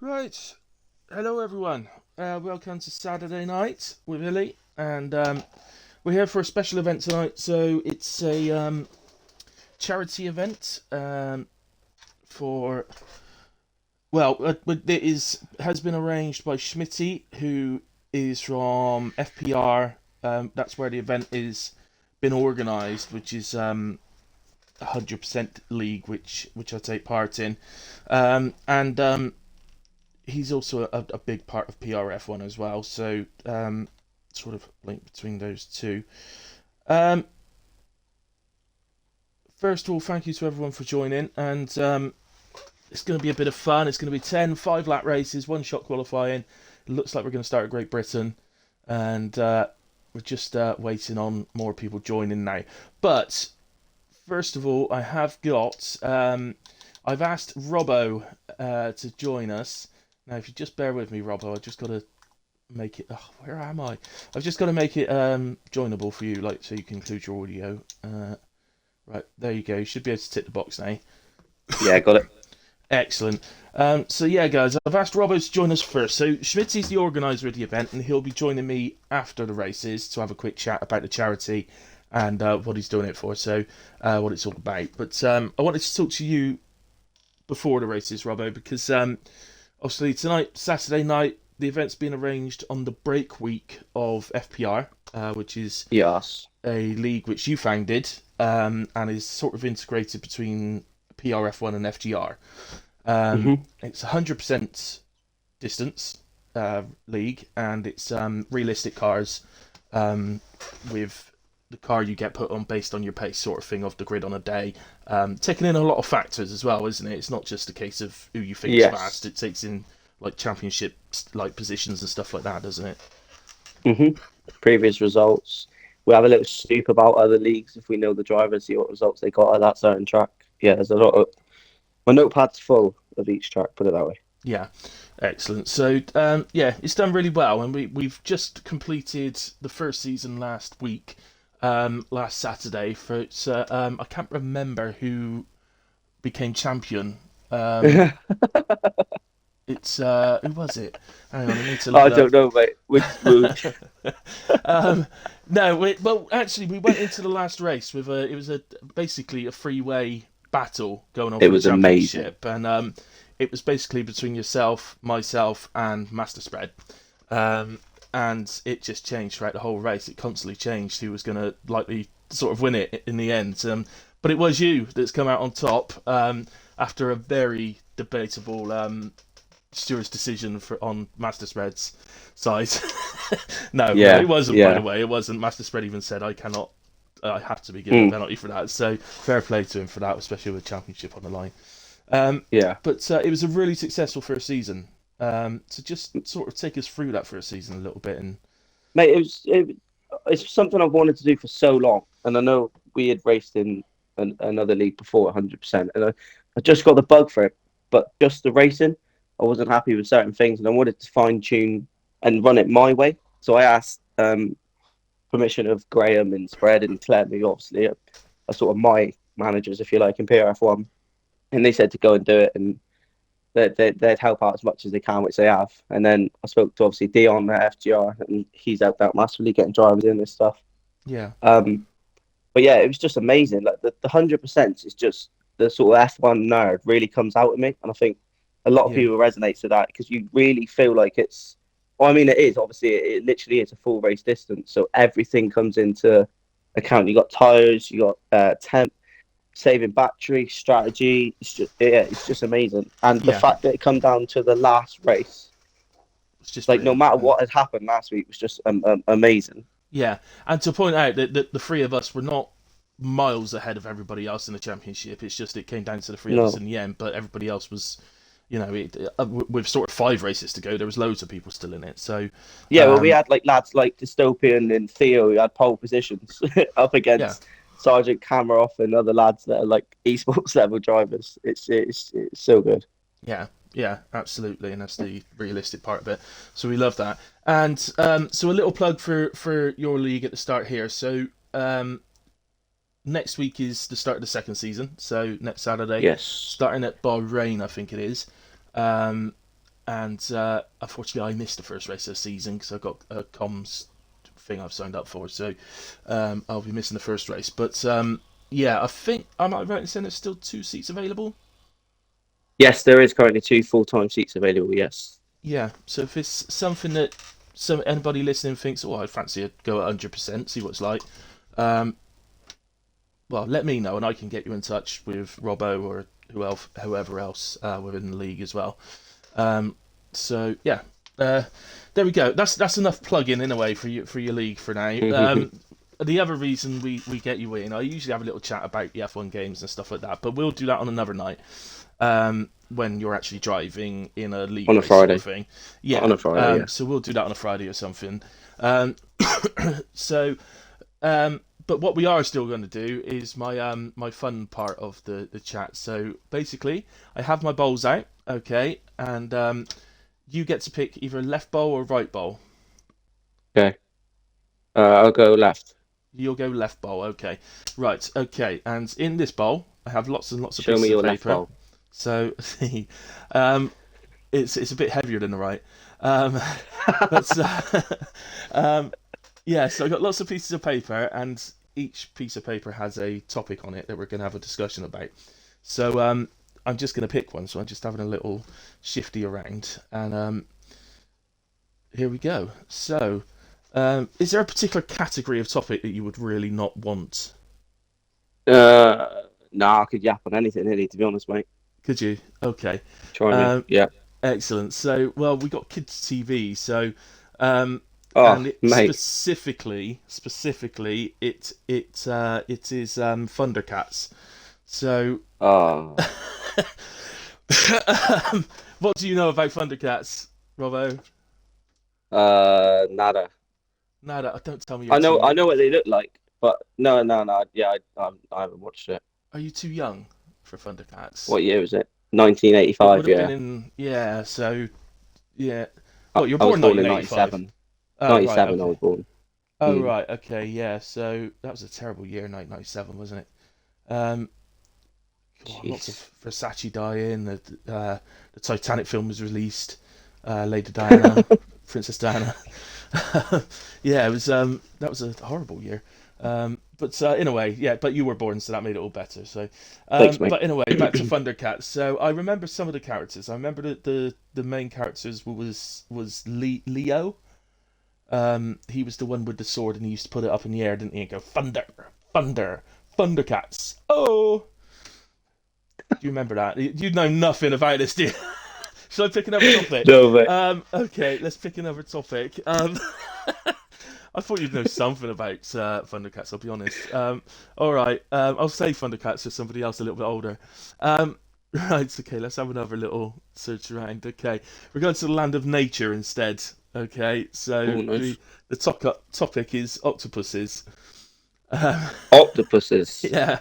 Right. Hello, everyone. Welcome to Saturday Night with Illy, and we're here for a special event tonight. So it's a charity event for it has been arranged by Schmidtee, who is from FPR. That's where the event is been organised, which is 100% league, which I take part in, and he's also a big part of PRF1 as well, so sort of link between those two. First of all, thank you to everyone for joining, and it's going to be a bit of fun. It's going to be 10 5-lap races, one-shot qualifying. It looks like we're going to start at Great Britain, and we're just waiting on more people joining now. But first of all, I've asked Robbo to join us. Now, if you just bear with me, Robbo, I've just got to make it. Oh, where am I? I've just got to make it joinable for you, like so you can include your audio. Right, there you go. You should be able to tick the box now. Yeah, got it. Excellent. So yeah, guys, I've asked Robbo to join us first. So Schmitty's the organizer of the event, and he'll be joining me after the races to have a quick chat about the charity and what he's doing it for. So what it's all about. But I wanted to talk to you before the races, Robbo, because obviously tonight, Saturday night, the event's been arranged on the break week of FPR, which is Yes. a league which you founded and is sort of integrated between PRF1 and FGR. hmm It's 100% distance league, and it's realistic cars with the car you get put on based on your pace, sort of thing, off the grid on a day. Taking in a lot of factors as well, isn't it? It's not just a case of who you think's fast. Yes. It takes in like championship like positions and stuff like that, doesn't it? hmm Previous results. We have a little snoop about other leagues if we know the drivers, see what results they got at that certain track. Yeah, there's a lot of my notepad's full of each track. Put it that way. Yeah, excellent. So yeah, it's done really well, and we've just completed the first season last week, last Saturday. For it's I can't remember who became champion. Um, it's who was it? Hang on, I need to look I it up. don't know, mate. Which um, no, well, actually, we went into the last race with it was a basically a freeway battle going on it for the was amazing. championship, and it was basically between yourself, myself, and Master Spread. And it just changed throughout the whole race. It constantly changed who was going to likely sort of win it in the end. But it was you that's come out on top after a very debatable Stewart's decision on Master Spread's side. No, it Yeah, wasn't. By the yeah. way, it wasn't. Master Spread even said, "I cannot. I have to be given a Mm, penalty for that." So fair play to him for that, especially with championship on the line. yeah. But it was a really successful first season. So just sort of take us through that first season a little bit, and Mate, it's something I've wanted to do for so long. And I know we had raced in another league before 100%. And I just got the bug for it. But just the racing, I wasn't happy with certain things. And I wanted to fine tune and run it my way. So I asked permission of Graham and Spread and Clem, who obviously are sort of my managers, if you like, in PRF1. And they said to go and do it. And they'd help out as much as they can, which they have. And then I spoke to obviously Dion at FGR, and he's helped out massively getting drivers in this stuff. yeah, Um, but yeah, it was just amazing. Like the 100% is just the sort of F1 nerd really comes out of me, and I think a lot of yeah, people resonate with that because you really feel like it's. Well, I mean, it is obviously it literally is a full race distance, so everything comes into account. You got tires, you got temp, saving battery, strategy. It's just amazing. And the yeah. fact that it come down to the last race, It's just like no brilliant. matter what had happened last week, was just amazing. Yeah, and to point out that the three of us were not miles ahead of everybody else in the championship. It's just it came down to the three of us No, in the end, but everybody else was, with sort of 5 races to go, there was loads of people still in it. So, yeah, well, we um, had like lads like Dystopian and Theo who had pole positions up yeah, against Sergeant Kameroff and other lads that are like esports level drivers. It's so good. yeah, yeah, absolutely, and that's the realistic part of it. So we love that. And so a little plug for your league at the start here. So next week is the start of the second season. So next Saturday, Yes. starting at Bahrain, I think it is. Um, and unfortunately, I missed the first race of the season because I got a comms thing I've signed up for, so I'll be missing the first race. But yeah, I think I might right in saying there's still 2 seats available. Yes, there is currently 2 full-time seats available. Yes. Yeah, so if it's something that anybody listening thinks, oh, I'd fancy a go at 100%, see what it's like. Um, well, let me know, and I can get you in touch with Robbo or whoever else within the league as well. So yeah, there we go. That's enough plugging in a way for your league for now. The other reason we get you in, I usually have a little chat about the F1 games and stuff like that, but we'll do that on another night. When you're actually driving in a league On a race sort Friday. of thing. Yeah. On a Friday, yeah. So we'll do that on a Friday or something. So, but what we are still going to do is my fun part of the chat. So basically, I have my bowls out, okay, and you get to pick either left bowl or right bowl. Okay. I'll go left. You'll go left bowl, okay. Right, okay, and in this bowl, I have lots and lots of Show pieces me your of left paper. bowl. So, it's a bit heavier than the right. But yeah, so I've got lots of pieces of paper, and each piece of paper has a topic on it that we're going to have a discussion about. So I'm just going to pick one. So I'm just having a little shifty around, and here we go. So, is there a particular category of topic that you would really not want? Nah, I could yap on anything, really, to be honest, mate. Could you? Okay. Try me. Yeah. Excellent. So, well, we got kids TV. So, Oh, and mate. specifically, it is Thundercats. So, Oh. what do you know about Thundercats, Robbo? Nada. Nada. Don't tell me I you're know. too. I know what they look like, but no. Yeah, I haven't watched it. Are you too young for Thundercats? What year was it? It would 1985. have been Yeah. in So yeah. I, Well, you're I was born born in 1985. 97. Oh right. 97. I Okay. was born. Oh Mm. right. Okay. Yeah. So that was a terrible year, 1997, wasn't it? Um, Lots of Jeez. Versace dying. The Titanic film was released. Lady Diana, Princess Diana. Yeah, it was. That was a horrible year. But in a way, yeah. But you were born, so that made it all better. So, Thanks, mate. but in a way, back to Thundercats. So I remember some of the characters. I remember the main characters was Leo. He was the one with the sword, and he used to put it up in the air, didn't he? And go thunder, thunder, Thundercats. Oh. Do you remember that? You know nothing about this, do you? Shall I pick another topic? No, mate. Okay, let's pick another topic. I thought you'd know something about Thundercats, I'll be honest. All right, I'll say Thundercats for somebody else a little bit older. Right, okay, let's have another little search around. Okay, we're going to the land of nature instead. Okay, so Oh, nice. the topic is octopuses. Octopuses. Yeah.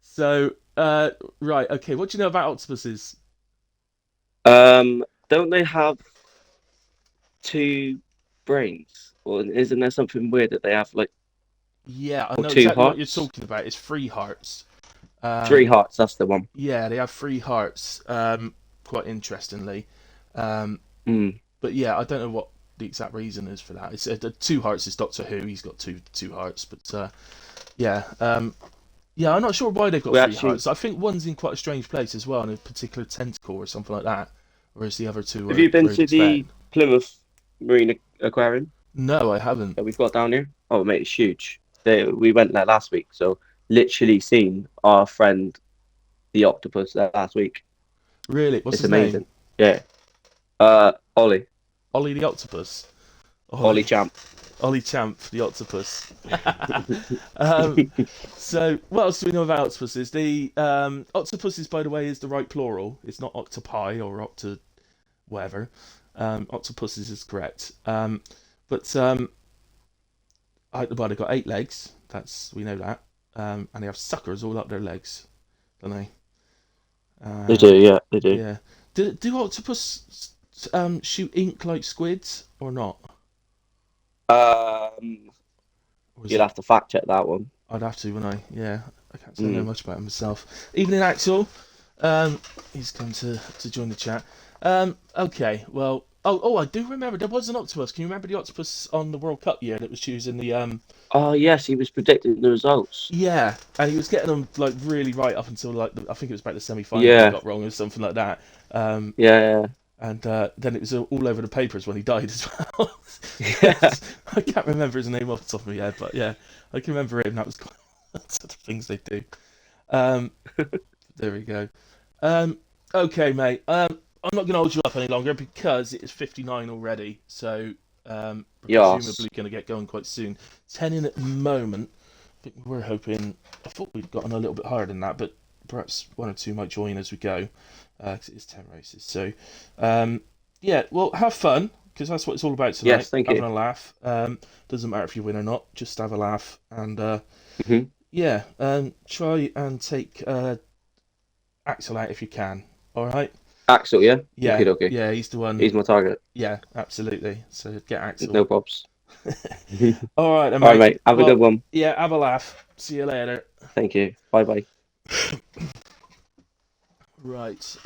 So, right, okay, what do you know about octopuses? Don't they have 2 brains? Or isn't there something weird that they have like Yeah, I or know two exactly what you're hearts? talking about. It's 3 hearts. 3 hearts, that's the one. Yeah, they have 3 hearts. Quite interestingly. Um, Mm. but yeah, I don't know what the exact reason is for that. It's the 2 hearts is Doctor Who. He's got two hearts, but yeah, yeah, I'm not sure why they've got We three actually hearts. I think one's in quite a strange place as well, in a particular tentacle or something like that. Whereas the other two have are you been where you'd to the expect. Plymouth Marine Aquarium No, I haven't. that we've got down here? Oh mate, it's huge. We went there last week, so literally seen our friend the octopus there last week. Really? What's It's his name? amazing. Yeah. Ollie. Ollie the octopus. Ollie Champ. Ollie Champ, the octopus. um, so, what else do we know about octopuses? The octopuses, by the way, is the right plural. It's not octopi or octo whatever. Octopuses is correct. But well, they've got 8 legs. We know that. And they have suckers all up their legs, don't they? They do, yeah, they do. Yeah. Do octopus shoot ink like squids or not? Or is You'll it? have to fact check that one. I'd have to, wouldn't I? Yeah. I can't say I know Mm. much about it myself. Evening, Axel. He's come to join the chat. Okay, well, I do remember there was an octopus. Can you remember the octopus on the World Cup year that was choosing the Oh yes, he was predicting the results. Yeah, and he was getting them like really right up until like I think it was about the semi-final he Yeah, got wrong or something like that. Um, yeah, and then it was all over the papers when he died as well. yeah. I can't remember his name off the top of my head, but yeah, I can remember him. That was quite sort of things they do. Um, there we go. Um, okay, mate. I'm not going to hold you up any longer because it is 59 already. So we're Yes. presumably going to get going quite soon. 10 in at the moment. I think we're hoping. I thought we'd gotten a little bit higher than that, but perhaps one or two might join as we go because it is 10 races. So yeah, well, have fun because that's what it's all about tonight. Yes, thank Having you. a laugh. Doesn't matter if you win or not. Just have a laugh and Hmm. yeah, try and take Axel out if you can. All right. Axel, yeah. Okay, Yeah, okay. yeah, he's the one. He's my target. Yeah, absolutely. So get Axel. No props. All right, then, All right, mate. mate. Have a good Well, one. yeah, have a laugh. See you later. Thank you. Bye bye. Right.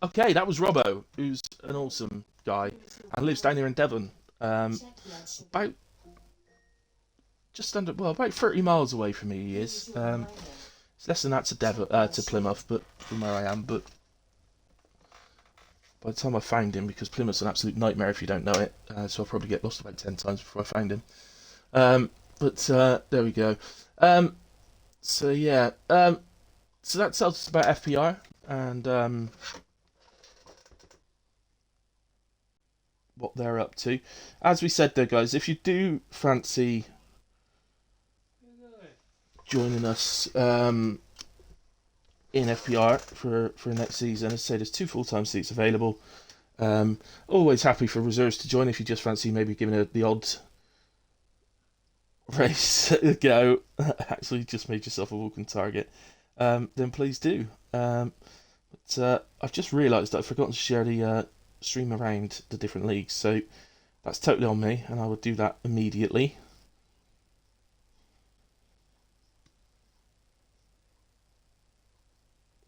Okay, that was Robbo, who's an awesome guy and lives down here in Devon. About just under, well, about 30 miles away from me. He is. It's less than that to Devon, to Plymouth, but from where I am. But by the time I found him, because Plymouth's an absolute nightmare if you don't know it, so I'll probably get lost about 10 times before I find him. But there we go. So yeah, so that tells us about FPR and what they're up to. As we said though, guys, if you do fancy joining us in FPR for next season, as I say, there's 2 full-time seats available. Always happy for reserves to join if you just fancy maybe giving the odd race a go. Actually, just made yourself a walking target. Then please do. But I've just realised that I've forgotten to share the stream around the different leagues, so that's totally on me, and I will do that immediately.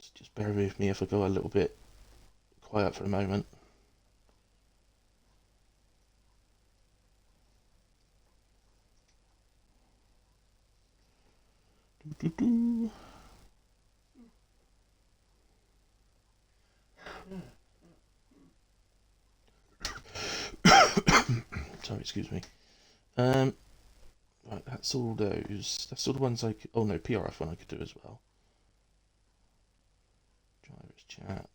So just bear with me if I go a little bit quiet for a moment. Doo-doo-doo. Sorry, excuse me. Right, that's all those. That's all the ones I could. Oh no, PRF one I could do as well. Drivers chat.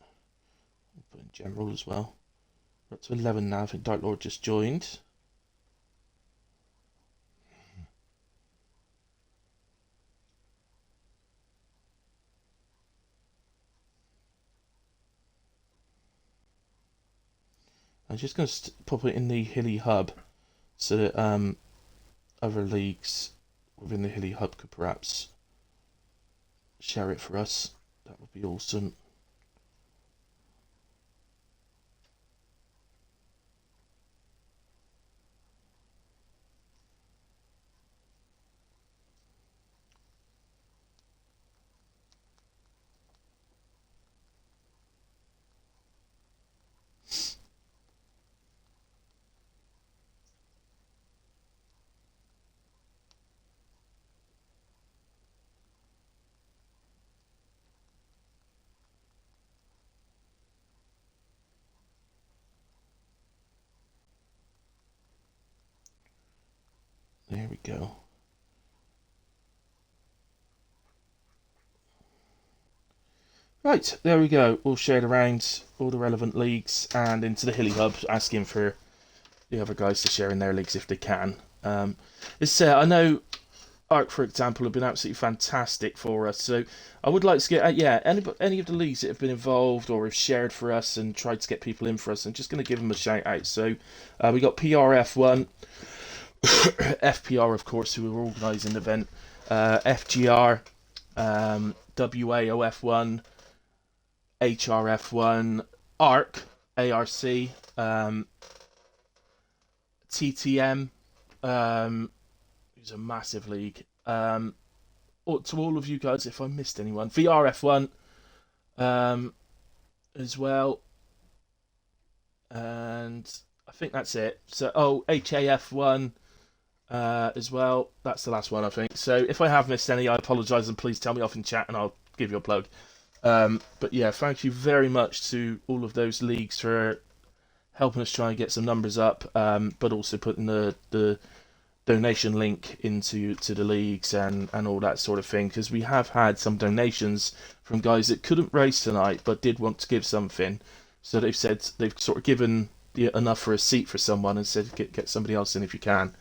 I'll put in general as well. We're up to 11 now. I think Dark Lord just joined. I'm just going to pop it in the Hilly Hub so that other leagues within the Hilly Hub could perhaps share it for us. That would be awesome. There we go. Right, there we go. All shared around all the relevant leagues and into the Hilly Hub, asking for the other guys to share in their leagues if they can. I know Arc, for example, have been absolutely fantastic for us. So I would like to get, any of the leagues that have been involved or have shared for us and tried to get people in for us. I'm just going to give them a shout out. So we got PRF1, FPR, of course, who were organising the event, FGR, WAOF1, HRF1, ARC, ARC, TTM, who's a massive league. To all of you guys, if I missed anyone, VRF1, as well. And I think that's it. So, HAF1 as well. That's the last one, I think. So if I have missed any, I apologise, and please tell me off in chat and I'll give you a plug. But yeah, thank you very much to all of those leagues for helping us try and get some numbers up, but also putting the donation link into the leagues and all that sort of thing, because we have had some donations from guys that couldn't race tonight but did want to give something. So they've said they've sort of given enough for a seat for someone and said get somebody else in if you can.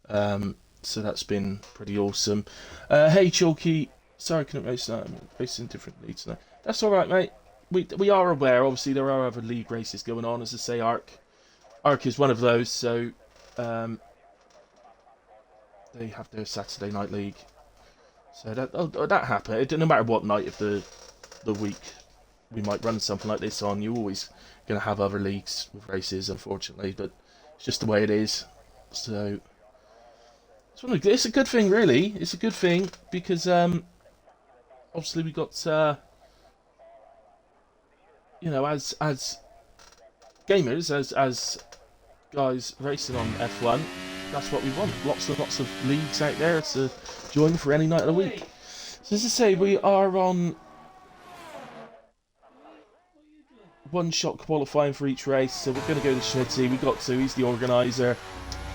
So that's been pretty awesome. Hey Chalky, sorry I couldn't race tonight. I'm racing different leagues tonight. That's all right, mate. We are aware. Obviously, there are other league races going on. As I say, Arc is one of those. So they have their Saturday night league. So that happened. No matter what night of the week we might run something like this on, you're always going to have other leagues with races, unfortunately. But it's just the way it is. So it's a good thing, really. It's a good thing because obviously we got as gamers, as guys racing on F1, that's what we want. Lots and lots of leagues out there to join for any night of the week. So as I say, we are on one-shot qualifying for each race. So we're going to go to Schmidtee. We got to. He's the organizer.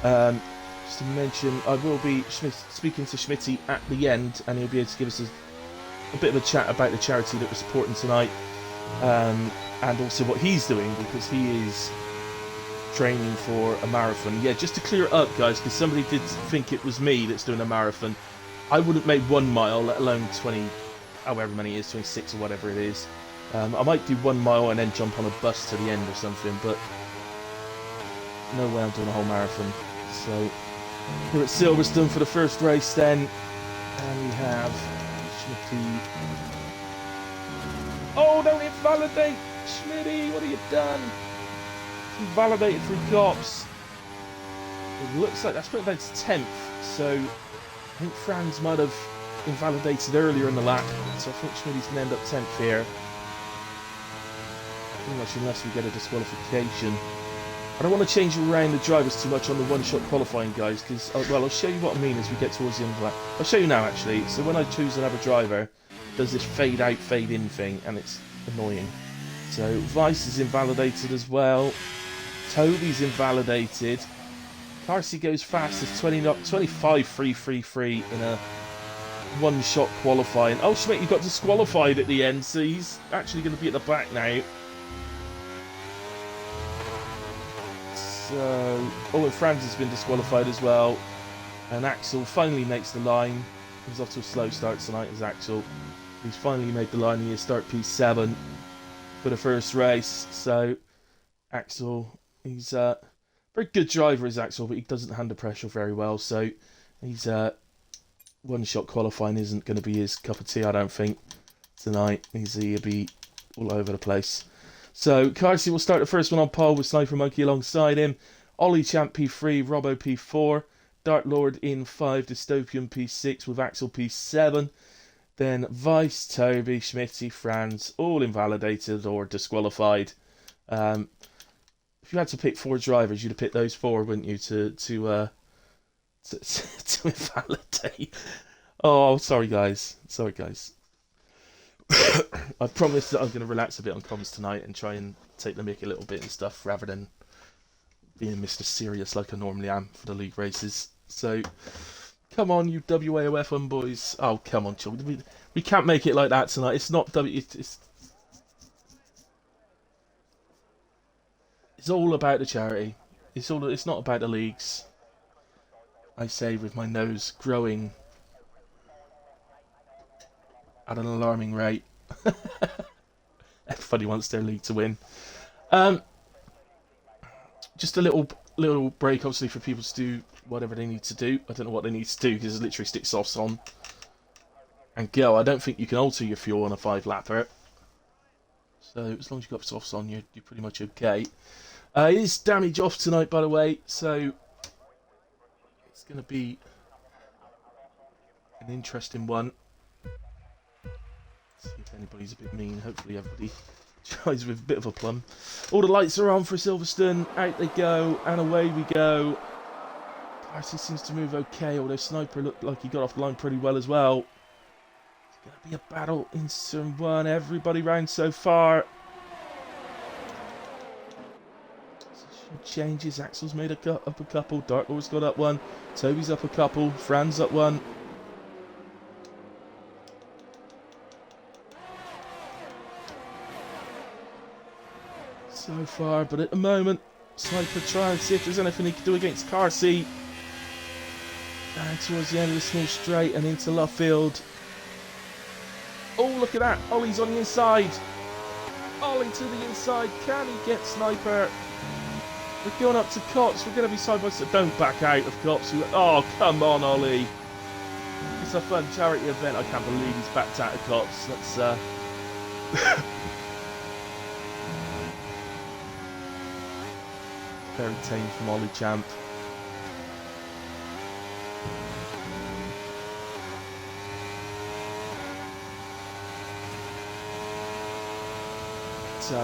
Just to mention, I will be speaking to Schmidtee at the end, and he'll be able to give us a bit of a chat about the charity that we're supporting tonight, and also what he's doing, because he is training for a marathon. Yeah, just to clear it up, guys, because somebody did think it was me that's doing a marathon. I wouldn't make 1 mile, let alone 20, however many it is, 26 or whatever it is. I might do 1 mile and then jump on a bus to the end or something, but no way I'm doing a whole marathon. So here at Silverstone for the first race then, and we have Schmidtee. Oh, don't invalidate! Schmidtee, what have you done? Invalidated through cops. It looks like that's put down to 10th, so I think Franz might have invalidated earlier in the lap, so I think Schmidtee's going to end up 10th here. Pretty much unless we get a disqualification. I don't want to change around the drivers too much on the one-shot qualifying, guys, because, well, I'll show you what I mean as we get towards the end of the lap. I'll show you now, actually. So when I choose another driver, it does this fade-out, fade-in thing, and it's annoying. So Vice is invalidated as well. Toby's invalidated. Carsey goes fast as 25.333 in a one-shot qualifying. Oh, Schmidt, you got disqualified at the end, so he's actually going to be at the back now. So, and Franz has been disqualified as well. And Axel finally makes the line. He's off to a slow start tonight as Axel. He's finally made the line. He has start P7 for the first race. So, Axel, he's a very good driver is Axel, but he doesn't handle pressure very well. So, he's one-shot qualifying isn't going to be his cup of tea, I don't think, tonight. He'll be all over the place. So, Carsey will start the first one on pole with Sniper Monkey alongside him. Ollie Champ P3, Robbo P4, Dart Lord in 5, Dystopian P6 with Axel P7. Then Vice, Toby, Schmidtee, Franz, all invalidated or disqualified. If you had to pick 4 drivers, you'd have picked those 4, wouldn't you, to invalidate? Oh, sorry guys. Sorry guys. I promised that I'm going to relax a bit on comms tonight and try and take the mick a little bit and stuff, rather than being Mr. Serious like I normally am for the league races. So, come on, you WAOF boys. Oh, come on, children. We can't make it like that tonight. It's not it's all about the charity. It's not about the leagues. I say with my nose growing at an alarming rate. Everybody wants their league to win. Just a little break, obviously, for people to do whatever they need to do. I don't know what they need to do, because it's literally stick softs on and go. I don't think you can alter your fuel on a 5-lapper. So as long as you've got softs on, you're pretty much okay. It is damage off tonight, by the way, so it's going to be an interesting one. See if anybody's a bit mean. Hopefully everybody tries with a bit of a plum. All the lights are on for Silverstone. Out they go, and away we go. Darcy seems to move okay, although Sniper looked like he got off the line pretty well as well. It's going to be a battle in turn 1. Everybody round so far. Changes. Axel's made up a couple. Dark Lord's got up one. Toby's up a couple. Fran's up one. So far, but at the moment, Sniper trying to see if there's anything he can do against Carsey. Down towards the end of the small straight and into Luffield. Oh, look at that. Ollie's on the inside. Ollie to the inside. Can he get Sniper? We're going up to Cops. We're going to be side by side. Don't back out of Cops. Oh, come on, Ollie. It's a fun charity event. I can't believe he's backed out of Cops. That's very tame from Ollie Champ.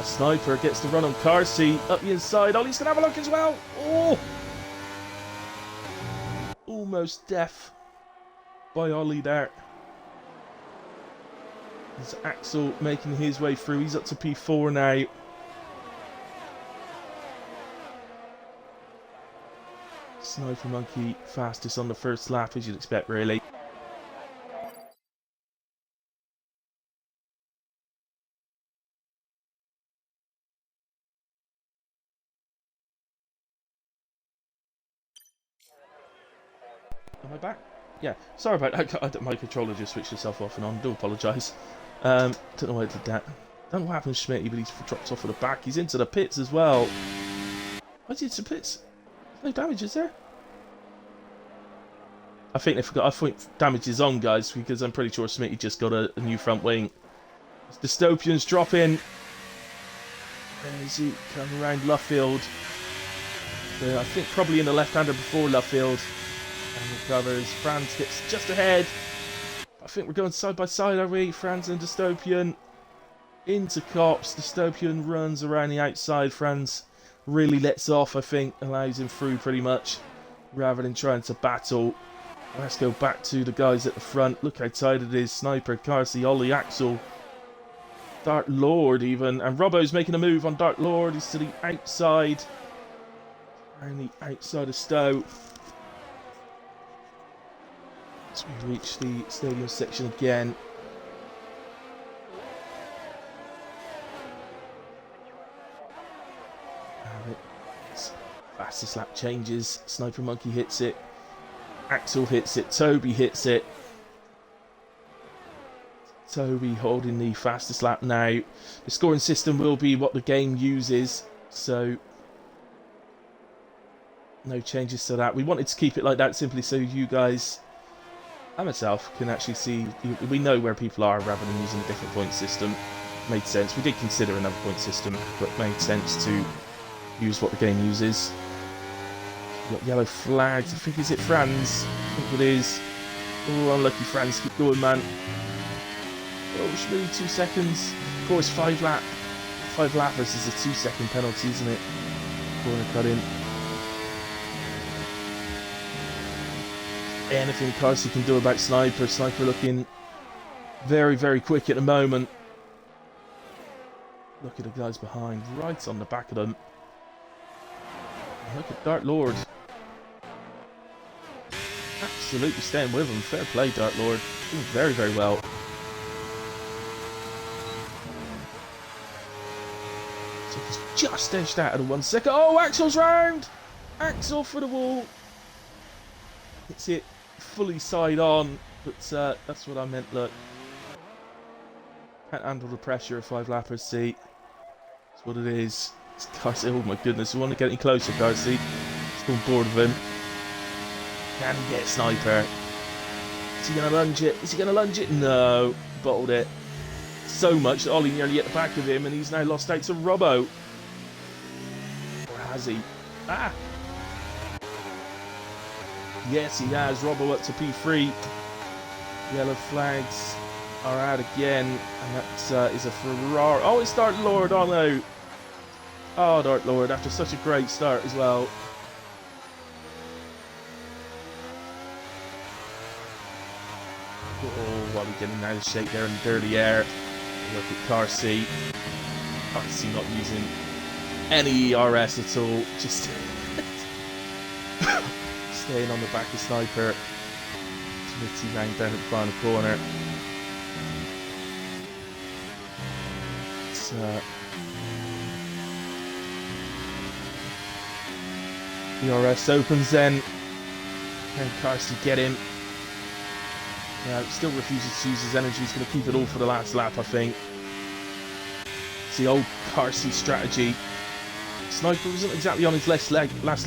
Sniper gets the run on Carsey up the inside. Ollie's going to have a look as well. Oh! Almost deaf by Ollie there. There's Axel making his way through. He's up to P4 now. Sniper Monkey fastest on the first lap, as you'd expect, really. Am I back? Yeah, sorry about that. My controller just switched itself off and on. Do apologise. Don't know why I did that. Don't know what happened to Schmidtee, but he's dropped off at the back. He's into the pits as well. Why is he into the pits? No damage, is there? I think they forgot. I think damage is on, guys, because I'm pretty sure Schmidtee just got a new front wing. Dystopian's dropping. There's he coming around Luffield. I think probably in the left-hander before Luffield. And recovers. Franz gets just ahead. I think we're going side by side, are we? Franz and Dystopian into Cops. Dystopian runs around the outside. Franz really lets off, I think, allows him through pretty much, rather than trying to battle. Let's go back to the guys at the front. Look how tight it is. Sniper, Carsey, Ollie, Axel, Dark Lord even. And Robbo's making a move on Dark Lord. He's to the outside. Around the outside of Stowe. As we reach the stadium section again. Fastest lap changes. Sniper Monkey hits it. Axel hits it. Toby hits it. Toby holding the fastest lap now. The scoring system will be what the game uses, so no changes to that. We wanted to keep it like that simply so you guys and myself can actually see, we know where people are rather than using a different point system. Made sense. We did consider another point system, but made sense to use what the game uses. We've got yellow flags. I think, is it Franz? I think it is. Oh, unlucky Franz. Keep going, man. Oh, Schmidtee, 2 seconds. Of course, 5 lappers is a 2-second penalty, isn't it? Corner cut in. Anything Carsey can do about Sniper. Sniper looking very, very quick at the moment. Look at the guys behind, right on the back of them. Look at Dark Lord. Absolutely staying with him. Fair play, Dark Lord. Doing very, very well. So he's just edged out of the 1 second. Oh, Axel's round! Axel for the wall. Hits it fully side on, but that's what I meant. Look, can't handle the pressure of 5 lappers. See, that's what it is. It's Carsey. Oh my goodness, we want to get any closer, Carsey. It's gone bored of him. Can he get Sniper? Is he going to lunge it? Is he going to lunge it? No, bottled it. So much that Ollie nearly at the back of him, and he's now lost out to Robbo. Or has he? Ah! Yes, he has. Robbo up to P3. Yellow flags are out again, and that is a Ferrari. Oh, it's Dark Lord. Oh no. Oh, Dark Lord, after such a great start as well. Oh, what are we getting out of shape there in the dirty air? Look at Carsey. Carsey not using any ERS at all. Just staying on the back of Sniper. Schmidtee rang down at the final corner. It's, ERS opens then. Can Carsey get him? Still refuses to use his energy. He's going to keep it all for the last lap, I think. It's the old Carsey strategy. Sniper wasn't exactly on his last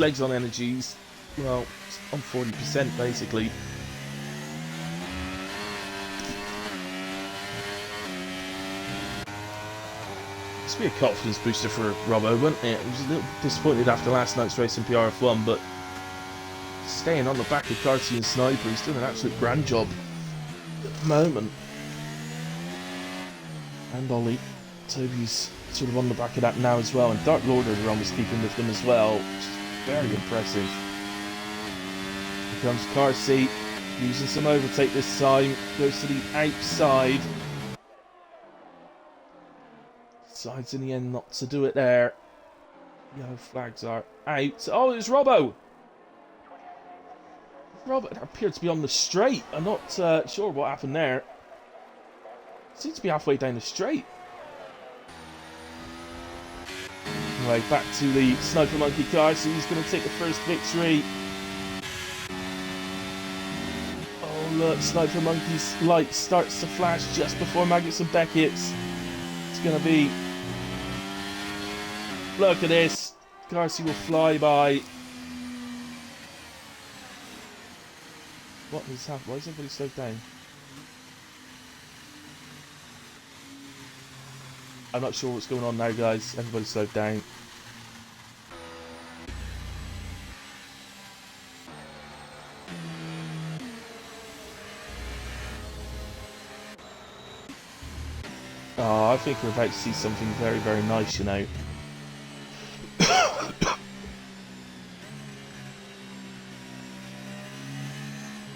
legs on energies. Well, on 40% basically. Must be a confidence booster for Robbo, wouldn't it? He was a little disappointed after last night's race in PRF1, but staying on the back of Carsey and Sniper, he's doing an absolute grand job at the moment. And Ollie, Toby's sort of on the back of that now as well, and Dark Lord are almost keeping with them as well, which is very impressive. Here comes Carsey, using some overtake this time, goes to the outside. Decides in the end not to do it there. Yellow flags are out. Oh, it was Robbo! Robbo appeared to be on the straight. I'm not sure what happened there. Seems to be halfway down the straight. Anyway, back to the Sniper Monkey car, so he's going to take the first victory. Oh look, Sniper Monkey's light starts to flash just before Maggots and Beckett's. It's going to be... Look at this. Carsey will fly by. What is happening? Why is everybody slowed down? I'm not sure what's going on now, guys. Everybody slowed down. Oh, I think we're about to see something very, very nice, you know.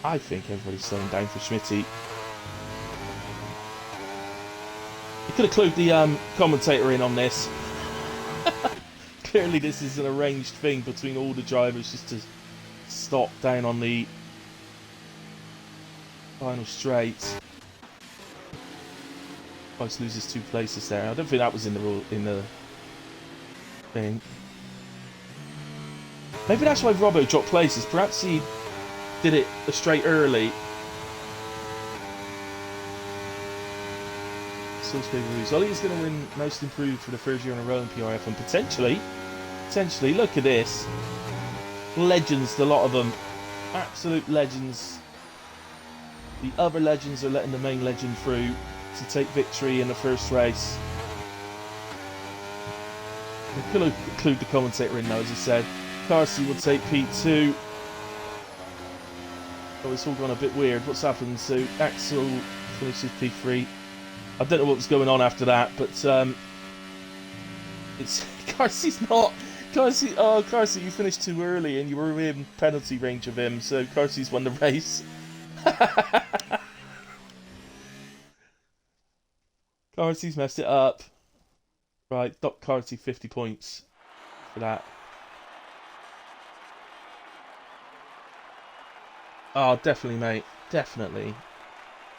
I think everybody's slowing down for Schmidtee. You could have clued the commentator in on this. Clearly this is an arranged thing between all the drivers just to stop down on the final straight. Vice loses 2 places there. I don't think that was in the rule in the thing. Maybe that's why Robbo dropped places. Perhaps he did it a straight early. Ollie is going to win most improved for the 3rd year in a row in PRF, and potentially, look at this. Legends, a lot of them. Absolute legends. The other legends are letting the main legend through to take victory in the first race. I could include the commentator in now, as I said. Carsey will take P2. Oh, it's all gone a bit weird. What's happened? So Axel finishes P3. I don't know what was going on after that, but it's Carsey's not. Carsey, oh Carsey, you finished too early and you were in penalty range of him, so Carsey's won the race. Carsey's messed it up. Right, dock Carsey 50 points for that. Oh, definitely, mate. Definitely.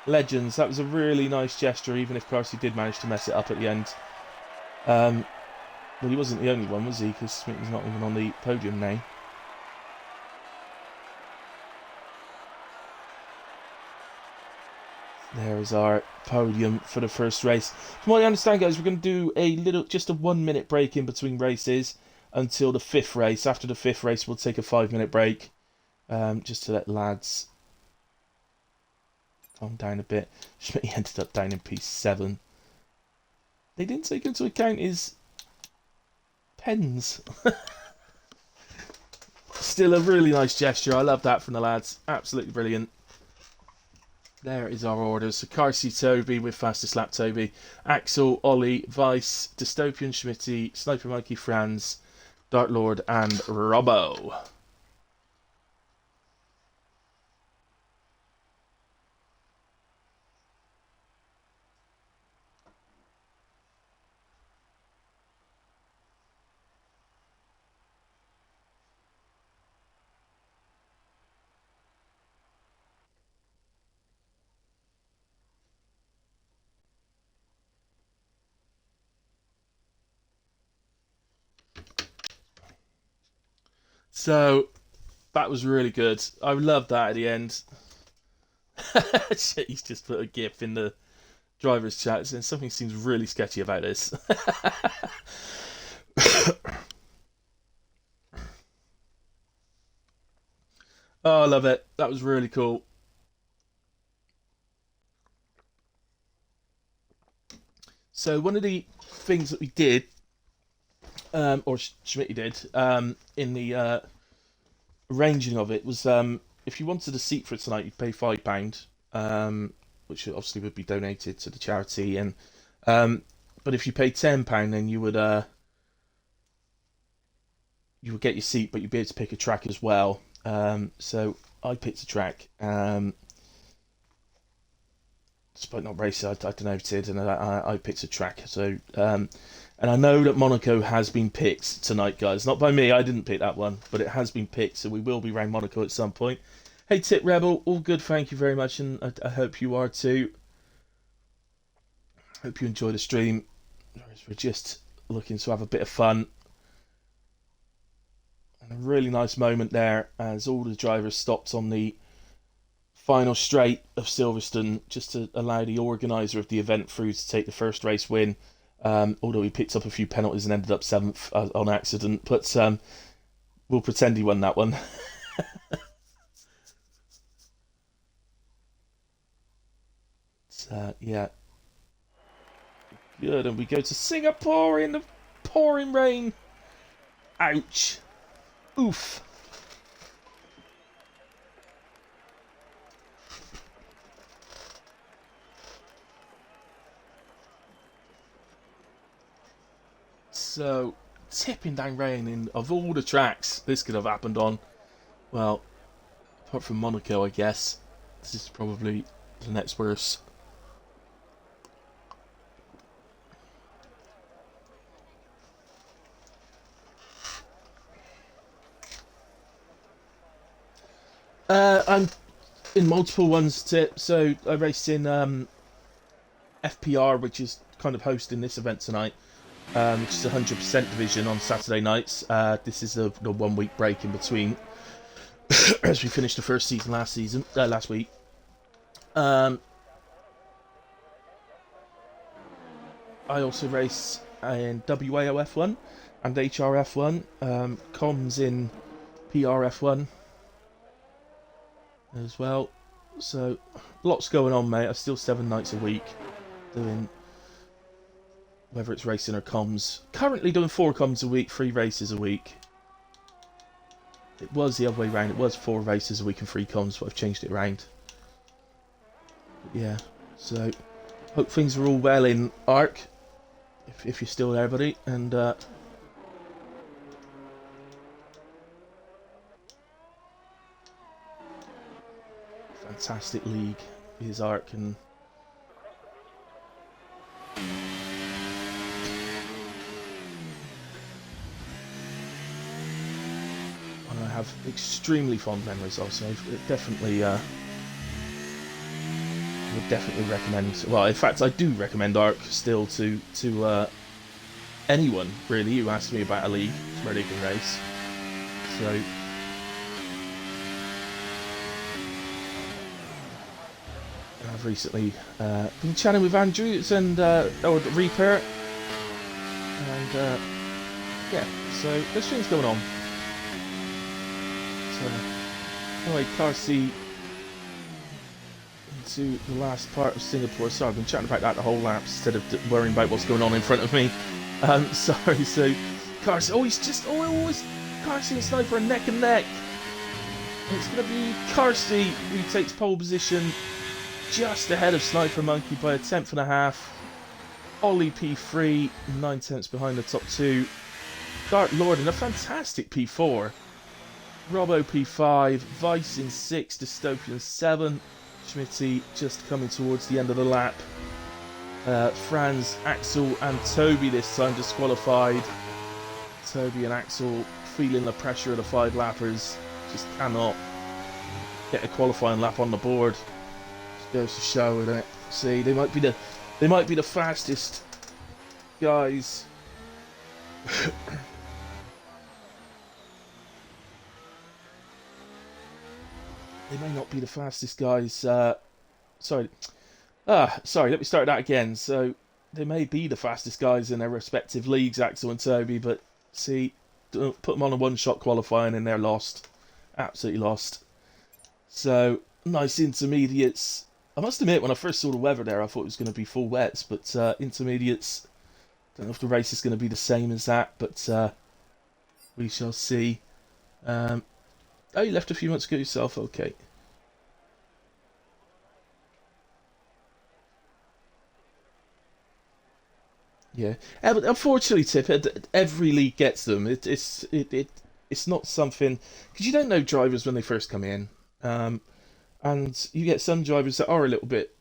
Legends. That was a really nice gesture, even if Carsey did manage to mess it up at the end. Well, he wasn't the only one, was he? Because Schmidtees not even on the podium now. There is our podium for the first race. From what I understand, guys, we're going to do just a 1 minute break in between races until the 5th race. After the 5th race, we'll take a 5-minute break. Just to let lads calm down a bit. Schmidtee ended up down in P7. They didn't take into account his pens. Still a really nice gesture. I love that from the lads. Absolutely brilliant. There is our orders. So Carsey Toby with Fastest Lap Toby, Axel, Ollie, Vice, Dystopian Schmitty, Sniper Mikey Franz, Dart Lord, and Robbo. So that was really good. I loved that at the end. Shit, he's just put a gif in the driver's chat saying something seems really sketchy about this. Oh, I love it. That was really cool. So one of the things that we did, or Schmitty did, in the arranging of it was if you wanted a seat for it tonight, you'd pay £5, which obviously would be donated to the charity, and but if you paid £10, then you would get your seat, but you'd be able to pick a track as well. So I picked a track. Despite not racing, I donated, and I picked a track. So, and I know that Monaco has been picked tonight, guys. Not by me, I didn't pick that one, but it has been picked, so we will be around Monaco at some point. Hey, Tip Rebel, all good, thank you very much, and I hope you are too. Hope you enjoy the stream. We're just looking to have a bit of fun. And a really nice moment there as all the drivers stopped on the final straight of Silverstone just to allow the organiser of the event through to take the first race win. Although he picked up a few penalties and ended up 7th on accident, but we'll pretend he won that one. Yeah. Good, and we go to Singapore in the pouring rain. Ouch. Oof. So, tipping down rain in, of all the tracks this could have happened on, well, apart from Monaco, I guess, this is probably the next worst. I'm in multiple ones, Tip. So I raced in FPR, which is kind of hosting this event tonight, which is 100% division on Saturday nights. This is the 1 week break in between as we finished the first season last week. I also race in WAOF1 and HRF1, comms in PRF1 as well. So lots going on, mate. I'm still 7 nights a week doing, whether it's racing or comms. Currently doing 4 comms a week, 3 races a week. It was the other way around. It was 4 races a week and 3 comms, but I've changed it around. But yeah, so hope things are all well in ARC, if you're still there, buddy. And fantastic league is ARC, and I have extremely fond memories also. It definitely would definitely recommend. Well, in fact, I do recommend ARC still to anyone really who asks me about a league where they can race. So. I've recently been chatting with Andrews and or Reaper, and yeah, so there's things going on. So anyway, Carsey into the last part of Singapore. So I've been chatting about that the whole lap instead of worrying about what's going on in front of me. Sorry. So Carsey, always Carsey and Sniper are neck and neck. And it's going to be Carsey who takes pole position. just ahead of Sniper Monkey by a tenth and a half. Ollie P3, 9 tenths behind the top two. Dark Lord in a fantastic P4. Robbo P5, Vice in 6, Dystopian 7. Schmidtee just coming towards the end of the lap. Franz, Axel and Toby this time disqualified. Toby and Axel feeling the pressure of the 5 lappers. Just cannot get a qualifying lap on the board. Just goes to show, doesn't it? See, they might be the fastest guys. They may not be the fastest guys. Sorry, let me start that again. So they may be the fastest guys in their respective leagues, Axel and Toby, but see, put them on a one-shot qualifying and they're lost, absolutely lost. So nice intermediates. I must admit, when I first saw the weather there, I thought it was going to be full wets, but intermediates. Don't know if the race is going to be the same as that, but we shall see. Oh, you left a few months ago yourself. Okay. Yeah, but unfortunately, Tip, every league gets them. It's not something because you don't know drivers when they first come in, and you get some drivers that are a little bit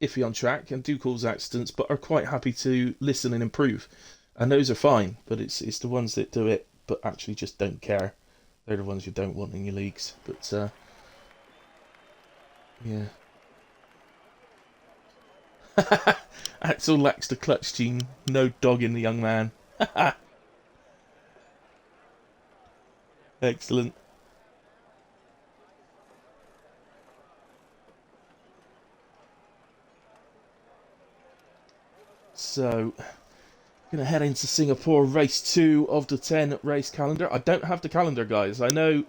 iffy on track and do cause accidents, but are quite happy to listen and improve, and those are fine. But it's the ones that do it but actually just don't care. They're the ones you don't want in your leagues. But yeah. Axel lacks the clutch gene. No dog in the young man. Excellent. So, going to head into Singapore, race 2 of the 10 race calendar. I don't have the calendar, guys. I know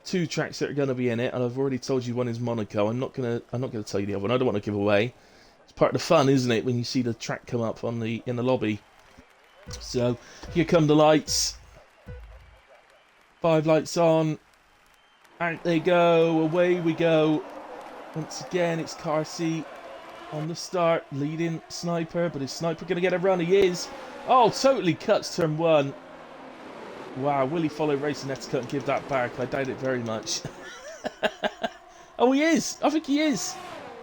2 tracks that are going to be in it, and I've already told you one is Monaco. I'm not gonna tell you the other one. I don't want to give away. It's part of the fun, isn't it, when you see the track come up in the lobby. So here come the lights. 5 lights on. Out they go. Away we go. Once again, it's Carsey on the start, leading Sniper, but is Sniper going to get a run? He is. Oh, totally cuts turn 1. Wow, will he follow Racing Etiquette and give that back? I doubt it very much. Oh, he is. I think he is.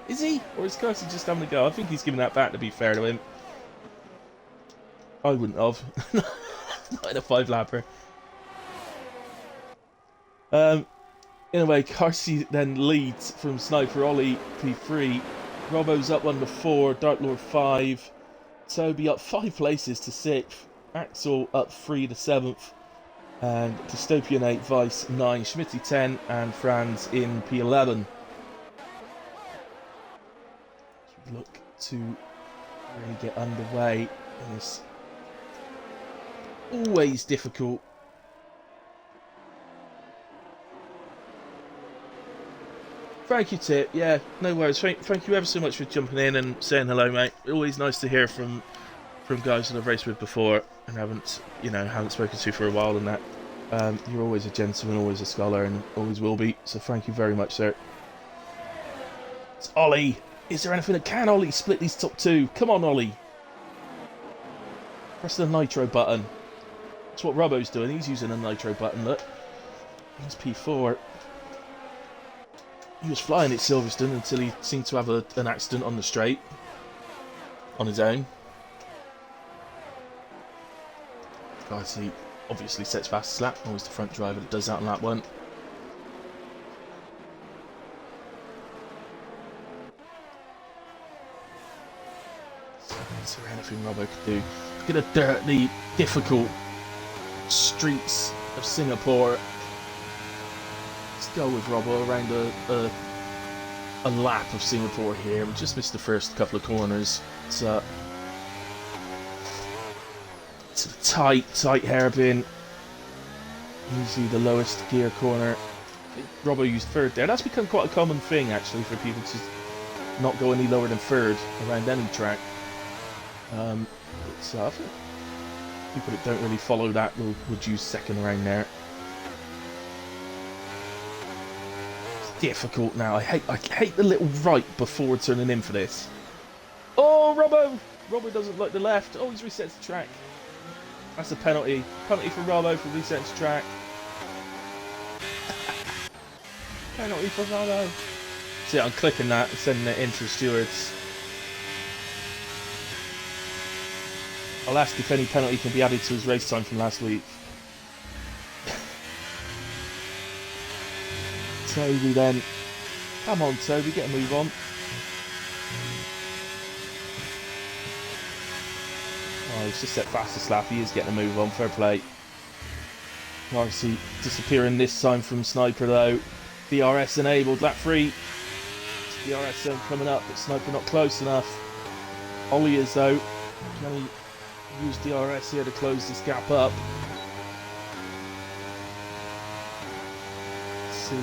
Is he? Or is Carsey just having a go? I think he's giving that back, to be fair to him. I wouldn't have. Not in a 5-lapper. Anyway, Carsey then leads from Sniper Ollie P3. Robbo's up 1 to 4, Dark Lord 5, Toby up 5 places to 6th, Axel up 3 to 7th, and Dystopian 8, Vice 9, Schmidtee 10, and Franz in P11. Look to really get underway in this always difficult. Thank you, Tip. Yeah, no worries. Thank you ever so much for jumping in and saying hello, mate. Always nice to hear from guys that I've raced with before and haven't spoken to for a while. And that you're always a gentleman, always a scholar, and always will be. So thank you very much, sir. It's Ollie. Is there anything that can Ollie split these top 2? Come on, Ollie. Press the nitro button. That's what Robbo's doing. He's using a nitro button. Look, he's P4. He was flying at Silverstone until he seemed to have an accident on the straight on his own. Guys, he obviously sets fastest lap. Always the front driver that does that on lap 1. Is there anything Robbo could do? Look at the dirty, difficult streets of Singapore. Let's go with Robbo around a lap of Singapore here. We just missed the first couple of corners. It's a tight hairpin. Usually the lowest gear corner. I think Robbo used 3rd there. That's become quite a common thing actually for people to not go any lower than 3rd around any track. I think people that don't really follow that would use 2nd around there. difficult now. I hate the little right before turning in for this. Oh, Robbo! Robbo doesn't like the left. Oh, he's reset the track. That's a penalty. Penalty for Robbo for resetting the track. Penalty for Robbo. See, I'm clicking that and sending it in to the stewards. I'll ask if any penalty can be added to his race time from last week. Toby then. Come on, Toby, get a move on. Oh, he's just set fastest lap. He is getting a move on. Fair play. Obviously disappearing this time from Sniper though. DRS enabled, lap 3. DRS zone coming up, but Sniper not close enough. Ollie is though. Can he use DRS here to close this gap up? Let's see.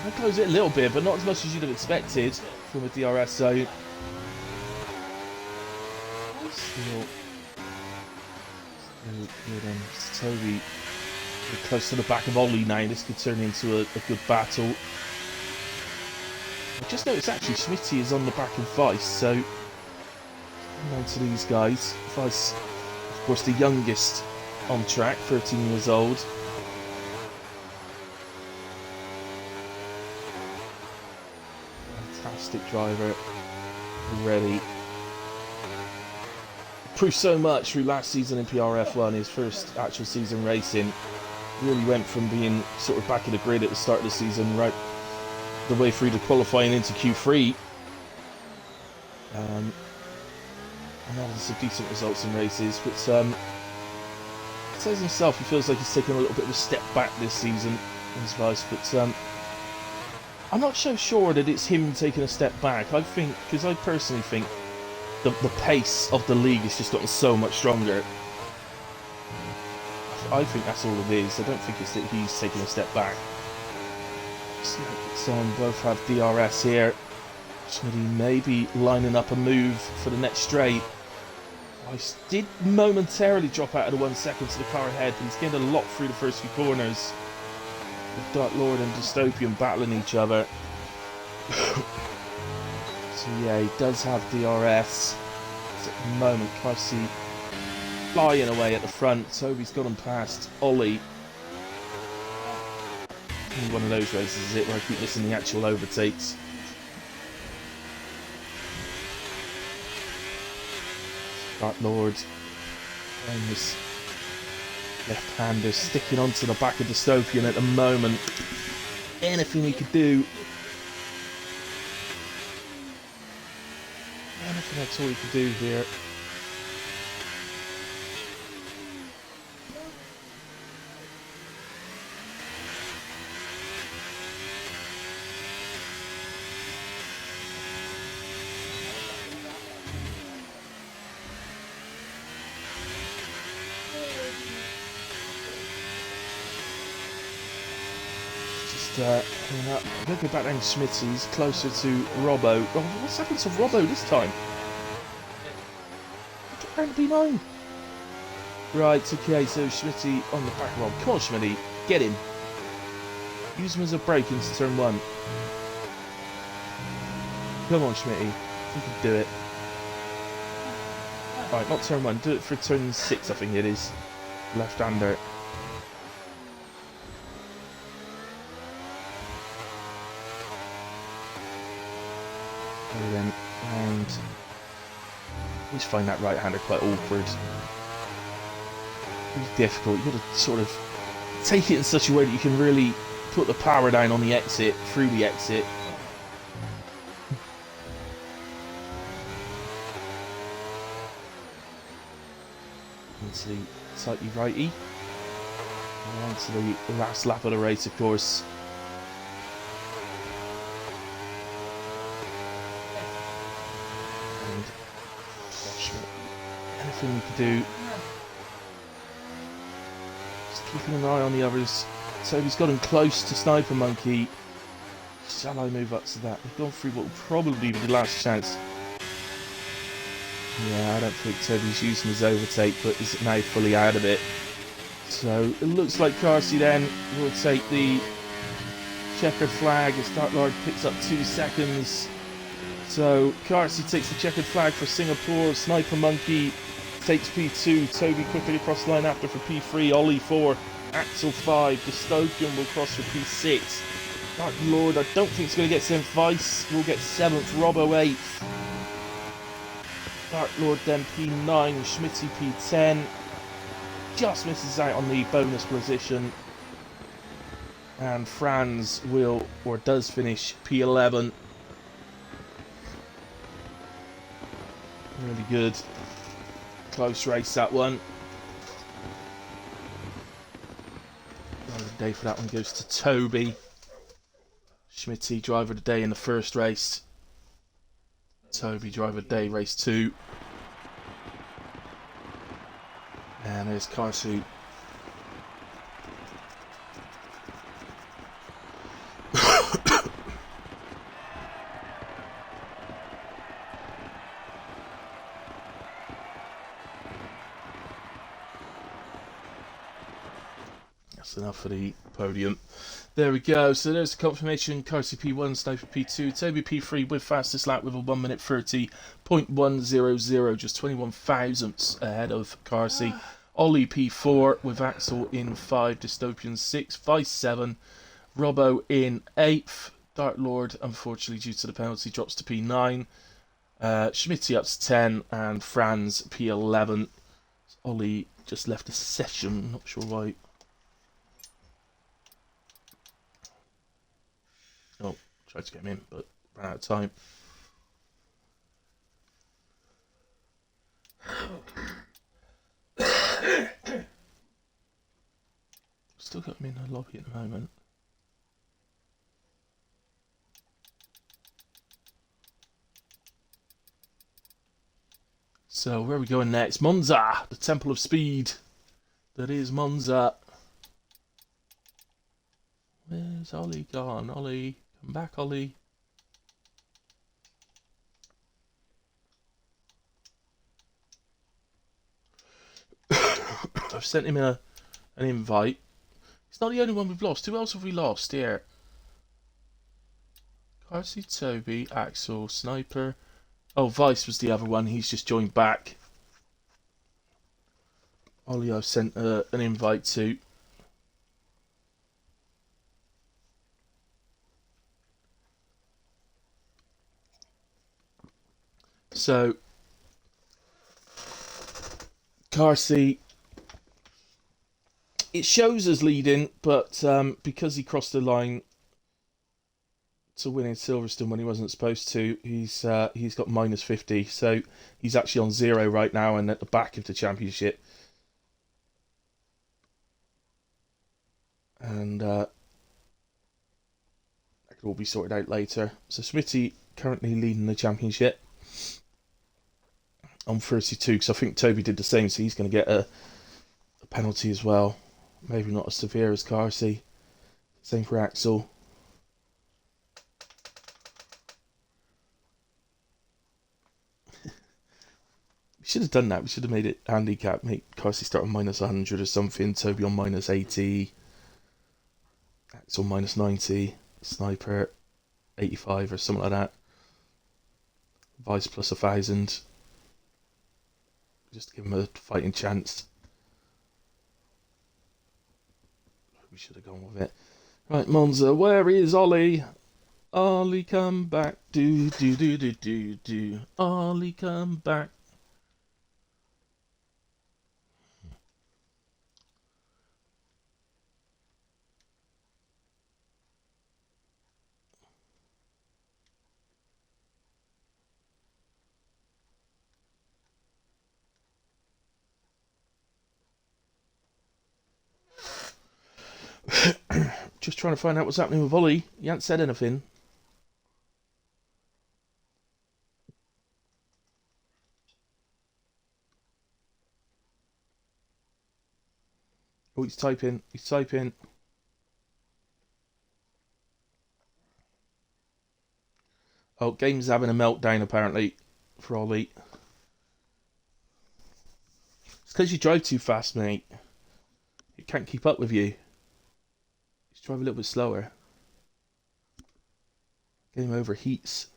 I'll close it a little bit, but not as much as you'd have expected from a DRS zone. Still good on Toby. We're close to the back of Ollie now. This could turn into a good battle. I just noticed actually Schmidtee is on the back of Vice, so on to these guys. Vice, of course, the youngest on track, 13 years old. Fantastic driver already. Proved so much through last season in PRF1, his first actual season racing. Really went from being sort of back of the grid at the start of the season right the way through to qualifying into Q3. And having some decent results in races, but he says himself he feels like he's taken a little bit of a step back this season in his Vice, but I'm not so sure that it's him taking a step back. I think, because I personally think the pace of the league has just gotten so much stronger. I think that's all it is. I don't think it's that he's taking a step back. So both have DRS here. Schmidtee maybe lining up a move for the next straight. I did momentarily drop out of the 1 second to the car ahead, but he's gained a lot through the first few corners. With Dark Lord and Dystopian battling each other. So yeah, he does have DRS. At the moment, Clarcy flying away at the front. Toby's got him past Ollie. One of those races is it where I keep missing the actual overtakes. Dark Lord and this left-hander sticking onto the back of Dystopian at the moment. Anything he could do. Anything that's all he could do here. I'm going to go back down to Schmidtees, closer to Robbo. Oh, what's happened to Robbo this time? Get to P9. Right, okay, so Schmidtee on the back of Rob. Come on, Schmidtee, get him. Use him as a break into turn 1. Come on, Schmidtee, you can do it. Right, not turn 1, do it for turn 6, I think it is. Left-hander. And I just find that right-hander quite awkward. It's difficult. You've got to sort of take it in such a way that you can really put the power down on the exit, through the exit. Into the slightly righty. And on to the last lap of the race, of course. Anything you can do. Just keeping an eye on the others. So he's got him close to Sniper Monkey. Shall I move up to that? We've gone through what will probably be the last chance. Yeah, I don't think Toby's using his overtake, but is now fully out of it. So it looks like Carsey then will take the checkered flag as Dark Lord picks up 2 seconds. So Carsey takes the checkered flag for Singapore. Sniper Monkey takes P2. Toby quickly across the line after for P3. Ollie 4. Axel 5. Dystopian will cross for P6. Dark Lord, I don't think it's going to get 7th. Vice will get 7th. Robbo 8th. Dark Lord then P9. Schmitty P10. Just misses out on the bonus position. And Franz will, or does finish P11. Really good. Close race, that one. Driver of the day for that one goes to Toby. Schmitty, driver of the day in the first race. Toby, driver of the day, race 2. And there's Karsu. That's enough for the podium. There we go. So there's the confirmation. Karsu P1, Sniper P2, Toby P3 with fastest lap with a 1 minute 30.100, just 21 thousandths ahead of Karsu. Ollie P4 with Axel in 5, Dystopian 6, Vice 7, Robbo in 8th. Dark Lord, unfortunately, due to the penalty, drops to P9. Schmitty up to 10, and Franz P11. Ollie just left the session, not sure why. Oh, tried to get him in, but ran out of time. Still got him in the lobby at the moment. So where are we going next? Monza, the Temple of Speed. That is Monza. Where's Ollie gone? Ollie, come back, Ollie. I've sent him an invite. He's not the only one we've lost. Who else have we lost here? Carsey, Toby, Axel, Sniper. Oh, Vice was the other one. He's just joined back. Ollie, I've sent an invite to. So, Carsey, it shows as leading, but because he crossed the line to win in Silverstone when he wasn't supposed to, he's got minus 50. So he's actually on 0 right now and at the back of the championship. And that could all be sorted out later. So Schmitty currently leading the championship on 32, because I think Toby did the same, so he's going to get a penalty as well. Maybe not as severe as Carsey. Same for Axel. We should have done that. We should have made it handicap. Make Carsey start on minus 100 or something. Toby on minus 80. Axel minus 90. Sniper 85 or something like that. Vice plus 1,000. Just to give him a fighting chance. We should have gone with it. Right, Monza, where is Ollie? Ollie, come back. Do, do, do, do, do, do. Ollie, come back. Just trying to find out what's happening with Ollie. He hasn't said anything. Oh, he's typing. He's typing. Oh, game's having a meltdown apparently for Ollie. It's because you drive too fast, mate. It can't keep up with you. Just drive a little bit slower. Game over heats.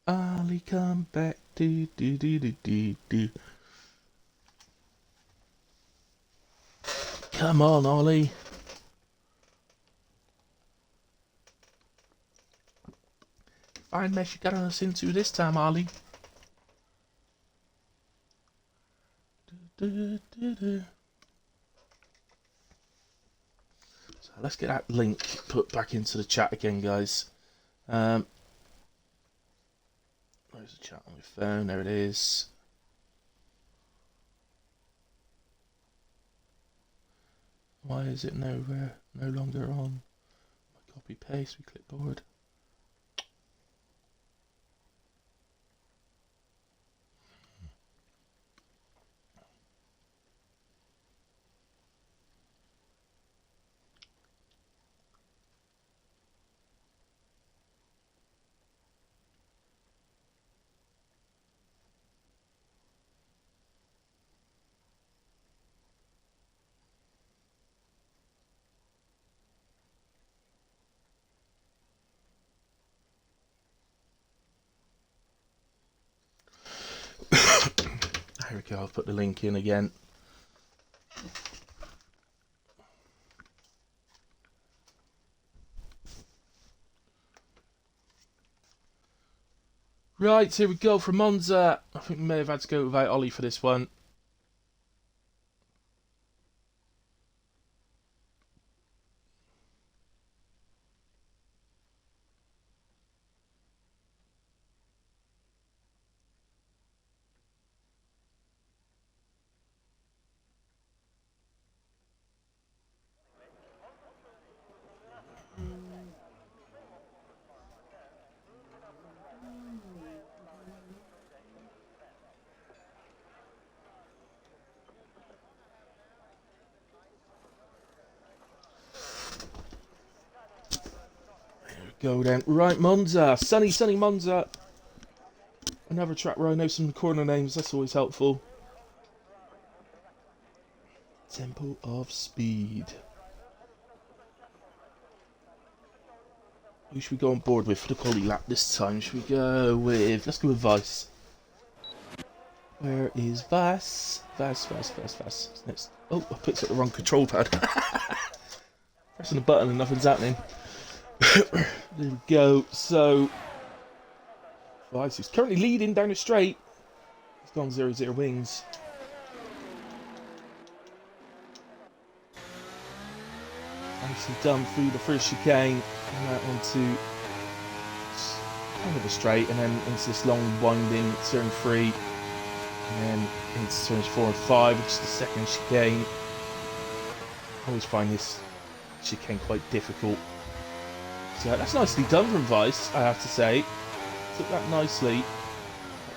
Ollie, come back. Come on, Ollie. Fine mess you got us into this time, Ollie. So let's get that link put back into the chat again, guys. Where's the chat on my phone? There it is. Why is it no longer on? Copy paste with clipboard. There we go, I'll put the link in again. Right, here we go from Monza. I think we may have had to go without Ollie for this one. Go then. Right, Monza. Sunny Monza. Another track where I know some corner names. That's always helpful. Temple of Speed. Who should we go on board with for the quality lap this time? Should we go with... Let's go with Vice. Where is Vice? Vice. Next. Oh, I picked up the wrong control pad. Pressing the button and nothing's happening. There we go. So, Vice is currently leading down the straight. He's gone 0-0 wings. Nicely done through the first chicane and out onto kind of a straight, and then into this long winding turn 3, and then into turns 4 and 5, which is the second chicane. I always find this chicane quite difficult. So that's nicely done from Vice, I have to say. Took that nicely.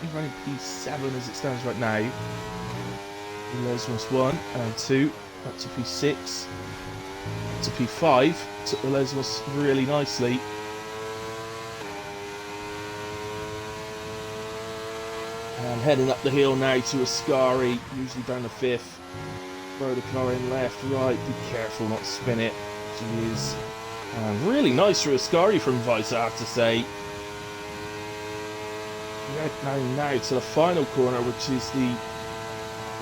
He's running P7 as it stands right now. There's 1 and 2, up to P6. To P5, took the Lesmos really nicely. And heading up the hill now to Ascari, usually down the 5th. Throw the car in left, right, be careful not to spin it. Jeez. And really nice for Ascari from Vice, I have to say. Now to the final corner, which is the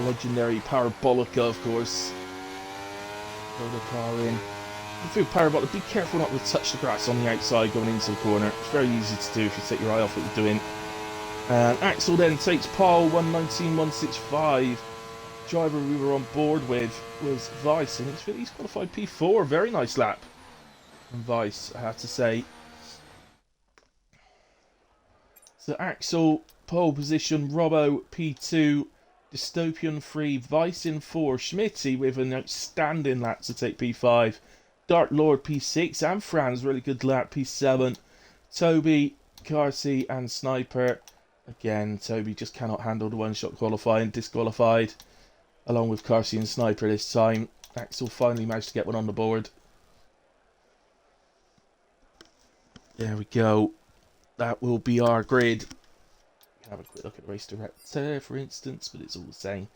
legendary Parabolica, of course. Throw the car in. Through Parabolica, be careful not to touch the grass on the outside going into the corner. It's very easy to do if you take your eye off what you're doing. And Axel then takes pole, 1:19.165. Driver we were on board with was Vice, and he's qualified P4. Very nice lap from Vice, I have to say. So Axel, pole position, Robbo, P2, Dystopian 3, Vice in 4, Schmidtee with an outstanding lap to take P5, Dark Lord P6, and Franz, really good lap, P7, Toby, Carsey, and Sniper. Again, Toby just cannot handle the one-shot qualifying, disqualified, along with Carsey and Sniper this time. Axel finally managed to get one on the board. There we go. That will be our grid We can have a quick look at the race director, for instance, but it's all the same.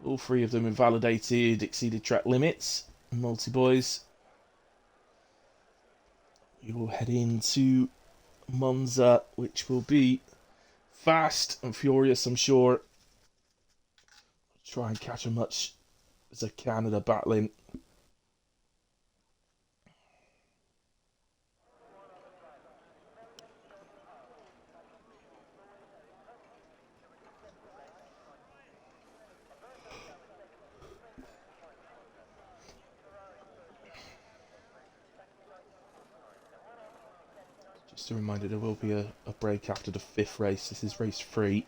All three of them invalidated, exceeded track limits. Multi-boys. We will head into Monza, which will be fast and furious, I'm sure. Try and catch as much as I can of the battling. Just a reminder, there will be a break after the 5th race. This is race 3.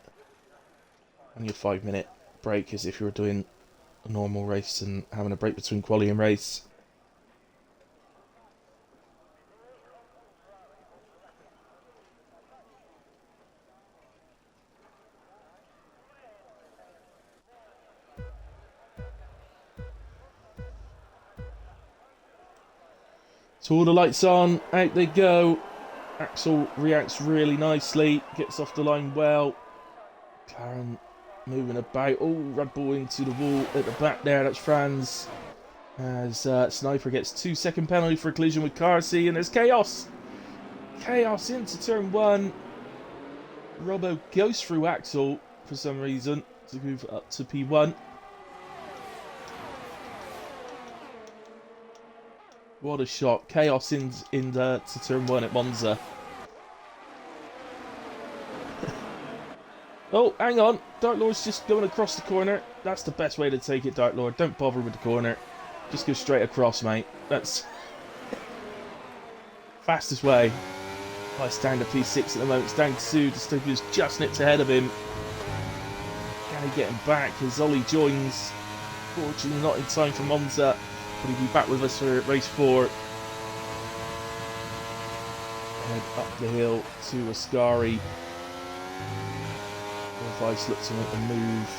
Only a 5-minute break as if you were doing a normal race and having a break between quali and race. So all the lights on, out they go. Axel reacts really nicely, gets off the line well. Karen moving about. Oh, Red Bull into the wall at the back there. That's Franz. As Sniper gets 2-second penalty for a collision with Carsey, and there's chaos. Chaos into turn 1. Robbo goes through Axel for some reason to move up to P1. What a shot. Chaos to turn 1 at Monza. Oh, hang on. Dark Lord's just going across the corner. That's the best way to take it, Dark Lord. Don't bother with the corner. Just go straight across, mate. That's fastest way. Oh, it's down to P6 at the moment. It's down to Dystopia's just nipped ahead of him. Can he get him back as Ollie joins? Fortunately not in time for Monza. But he'll be back with us for race 4. Head up the hill to Ascari. Vice looks to make the move.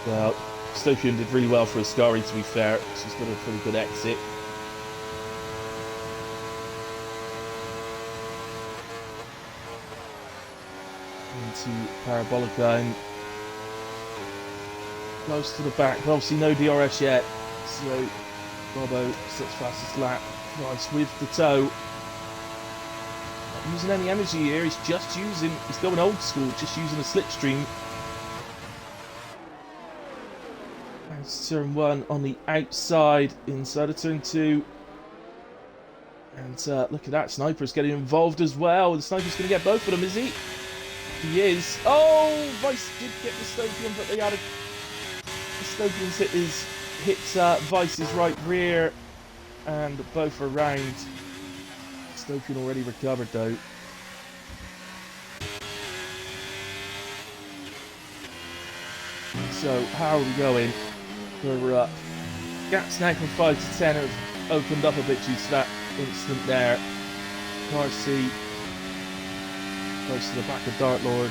Well, Dystopian did really well for Ascari, to be fair. She's got a pretty good exit. Into Parabolica and close to the back. Obviously no DRS yet. So Robbo sets fastest lap. Vice with the toe. Not using any energy here. He's going old school, just using a slipstream. Turn 1 on the outside, inside of turn 2. And look at that, Sniper's getting involved as well. The Sniper's going to get both of them, is he? He is. Oh, Vice did get Dystopian, but they had a... Dystopian's hit Vice's right rear, and both are round. Dystopian already recovered though. So, how are we going? We're up. Gaps now from 5 to 10 have opened up a bit due to that instant there. Carsey close to the back of Dark Lord.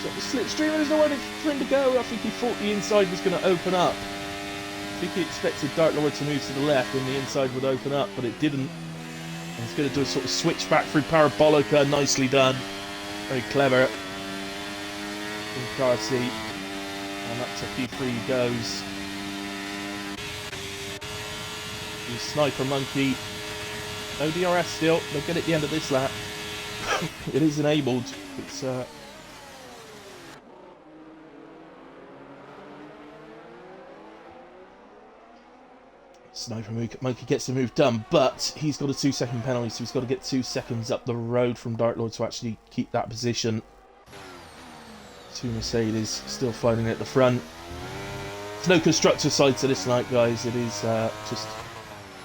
So the slipstream, there's nowhere for him to go. I think he thought the inside was going to open up. I think he expected Dark Lord to move to the left and the inside would open up, but it didn't. And he's going to do a sort of switch back through Parabolica. Nicely done. Very clever. From Carsey. And up to P3 he goes. The Sniper Monkey. No DRS still. They'll get it at the end of this lap. It is enabled. It's Sniper Monkey gets the move done, but he's got a 2-second penalty, so he's got to get 2 seconds up the road from Dark Lord to actually keep that position. 2 Mercedes still fighting at the front. There's no constructor side to this night, guys. It is just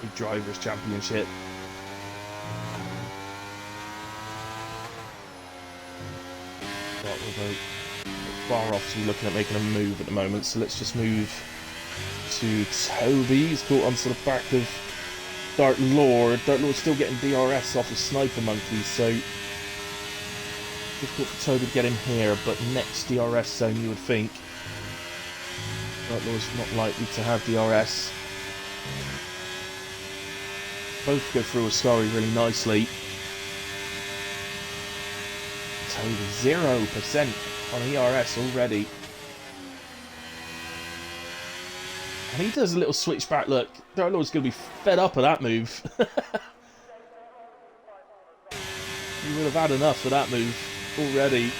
a Drivers' Championship. But we're very far off to be looking at making a move at the moment, so let's just move to Toby. He's caught onto the back of Dark Lord. Dark Lord's still getting DRS off of Sniper Monkey, so difficult for Toby to get him here, but next DRS zone you would think. Dark Lord's not likely to have DRS. Both go through Ascari really nicely. Toby 0% on ERS already. And he does a little switchback look. Dark Lord's going to be fed up of that move. He would have had enough of that move already.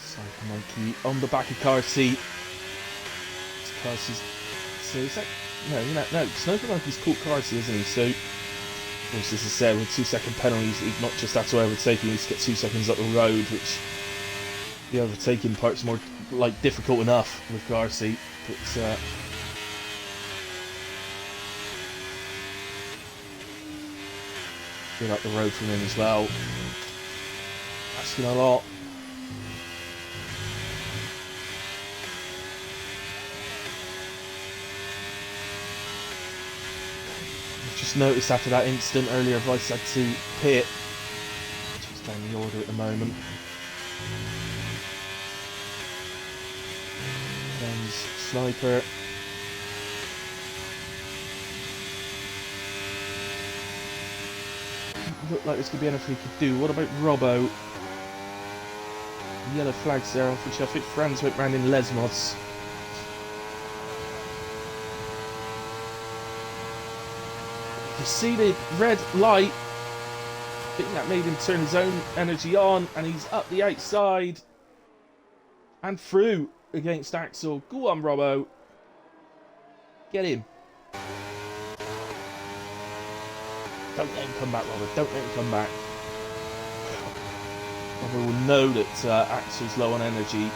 Sniper Monkey on the back of car seat. So is that... No, Sniper Monkey's caught car seat, isn't he? So, of course, as I said, with 2-second penalties, he's not just had to overtake, he needs to get 2 seconds up the road, which the overtaking part's more, like, difficult enough with car seat. But, good up the road from him as well. Asking a lot. Just noticed after that incident earlier, Vice had to pit. Just down the order at the moment. Then Sniper. Looked like this could be anything he could do. What about Robbo? Yellow flags there, off which I think Franz went round in Lesmos. You see the red light. I think that made him turn his own energy on, and he's up the outside and through against Axel. Go on, Robbo. Get him. Don't let him come back, Robbo. Don't let him come back. Robbo will know that Axel's low on energy.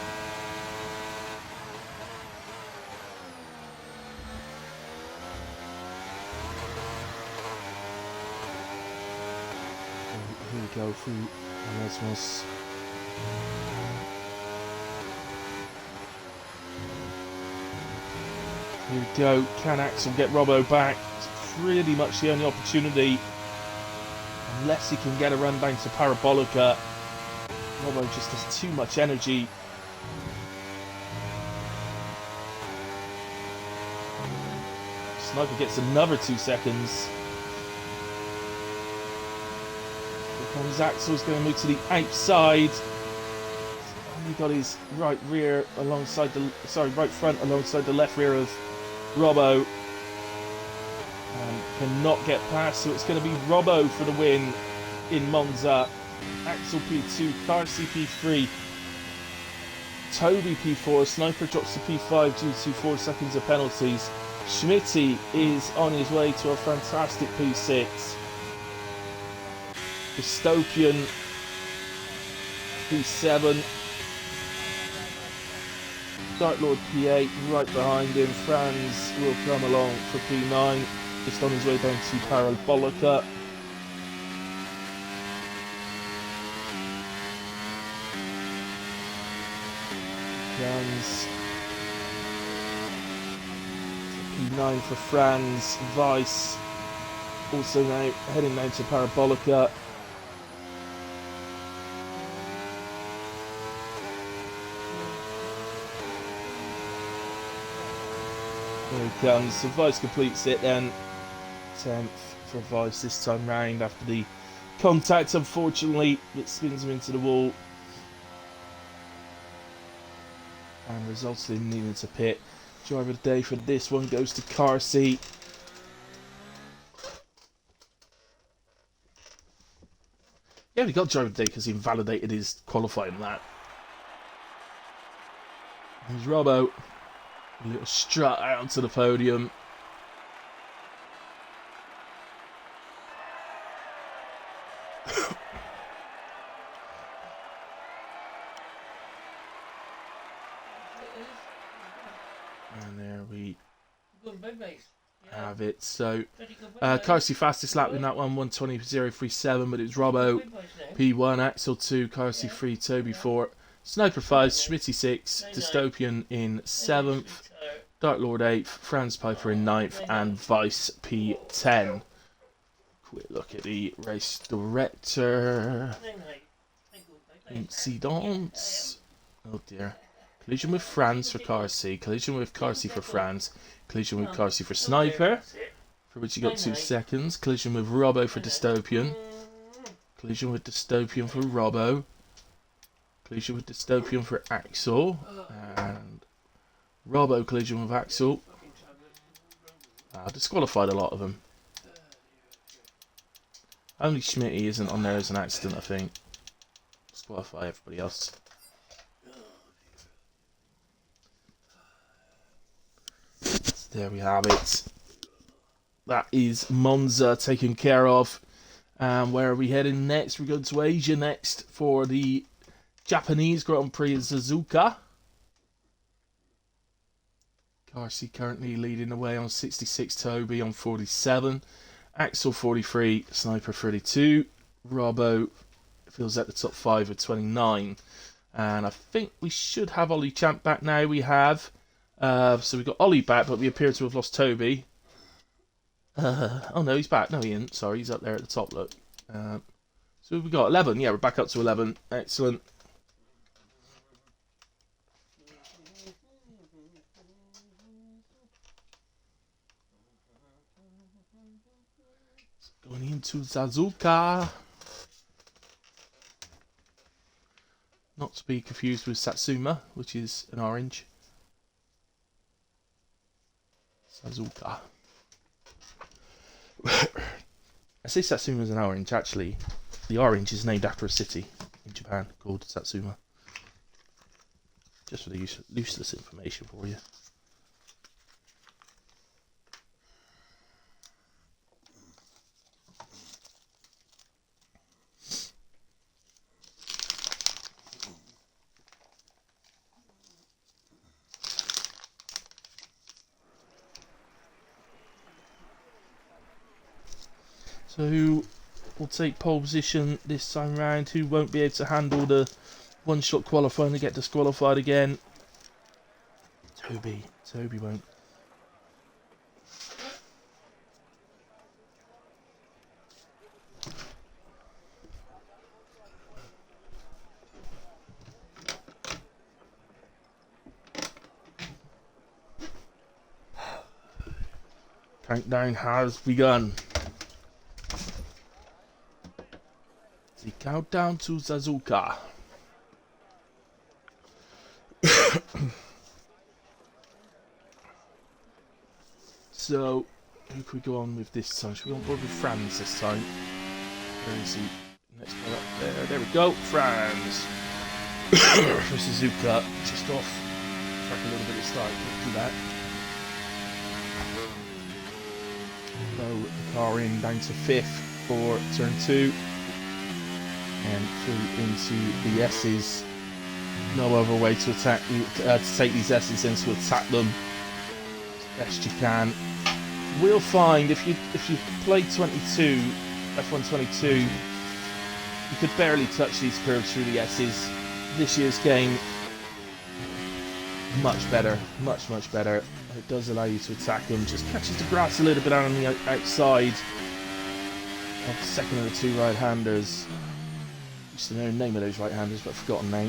Here we go through Erasmus. Here we go. Can Axel get Robbo back? It's pretty much the only opportunity. Unless he can get a run down to Parabolica. Robbo just has too much energy. Sniper gets another 2 seconds. Here comes Axel's going to move to the outside. He got his right rear alongside the right front alongside the left rear of Robbo. And cannot get past, so it's going to be Robbo for the win in Monza. Axel P2, Carsi P3, Toby P4, Sniper drops to P5 due to 4 seconds of penalties. Schmidtee is on his way to a fantastic P6. Dystopian P7. Dark Lord P8 right behind him. Franz will come along for P9, just on his way down to Parabolica. Franz. P9 for Franz. Vice also now heading down to Parabolica. Here he comes. So Vice completes it then. 10th for Vice this time round after the contact, unfortunately, that spins him into the wall. And resulted in needing to pit. Driver of the day for this one goes to Carsi. Yeah, we got driver of the day because he invalidated his qualifying lap. Here's Robbo. A little strut out onto the podium. And there we have it. So, Carsi fastest lap in that one, 1:20.037, but it was Robbo, P1, Axel 2, Carsi 3, Toby 4, Sniper 5, Schmidtee 6, Dystopian in 7th, Dark Lord 8th, Franz Piper in 9th, and Vice P10. quick look at the race director. Incidents. Oh dear. Collision with France for car C. Collision with car C for France. Collision with car C for Sniper, for which you got 2 seconds. Collision with Robbo for Dystopian. Collision with Dystopian for Robbo. Collision with Dystopian for Axel. And Robbo collision with Axel. Disqualified a lot of them. Only Schmidtee isn't on there as an accident, I think. Disqualify everybody else. So there we have it. That is Monza taken care of. Where are we heading next? We're going to Asia next for the Japanese Grand Prix of Suzuka. Carcy currently leading the way on 66, Toby on 47, Axel 43, Sniper 32, Robbo fills at the top 5 with 29. And I think we should have Ollie Champ back now. We have. So we've got Ollie back, but we appear to have lost Toby. Oh no, he's back. No, he isn't. Sorry, he's up there at the top, look. So we've got 11. Yeah, we're back up to 11. Excellent. Going into Suzuka. Not to be confused with Satsuma, which is an orange. Suzuka. I say Satsuma is an orange. Actually, the orange is named after a city in Japan called Satsuma. Just for the useless information for you. So who will take pole position this time round? Who won't be able to handle the one-shot qualifying and get disqualified again? Toby won't. Countdown has begun. The countdown to Suzuka. So, who could we go on with this time? Should we go on board with Franz this time? Where is he? Next one up there. There we go. Franz. For Suzuka. Just off. Track a little bit of start. Do that. Low the car in down to 5th for turn 2. And through into the S's. No other way to attack to take these S's in, to attack them as best you can. We'll find if you play 22, F1 22, you could barely touch these curves through the S's. This year's game, much better, much better. It does allow you to attack them. Just catches the grass a little bit out on the outside of the second of the 2 right-handers. Used to know the name of those right-handers, but I've forgotten now.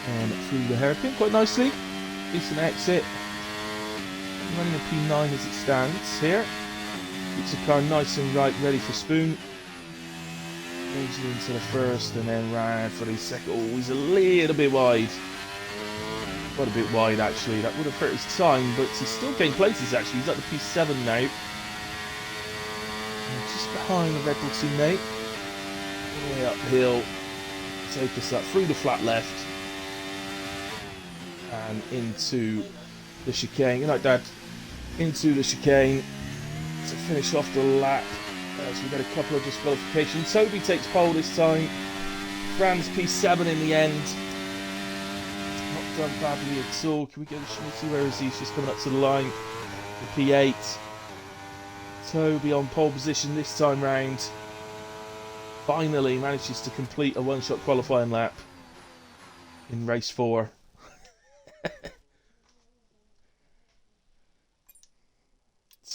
And through the hairpin quite nicely. Decent exit. Running a P9 as it stands here. Keeps the car nice and right, ready for spoon. Goes into the first and then round for the second. Oh, he's a little bit wide. Quite a bit wide actually. That would have hurt his time, but he's still gained places actually. He's at the P7 now. Just behind the Red Bull teammate. Way uphill. Take us up through the flat left. And into the chicane. Good night, Dad. Into the chicane to finish off the lap. So we get a couple of disqualifications. Toby takes pole this time. Franz P7 in the end. Not done badly at all. Can we get a Schmidtee? Where is he? He's just coming up to the line. The P8. Toby on pole position this time round. Finally manages to complete a one-shot qualifying lap in race 4.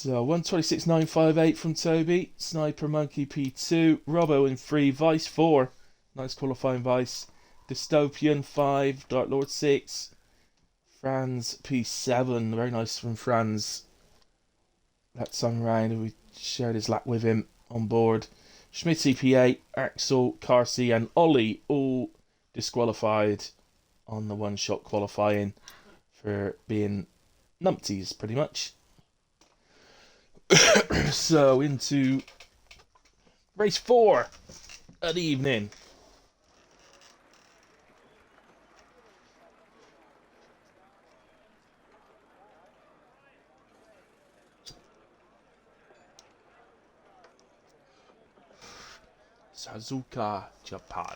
So 126.958 from Toby, Sniper Monkey P2, Robbo in 3, Vice 4, nice qualifying Vice, Dystopian 5, Dark Lord 6, Franz P7, very nice from Franz. That time round, we shared his lap with him on board. Schmidtee P8, Axel, Carsey, and Ollie all disqualified on the one-shot qualifying for being numpties, pretty much. So into race 4 of the evening. Suzuka, Japan.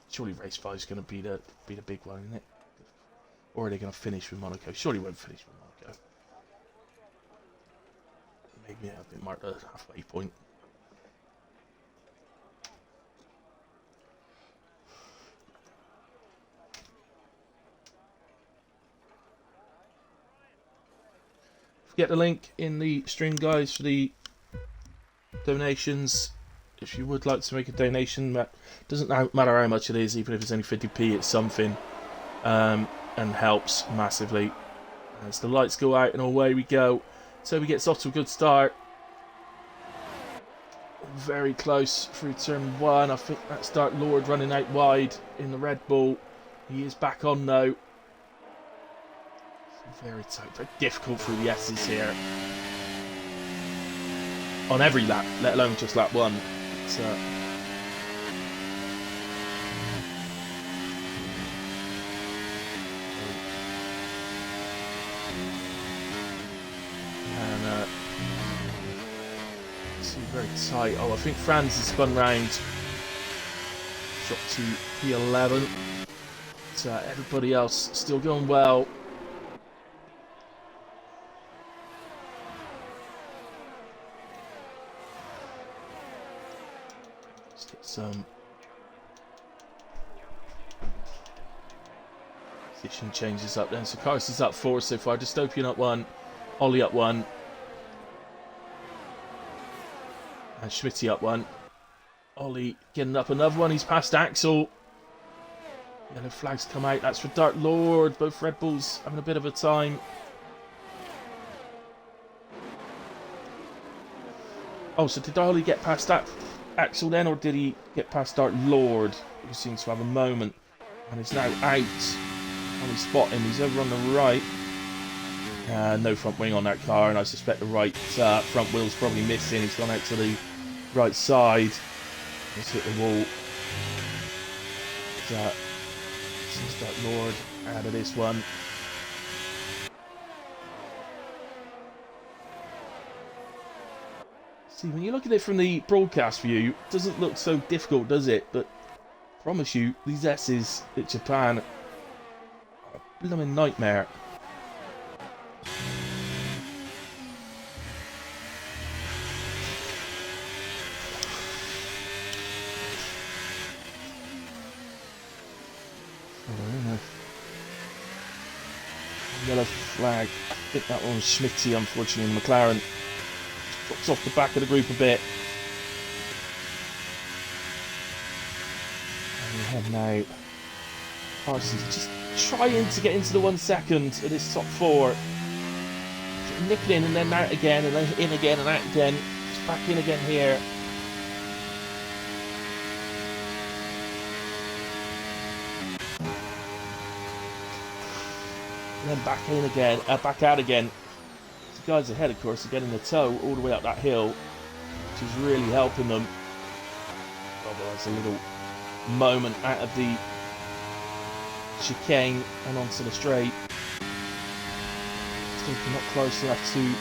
Surely race 5 is going to be the big one, isn't it? Or are they going to finish with Monaco? Surely won't finish with Monaco. Maybe a bit mark the halfway point. Get the link in the stream, guys, for the donations. If you would like to make a donation, that doesn't matter how much it is, even if it's only 50p, it's something, and helps massively. As the lights go out and away we go. Toby gets off to a good start. Very close through turn 1. I think that's Dark Lord running out wide in the Red Bull. He is back on though. Very tight, very difficult through the S's here. On every lap, let alone just lap 1. So and it's very tight. Oh, I think Franz has spun round. Shot to P11. So everybody else still going well. Some position changes up then. So Carsey's up 4 so far. Dystopian up 1. Ollie up 1. And Schmidtee up 1. Ollie getting up another one. He's past Axel. Yellow flags come out. That's for Dark Lord. Both Red Bulls having a bit of a time. Oh, so did Ollie get past that Axel then, or did he get past Dark Lord, who seems to have a moment and is now out? And we spot him, he's over on the right. No front wing on that car, and I suspect the right front wheel's probably missing. He's gone out to the right side. He's hit the wall. Seems Dark Lord out of this one. See, when you look at it from the broadcast view, it doesn't look so difficult, does it? But I promise you, these S's at Japan are a blooming nightmare. Yellow flag. I think that one was Schmidtee, unfortunately, in McLaren. Drops off the back of the group a bit. And we have now Carsey's just trying to get into the 1 second of this top 4. Nipping in and then out again, and then in again and out again. Just back in again here. And then back in again, back out again. The guys ahead, of course, are getting the tow all the way up that hill, which is really helping them. Otherwise, a little moment out of the chicane and onto the straight. Still not close enough to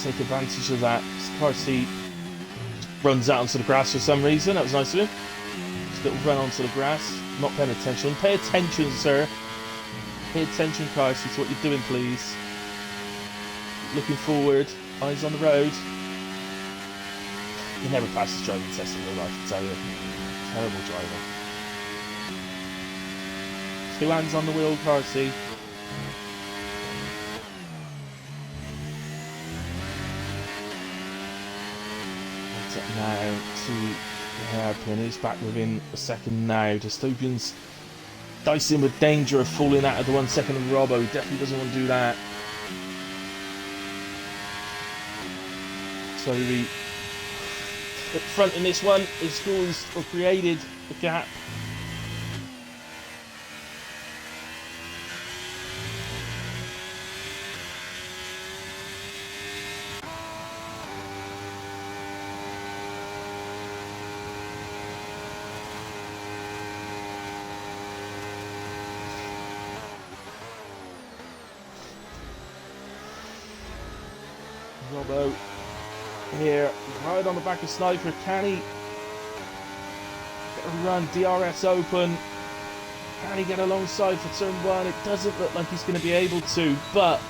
take advantage of that. Carsey runs out onto the grass for some reason. That was nice of him. Just a little run onto the grass. Not paying attention. Pay attention, sir. Pay attention, Carsey, to what you're doing, please. Looking forward, eyes on the road. He never passes driving test in real life, I tell you. Terrible driver. 2 hands on the wheel, Carsey. Gets up now to the hairpin. He's back within a second now. Dystopian's dicing with danger of falling out of the 1 second of Robbo. He definitely doesn't want to do that. So the front in this one is caused or created a gap. Robbo here, right on the back of Sniper. Can he run DRS open? Can he get alongside for turn 1? It doesn't look like he's going to be able to, but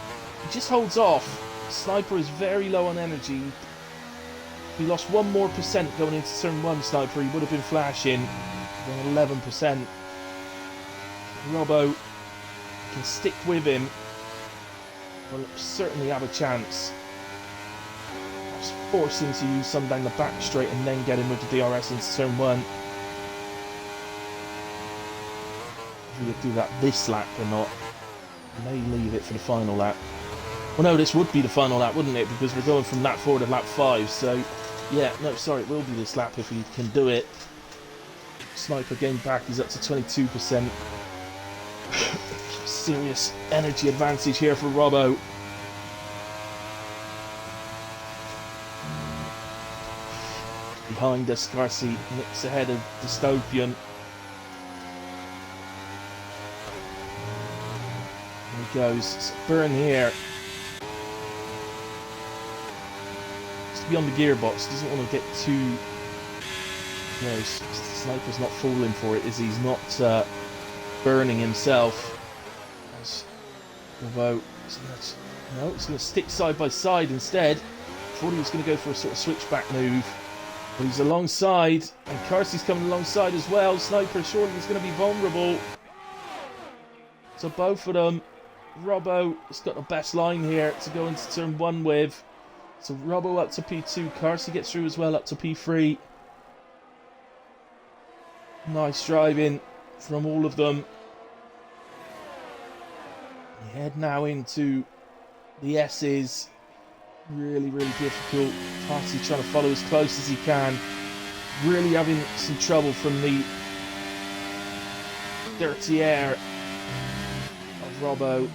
he just holds off. Sniper is very low on energy. If he lost 1% more going into turn 1, Sniper, he would have been flashing. 11%. Robbo can stick with him. Will certainly have a chance. Just force him to use some down the back straight and then get him with the DRS into turn 1. If we do that this lap or not, may leave it for the final lap. Well, no, this would be the final lap, wouldn't it? Because we're going from lap 4 to lap 5. So, yeah, no, sorry, it will be this lap if he can do it. Sniper getting back, he's up to 22%. Serious energy advantage here for Robbo. Behind us, Garci nips ahead of Dystopian. There he goes. It's a burn here. Just to be on the gearbox, doesn't want to get too. You know, Sniper's not falling for it, is he? He's not burning himself. Although, no, it's going to stick side by side instead. Thought he was going to go for a sort of switchback move. But he's alongside, and Garci's coming alongside as well. Sniper surely is going to be vulnerable. So both of them. Robbo has got the best line here to go into turn 1 with. So Robbo up to P2. Garci gets through as well up to P3. Nice driving from all of them. We head now into the S's. Really, really difficult. Garci trying to follow as close as he can. Really having some trouble from the dirty air of Robbo.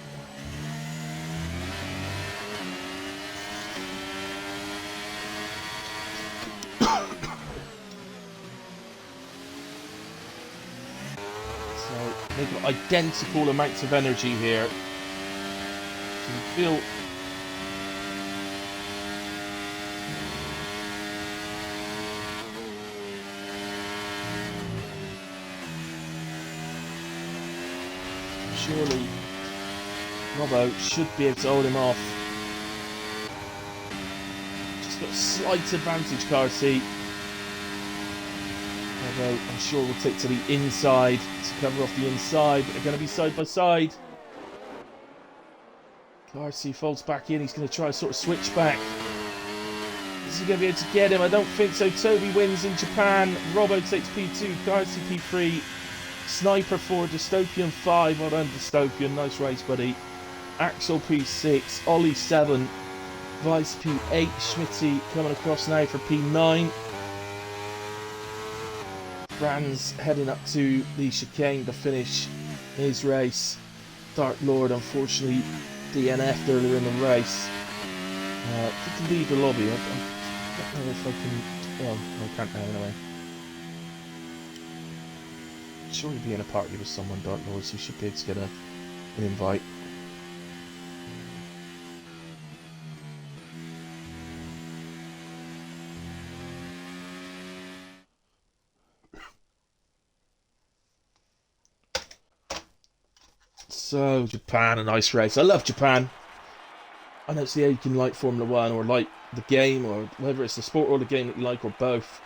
So they've got identical amounts of energy here. So you feel surely Robbo should be able to hold him off. Just got a slight advantage, Garci. Robbo, I'm sure, will take to the inside to cover off the inside. But they're going to be side by side. Garci folds back in. He's going to try a sort of switch back. Is he going to be able to get him? I don't think so. Toby wins in Japan. Robbo takes P2. Garci P3. Sniper 4, Dystopian 5. Well done, Dystopian. Nice race, buddy. Axel P6. Ollie 7. Vice P8. Schmidtee coming across now for P9. Franz heading up to the chicane to finish his race. Dark Lord, unfortunately, DNF'd earlier in the race. Did leave the lobby. I don't know if I can. Well, I can't now anyway. Sure, he'd be in a party with someone, Dark Lord, so he should be able to get an invite. So, Japan, a nice race. I love Japan. I don't see how you can like Formula 1 or like the game, or whether it's the sport or the game that you like, or both.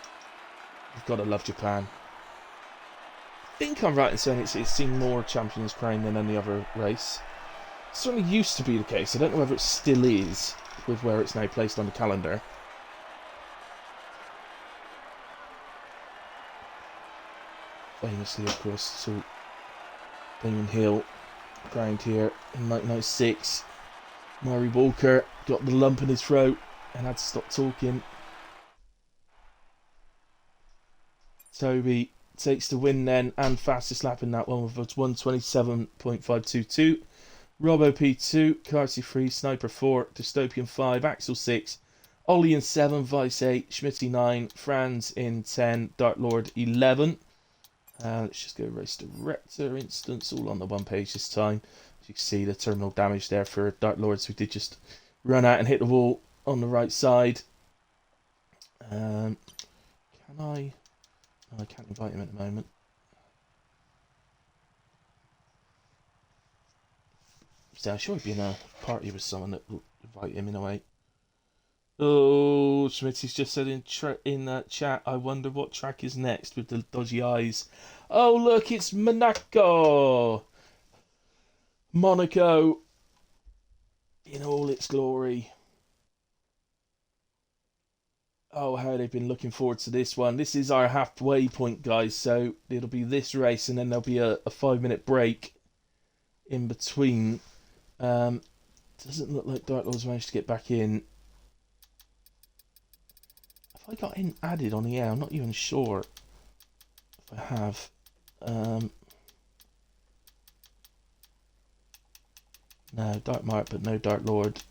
You've got to love Japan. I think I'm right in saying it's seen more Champions Crown than any other race. It certainly used to be the case. I don't know whether it still is, with where it's now placed on the calendar. famously, of course, to Damon Hill ground here in 1996. Murray Walker got the lump in his throat and had to stop talking. Toby takes the win then, and fastest lap in that one with a 1:27.522. Robbo P2, Carsey 3, Sniper 4, Dystopian 5, Axel 6, Ollie in 7, Vice 8, Schmitty 9, Franz in 10, Dark Lord 11. Let's just go race director instance, all on the one page this time. As you can see, the terminal damage there for Dark Lords who did just run out and hit the wall on the right side. Can I? No, I can't invite him at the moment. So I'm sure he'd be in a party with someone that will invite him in a way. Oh, Schmitty's just said in that chat, I wonder what track is next with the dodgy eyes. Oh, look, it's Monaco! Monaco in all its glory. Oh, how they've been looking forward to this one. This is our halfway point, guys. So it'll be this race, and then there'll be a 5-minute break in between. Doesn't look like Dark Lord's managed to get back in. Have I got in added on the air? I'm not even sure if I have. No, Dark Mark, but no Dark Lord.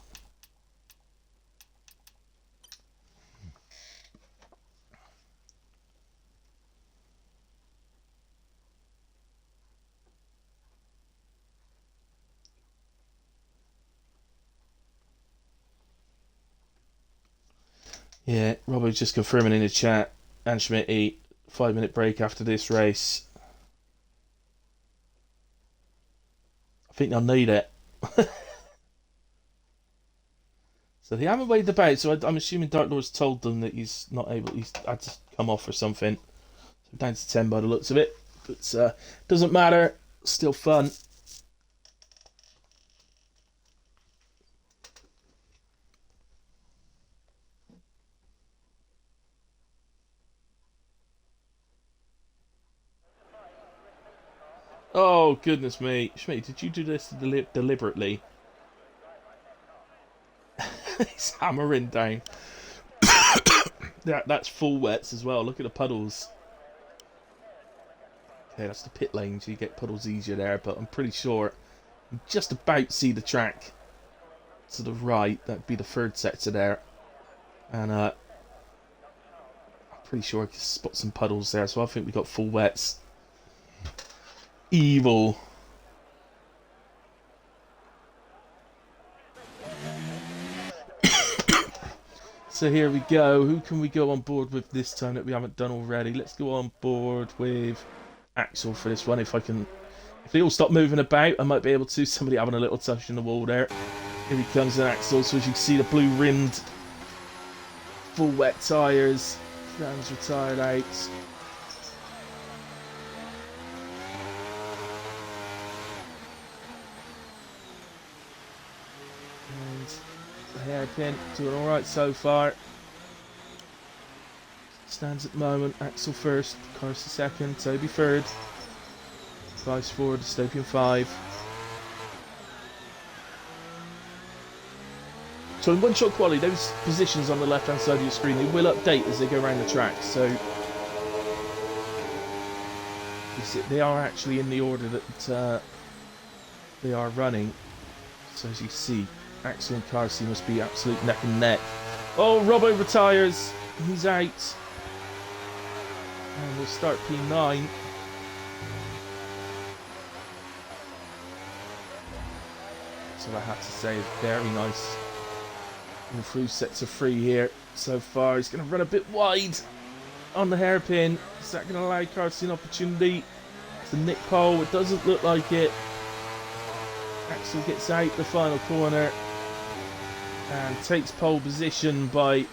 Yeah, Robbo's just confirming in the chat. And Schmitty, 5-minute break after this race. I think they'll need it. So they haven't weighed the boat, so I'm assuming Dark Lord's told them that he's not able, he's had to come off or something. So down to 10 by the looks of it. But doesn't matter, still fun. Oh, goodness me. Schmidt, did you do this deliberately? He's hammering down. That's full wets as well. Look at the puddles. Okay, that's the pit lane, so you get puddles easier there, but I'm pretty sure you just about see the track to the right. That'd be the third sector there. And I'm pretty sure I can spot some puddles there, so I think we got full wets. Evil. So here we go. Who can we go on board with this time that we haven't done already? Let's go on board with Axel for this one. If they all stop moving about, I might be able to. Somebody having a little touch in the wall there. Here he comes in Axel. So as you can see, the blue rimmed, full wet tyres. Franz retired out. Hairpin doing alright so far. Stands at the moment. Axel first, Carsey second, Toby third, Vice 4, Dystopian 5. So in one-shot quality, those positions on the left-hand side of your screen, they will update as they go around the track. So they are actually in the order that they are running. So as you see, Axel and Carsey must be absolute neck and neck. Oh, Robbo retires. He's out. And we'll start P9. So I have to say, it's very nice. And through sets of 3 here so far. He's going to run a bit wide on the hairpin. Is that going to allow Carsey an opportunity to nick pole? It doesn't look like it. Axel gets out the final corner and takes pole position by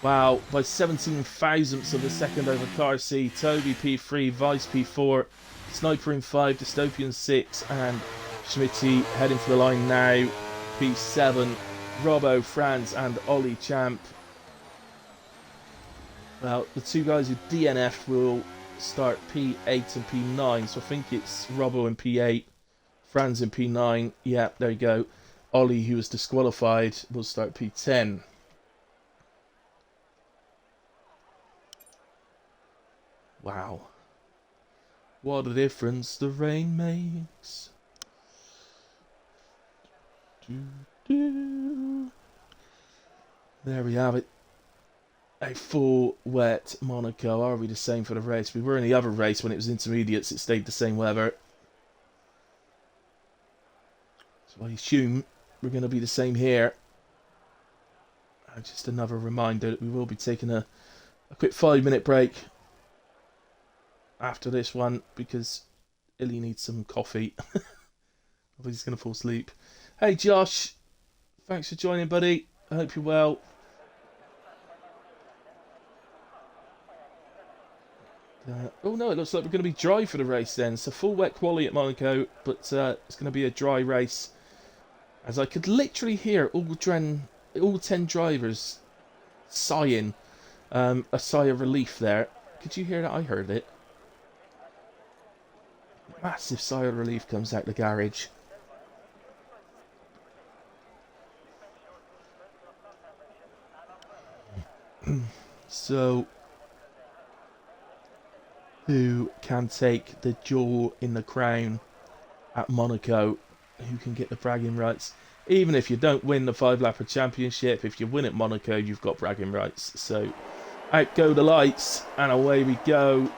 17 thousandths of a second over Carsey. Toby P3, Vice P4, Sniper in 5, Dystopian 6, and Schmitty heading for the line now. P7, Robbo, Franz, and Ollie Champ. Well, the two guys who DNF will start P8 and P9. So I think it's Robbo in P8, Franz in P9. Yeah, there you go. Ollie, who was disqualified, will start P10. Wow. What a difference the rain makes. There we have it. A full wet Monaco. Are we the same for the race? We were in the other race when it was intermediates. It stayed the same weather. So I assume we're going to be the same here. Just another reminder that we will be taking a quick 5-minute break after this one because Illy needs some coffee. He's going to fall asleep. Hey Josh, thanks for joining, buddy. I hope you're well. Oh no, it looks like we're going to be dry for the race then. So full wet quali at Monaco, but it's going to be a dry race. As I could literally hear all 10 drivers sighing, a sigh of relief there. Could you hear that? I heard it. Massive sigh of relief comes out the garage. So, who can take the jewel in the crown at Monaco? Who can get the bragging rights? Even if you don't win the 5-lapper championship, if you win at Monaco, you've got bragging rights. So, out go the lights, and away we go.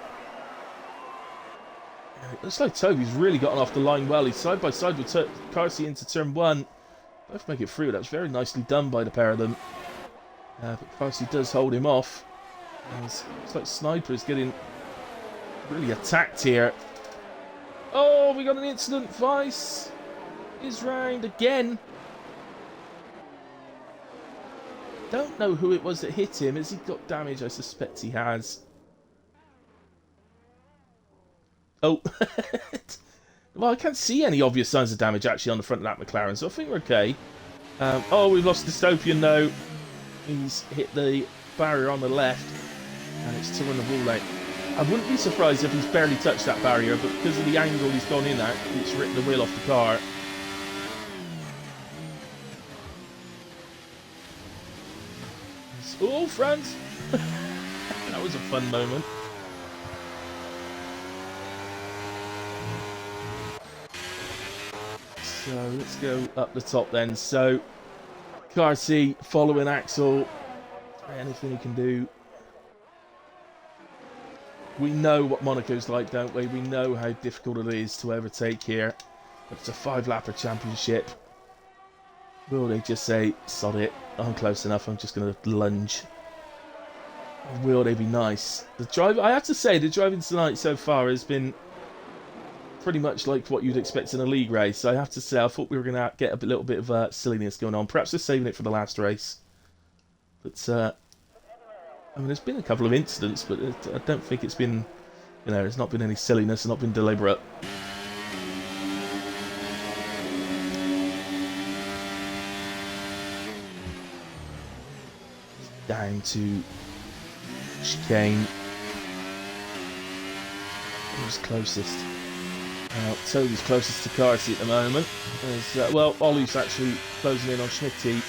It looks like Toby's really gotten off the line well. He's side by side with Carsey into turn 1. Both make it through. That was very nicely done by the pair of them. But Carsey does hold him off. And it's like Sniper is getting really attacked here. Oh, we got an incident. Vice is round again. Don't know who it was that hit him. Has he got damage? I suspect he has. Oh. Well, I can't see any obvious signs of damage actually on the front of that McLaren, so I think we're okay. Oh, we've lost Dystopian though. He's hit the barrier on the left, and it's to run the wall out. I wouldn't be surprised if he's barely touched that barrier, but because of the angle he's gone in at, it's ripped the wheel off the car. Oh, Franz! That was a fun moment. So let's go up the top then. So Carsey following Axel. Anything he can do. We know what Monaco's like, don't we? We know how difficult it is to overtake here. But it's a 5-lapper championship. Will they just say, sod it, I'm close enough, I'm just going to lunge? Or will they be nice? The drive, I have to say, the driving tonight so far has been pretty much like what you'd expect in a league race. I have to say, I thought we were going to get a little bit of silliness going on. Perhaps they're saving it for the last race. But, I mean, there's been a couple of incidents, but I don't think it's been, you know, there's not been any silliness, it's not been deliberate. Down to chicane. Who's closest? Toby's closest to Carsey at the moment. There's, well, Ollie's actually closing in on Schmidtee.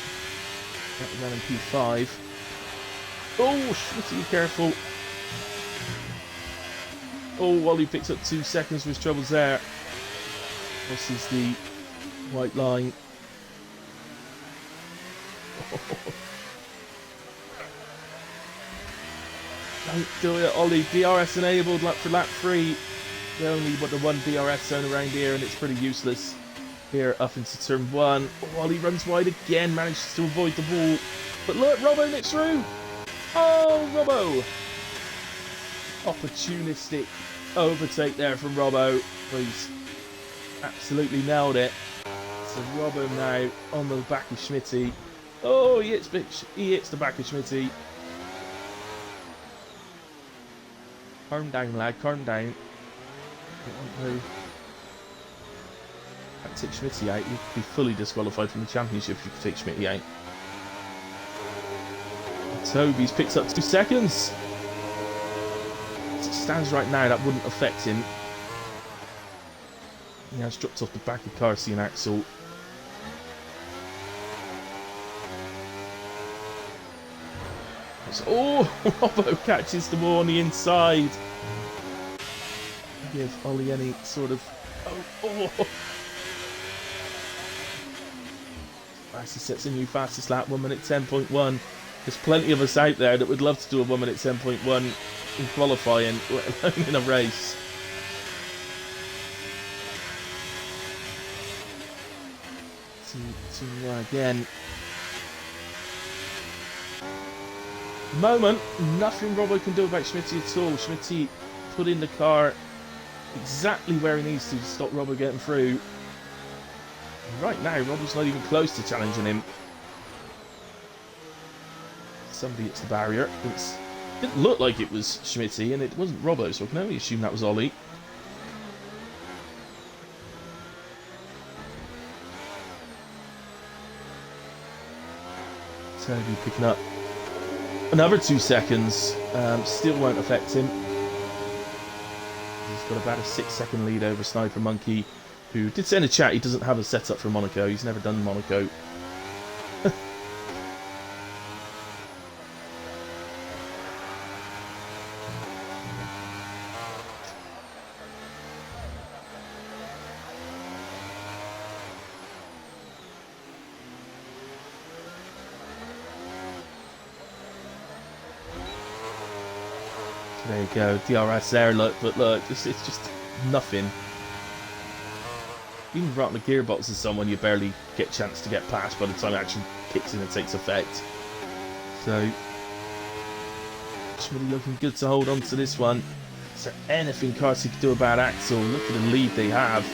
Down in P5. Oh, Schmidtee, careful. Oh, Ollie picks up 2 seconds for his troubles there. This is the white line. Don't do it, Ollie. DRS enabled for lap 3. They only got the one DRS zone around here, and it's pretty useless. Here up into turn 1. Oh, Ollie runs wide again, manages to avoid the wall. But look, Robbo nicks through. Oh, Robbo! Opportunistic overtake there from Robbo. He's absolutely nailed it. So Robbo now on the back of Schmidtee. Oh, he hits the back of Schmidtee. Calm down, lad, calm down. I'd take Schmidtee out. You'd be fully disqualified from the championship if you could take Schmidtee out. Toby's picked up 2 seconds. as it stands right now, that wouldn't affect him. He has dropped off the back of Carsey and Axel. Oh, Robbo catches the ball on the inside. Give Ollie any sort of... Oh. As he sets a new fastest lap, 1 minute 10.1. There's plenty of us out there that would love to do a 1 minute 10.1 in qualifying, let alone in a race. Again. Moment, nothing Robbo can do about Schmidtee at all. Schmidtee put in the car exactly where he needs to stop Robbo getting through. And right now, Robbo's not even close to challenging him. Somebody hits the barrier. It didn't look like it was Schmidtee, and it wasn't Robbo, so I can only assume that was Ollie. Toby picking up another 2 seconds. Still won't affect him. He's got about a 6-second lead over Sniper Monkey, who did say in the chat he doesn't have a setup for Monaco. He's never done Monaco. There you go, DRS there, look, but look, it's just nothing. Even right on the gearbox is someone you barely get a chance to get past by the time it actually kicks in and takes effect. So, it's really looking good to hold on to this one. Is there anything Carsey could do about Axel? Look at the lead they have.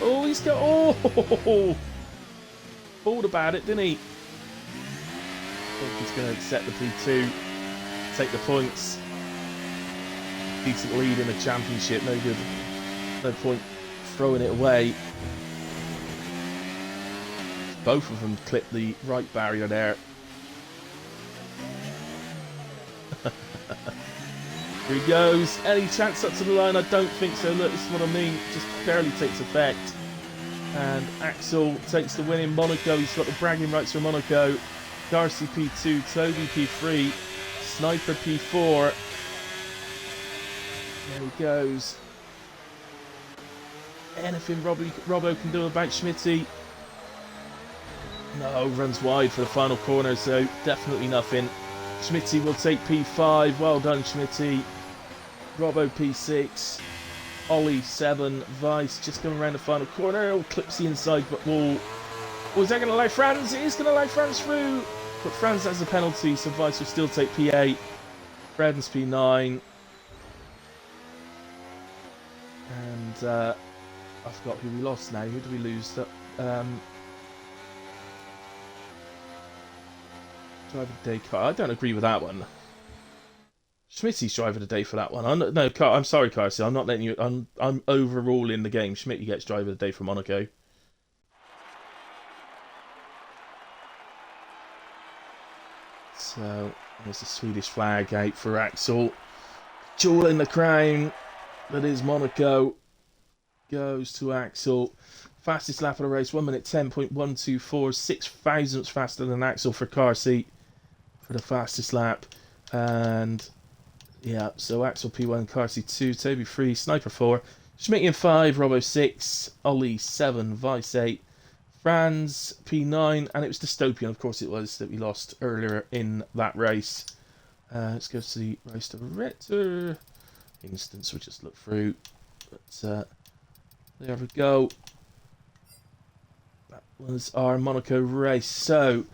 Oh, he's got, oh! Thought about it, didn't he? I think he's going to accept the P2, take the points. Decent lead in the championship, no good. No point throwing it away. Both of them clipped the right barrier there. Here he goes. Any chance up to the line? I don't think so. Look, this is what I mean. Just barely takes effect. And Axel takes the win in Monaco. He's got the bragging rights for Monaco. Darcy P2, Toby P3, Sniper P4. There he goes. Anything Robbo can do about Schmidtee? No, runs wide for the final corner, so definitely nothing. Schmidtee will take P5. Well done, Schmidtee. Robbo P6. Ollie 7. Vice just going around the final corner. Oh, clips the inside wall. Oh, is that going to allow Franz? It is going to allow Franz through. But Franz has a penalty, so Vice will still take P8. Franz P9. And I forgot who we lost now. Who did we lose? Driver of the day car. I don't agree with that one. Schmidtee's driver of the day for that one. I'm sorry, Carsey. I'm not letting you. I'm overruling the game. Schmidtee gets driver of the day for Monaco. So there's the Swedish flag out for Axel. Jewel in the crown. That is Monaco. Goes to Axel. Fastest lap of the race, 1 minute 10.124, 6 thousandths faster than Axel for Carsey for the fastest lap. And yeah, so Axel P1, Carsey 2, Toby 3, Sniper 4, Schmidtee 5, Robbo 6, Ollie 7, Vice 8, Franz P9, and it was Dystopian, of course it was, that we lost earlier in that race. Let's go to the race director instance, we'll just look through. But there we go. That was our Monaco race. So,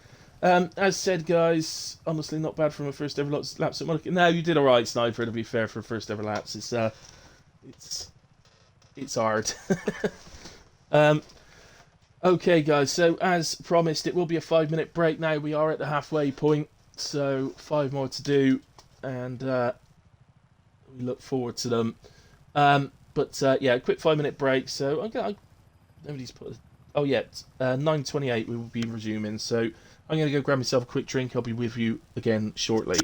as said, guys, honestly, not bad from a first ever laps at Monaco. No, you did all right, Sniper. To be fair, for first ever laps, it's hard. Okay, guys. So, as promised, it will be a 5-minute break now. We are at the halfway point, so 5 more to do, and we look forward to them. But yeah, a quick 5-minute break. So nobody's put. Oh yeah, 9:28 we will be resuming. So I'm going to go grab myself a quick drink. I'll be with you again shortly.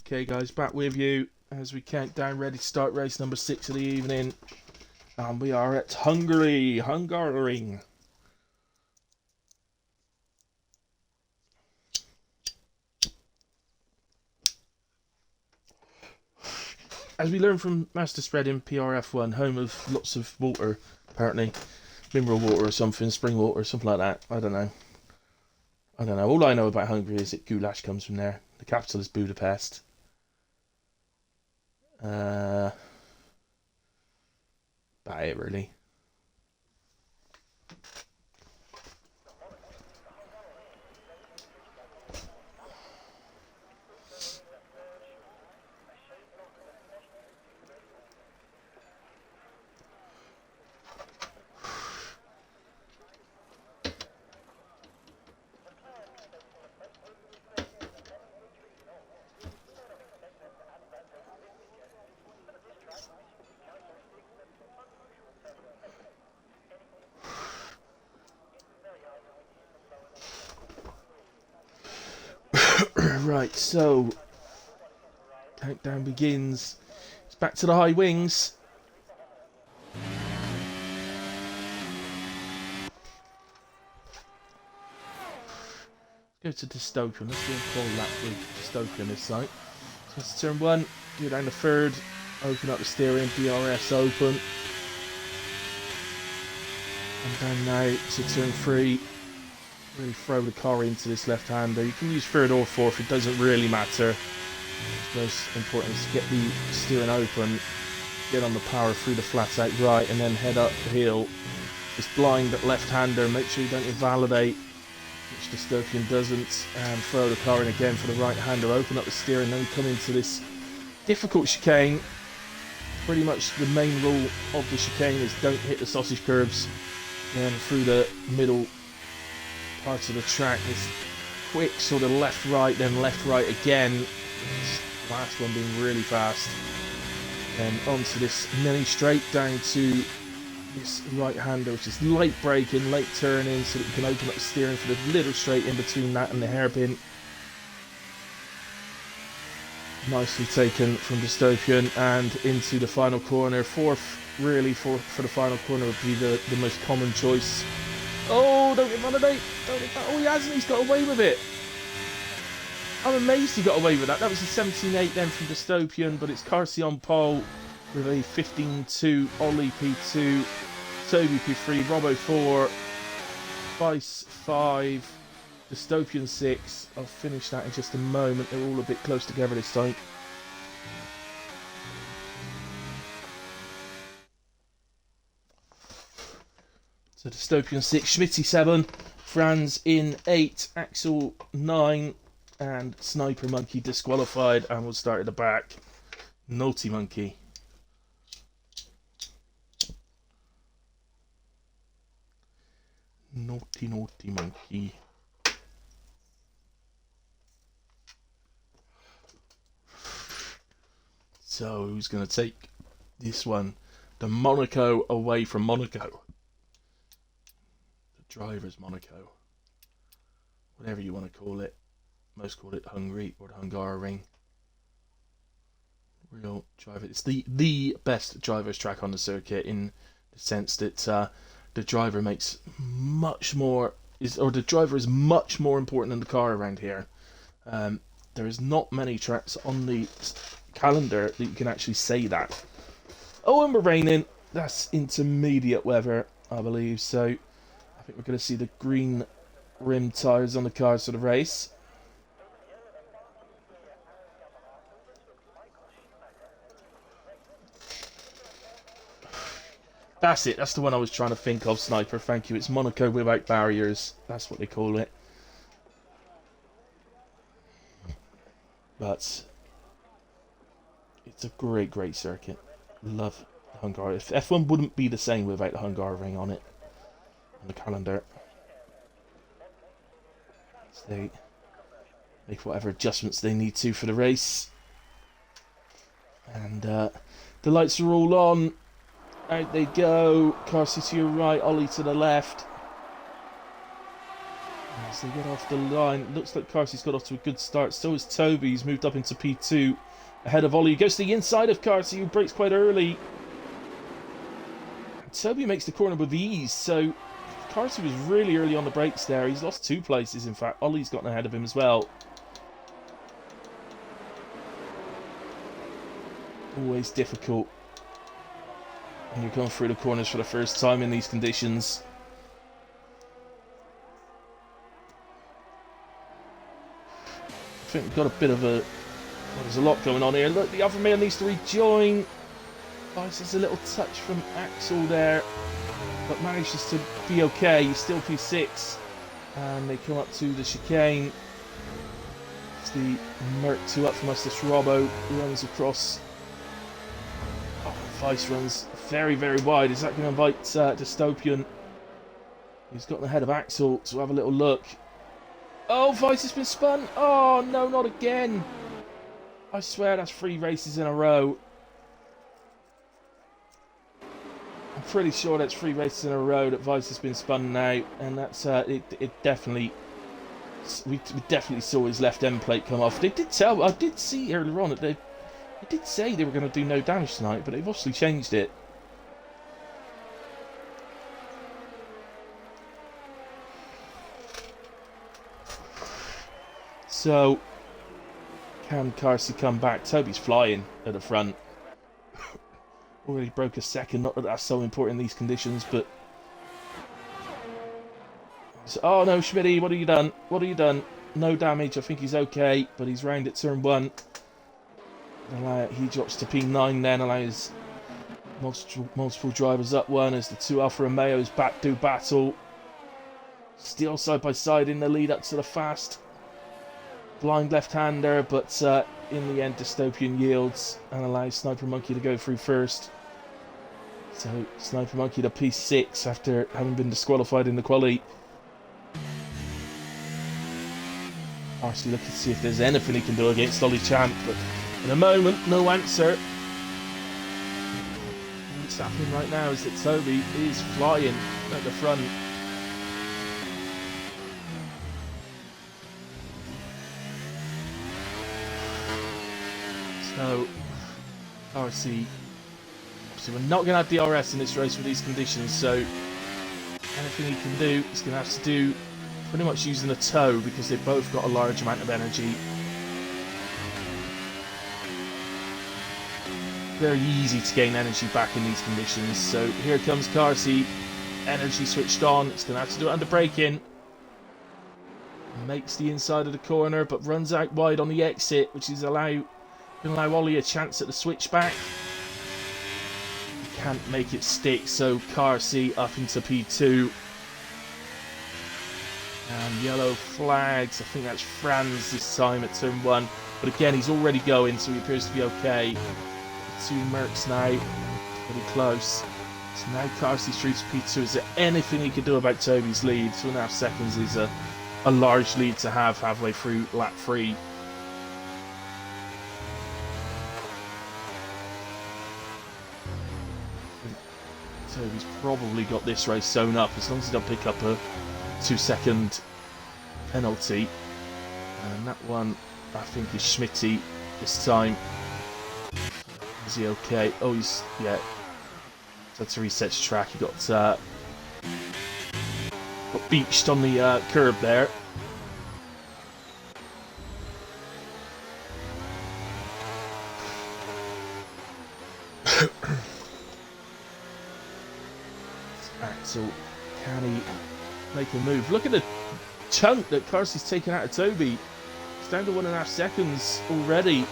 Okay guys, back with you as we count down, ready to start race number 6 of the evening. And we are at Hungaroring. As we learned from Master Spread in PRF1, home of lots of water, apparently. Mineral water or something, spring water, something like that. I don't know. All I know about Hungary is that goulash comes from there. The capital is Budapest. About it, really. Right, so countdown begins. It's back to the high wings. Let's go to dystopian. Let's do a full lap with dystopian this site. So that's turn 1. Go down the third. Open up the steering. DRS open. And down now to turn 3. Really throw the car into this left-hander. You can use third or fourth, it doesn't really matter. What's most important is to get the steering open, get on the power through the flat out right, and then head up the hill. Just blind at left-hander, make sure you don't invalidate, which dystopian doesn't, and throw the car in again for the right-hander. Open up the steering, then come into this difficult chicane. Pretty much the main rule of the chicane is don't hit the sausage curbs, and through the middle parts of the track, this quick sort of left-right, then left-right again. This last one being really fast. Then onto this mini straight down to this right-hander, which is light braking, late turning, so that you can open up the steering for the little straight in between that and the hairpin. Nicely taken from dystopian, and into the final corner. Fourth, really, for the final corner would be the most common choice. Oh, don't invalidate! Oh, he hasn't. He's got away with it. I'm amazed he got away with that. That was a 17.8 then from dystopian, but it's Carsi on pole with a 15.2, Ollie P2, Toby P3, Robbo 4, Vice 5, dystopian 6. I'll finish that in just a moment. They're all a bit close together this time. So dystopian 6, Schmidtee 7, Franz in 8, Axel 9, and Sniper Monkey disqualified, and we'll start at the back. Naughty Monkey. Naughty Monkey. So who's going to take this one? The Monaco away from Monaco. Driver's Monaco, whatever you want to call it. Most call it Hungary or the Hungaroring. Real driver. It's the best driver's track on the circuit in the sense that the driver makes much more the driver is much more important than the car around here. There is not many tracks on the calendar that you can actually say that. Oh, and we're raining. That's intermediate weather, I believe. So I think we're going to see the green rim tyres on the cars for the race. That's it. That's the one I was trying to think of, Sniper. Thank you. It's Monaco without barriers. That's what they call it. But it's a great, great circuit. Love the Hungary. F1 wouldn't be the same without the Hungaroring on it. On the calendar. So they make whatever adjustments they need to for the race. And the lights are all on. Out they go. Carsi to your right, Ollie to the left. As as they get off the line. Looks like Carsey's got off to a good start. So is Toby. He's moved up into P2 ahead of Ollie. He goes to the inside of Carsey, who breaks quite early. And Toby makes the corner with ease. So Carsey was really early on the brakes there. He's lost 2 places, in fact. Ollie's gotten ahead of him as well. Always difficult when you're going through the corners for the first time in these conditions. I think we've got a bit of a... Well, there's a lot going on here. Look, the other man needs to rejoin. Vice has a little touch from Axel there, but manages to be okay. He's still P6. And they come up to the chicane. It's the Merc 2 up from us. This Robbo runs across. Oh, Vice runs very, very wide. Is that going to invite Dystopian? He's gotten ahead of Axel to have a little look. Oh, Vice has been spun. Oh, no, not again. I swear that's 3 races in a row. I'm pretty sure that's 3 races in a row that Vice has been spun now. And that's, it definitely... We definitely saw his left end plate come off. They did tell... I did see earlier on that they did say they were going to do no damage tonight, but they've obviously changed it. So, can Carsey come back? Toby's flying at the front. Already broke a second. Not that that's so important in these conditions, but... So, oh no, Schmidty, what have you done? What have you done? No damage. I think he's okay, but he's round at turn 1. He drops to P9 then, allows multiple drivers up 1 as the 2 Alfa Romeos do battle. Still side by side in the lead up to the fast. Blind left-hander, but in the end Dystopian yields and allows Sniper Monkey to go through first. So Sniper Monkey to P6 after having been disqualified in the quali. Actually looking to see if there's anything he can do against Ollie Champ, but in a moment, no answer. What's happening right now is that Toby is flying at the front. So, RC, obviously we're not going to have DRS in this race with these conditions, so anything he can do, he's going to have to do pretty much using a tow because they've both got a large amount of energy. Very easy to gain energy back in these conditions, so here comes Carsey, energy switched on, it's going to have to do it under braking. Makes the inside of the corner, but runs out wide on the exit, which is going to allow Ollie a chance at the switchback. Can't make it stick, so Carsey up into P2. And yellow flags, I think that's Franz this time at turn 1. But again, he's already going, so he appears to be okay. 2 Mercs now, pretty close. So now Carsey's through to P2. Is there anything he can do about Toby's lead? 2.5 seconds is a large lead to have halfway through lap 3. Toby's probably got this race sewn up as long as he doesn't pick up a 2-second penalty. And that one, I think, is Schmidtee this time. Is he okay? Oh, he's... yeah. So to reset the track, he got beached on the curb there. Axel, can he make a move? Look at the chunk that Carsey's taken out of Toby. It's down to 1.5 seconds already.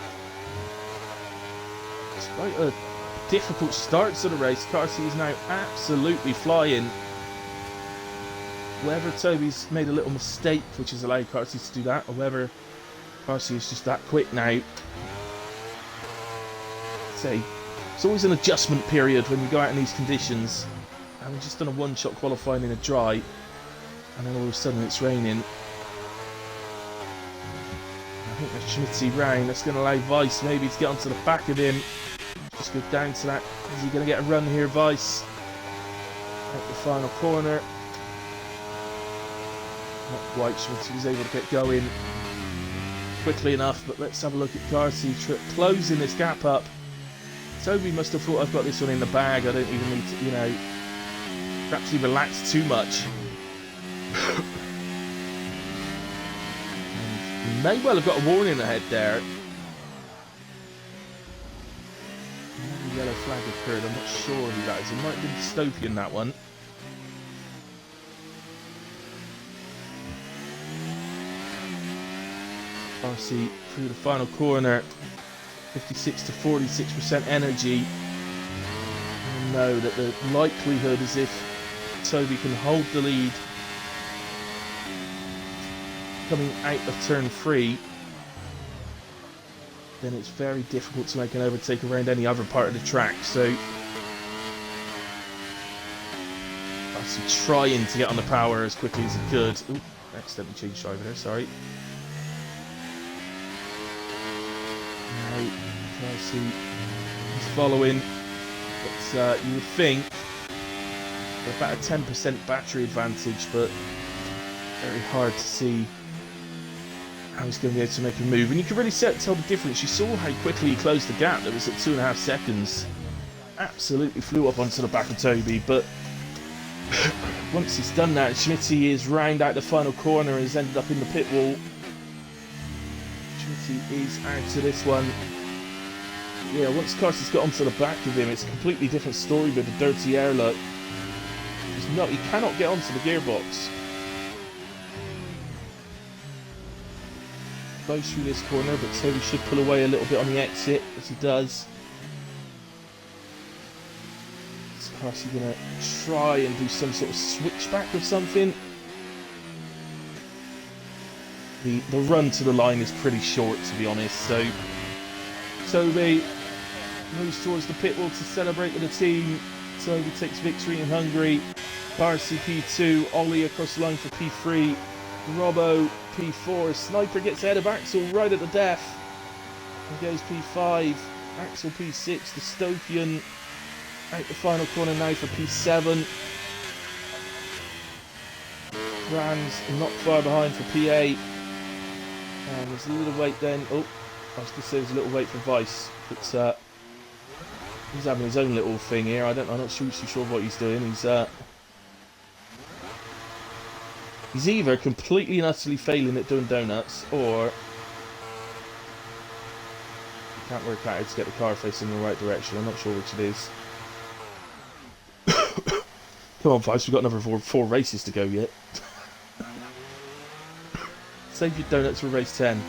Despite a difficult start to the race, Carsey is now absolutely flying. Whether Toby's made a little mistake, which has allowed Carsey to do that, or whether Carsey is just that quick now. Say, it's always an adjustment period when you go out in these conditions. Having just done a one-shot qualifying in a dry, and then all of a sudden it's raining. I think that's Schmidtee round. That's going to allow Vice maybe to get onto the back of him. Just go down to that. Is he going to get a run here, Vice? At the final corner. Not quite sure if he was able to get going quickly enough, but let's have a look at Darcy closing this gap up. Toby must have thought, I've got this one in the bag, I don't even need to, you know, perhaps he relaxed too much. And may well have got a warning ahead there. The yellow flag occurred, I'm not sure who that is. It might have been Dystopian, that one. Darcy through the final corner, 56 to 46% energy. I know that the likelihood is if Toby can hold the lead coming out of turn 3, then it's very difficult to make an overtake around any other part of the track. So Darcy trying to get on the power as quickly as he could. Ooh, accidentally changed driver there, sorry. Darcy is following, but you would think about a 10% battery advantage, but very hard to see how he's going to be able to make a move. And you can really tell the difference. You saw how quickly he closed the gap. That was at 2.5 seconds. Absolutely flew up onto the back of Toby, but once he's done that, Schmidtee is round out the final corner and has ended up in the pit wall. Schmidtee is out of this one. Yeah, once Carsey's got onto the back of him, it's a completely different story with the dirty air look. He cannot get onto the gearbox. Goes through this corner, but Toby should pull away a little bit on the exit, as he does. Is Carsey going to try and do some sort of switchback or something? The run to the line is pretty short, to be honest, so Toby moves towards the pit wall to celebrate with the team. Toby takes victory in Hungary. Carsey P2, Ollie across the line for P3, Robbo P4, Sniper gets ahead of Axel right at the death. And goes P5, Axel P6, Dystopian out the final corner now for P7. Franz not far behind for P8. And there's a little wait then. Oh, I was going to say there's a little wait for Vice, but he's having his own little thing here. I'm not too sure what he's doing. He's either completely and utterly failing at doing donuts, or he can't work out how to get the car facing in the right direction. I'm not sure which it is. Come on, Vice, we've got another four races to go yet. Save your donuts for race 10.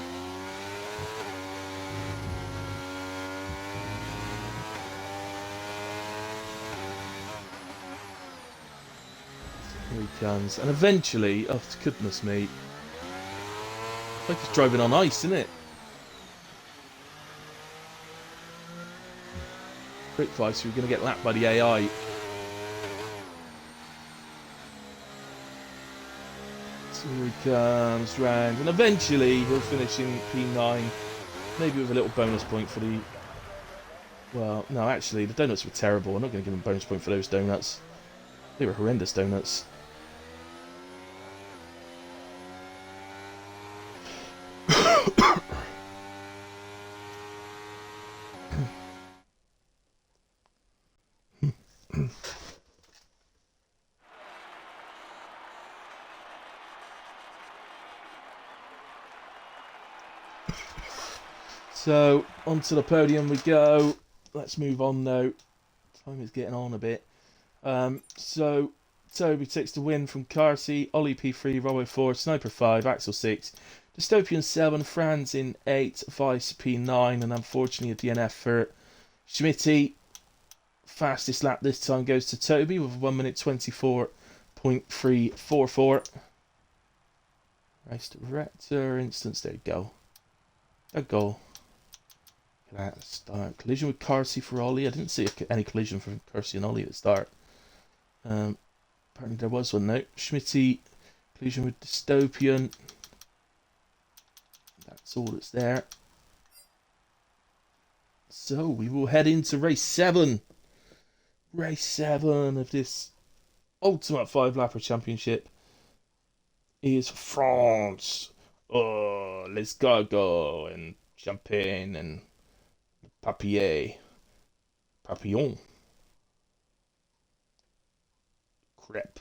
Here he comes. And eventually, oh goodness me. It's like he's driving on ice, isn't it? Quick Vice, we're going to get lapped by the AI. So here he comes round, and eventually he'll finish in P9, maybe with a little bonus point for the... Well, no, actually, the donuts were terrible. I'm not going to give him a bonus point for those donuts. They were horrendous donuts. So, onto the podium we go. Let's move on now. Time is getting on a bit. So, Toby takes the win from Carsey, Ollie P3, Robbo 4, Sniper 5, Axel 6, Dystopian 7, Franz in 8, Vice P9, and unfortunately a DNF for Schmidtee. Fastest lap this time goes to Toby with 1 minute 24.344. Race director instance, there you go. A goal. That start. Collision with Carsey for Ollie. I didn't see any collision for Carsey and Ollie at the start. Apparently there was one now. Schmidtee, collision with Dystopian. That's all that's there. So we will head into race 7. Race 7 of this Ultimate 5-Lapper Championship. is France. Oh, les gargots and champagne and papier, papillon, crêpe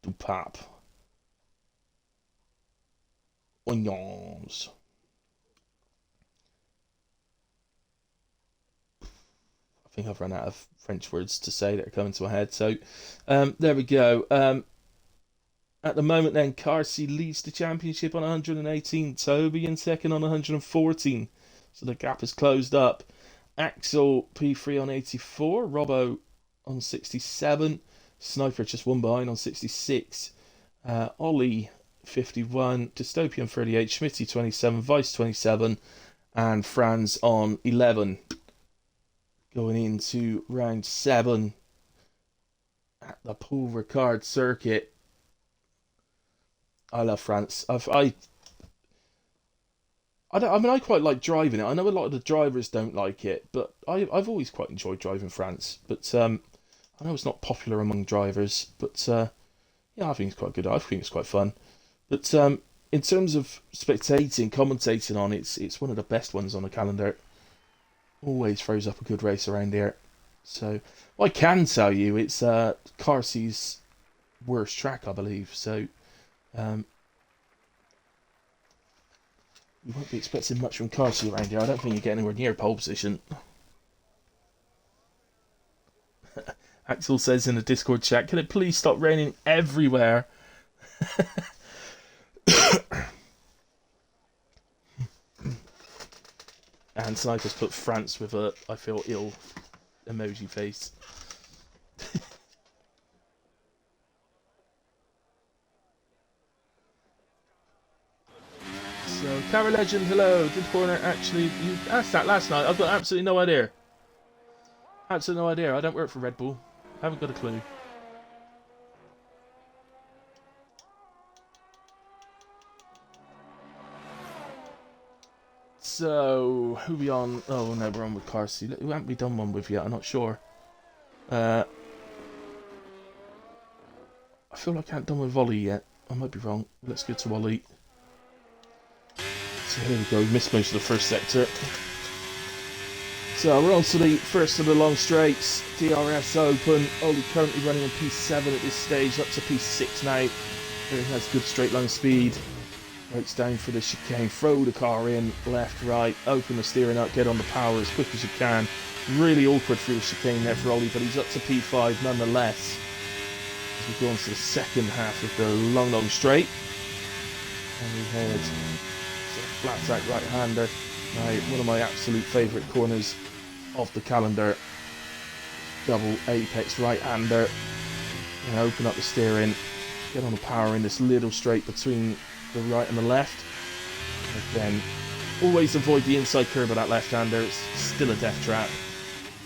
du pape, oignons. I think I've run out of French words to say that are coming to my head. So there we go. At the moment, then, Carsey leads the championship on 118. Toby in second on 114. So the gap is closed up. Axel P3 on 84. Robbo on 67. Sniper just one behind on 66. Ollie 51. Dystopian 38. Schmitty 27. Vice 27. And Franz on 11. Going into round 7 at the Paul Ricard circuit. I love France. I quite like driving it. I know a lot of the drivers don't like it, but I've always quite enjoyed driving France. But I know it's not popular among drivers, but yeah, I think it's quite good. I think it's quite fun. But in terms of spectating, commentating on, it's one of the best ones on the calendar. Always throws up a good race around here. So what I can tell you, it's Carsey's worst track, I believe. So. You won't be expecting much from Carsey around here. I don't think you get anywhere near pole position. Axel says in the Discord chat, can it please stop raining everywhere? And Sniper's put France with a I feel ill emoji face. So, Cara Legend, hello. Did Horner actually... You asked that last night. I've got absolutely no idea. Absolutely no idea. I don't work for Red Bull. Haven't got a clue. So, who are we on? Oh, no, we're on with Carsey. Who haven't we done one with yet? I'm not sure. I feel like I haven't done with Volley yet. I might be wrong. Let's go to Wally. So here we go. We missed most of the first sector. So we're on to the first of the long straights. DRS Open. Ollie currently running on P7 at this stage. Up to P6 now. He has good straight line speed. Breaks down for the chicane. Throw the car in. Left, right. Open the steering up. Get on the power as quick as you can. Really awkward through the chicane there for Ollie, but he's up to P5 nonetheless. As we go on to the second half of the long straight. And we head flat out right-hander. One of my absolute favourite corners of the calendar. Double apex right-hander. And open up the steering. Get on the power in this little straight between the right and the left. And then always avoid the inside curve of that left-hander. It's still a death trap.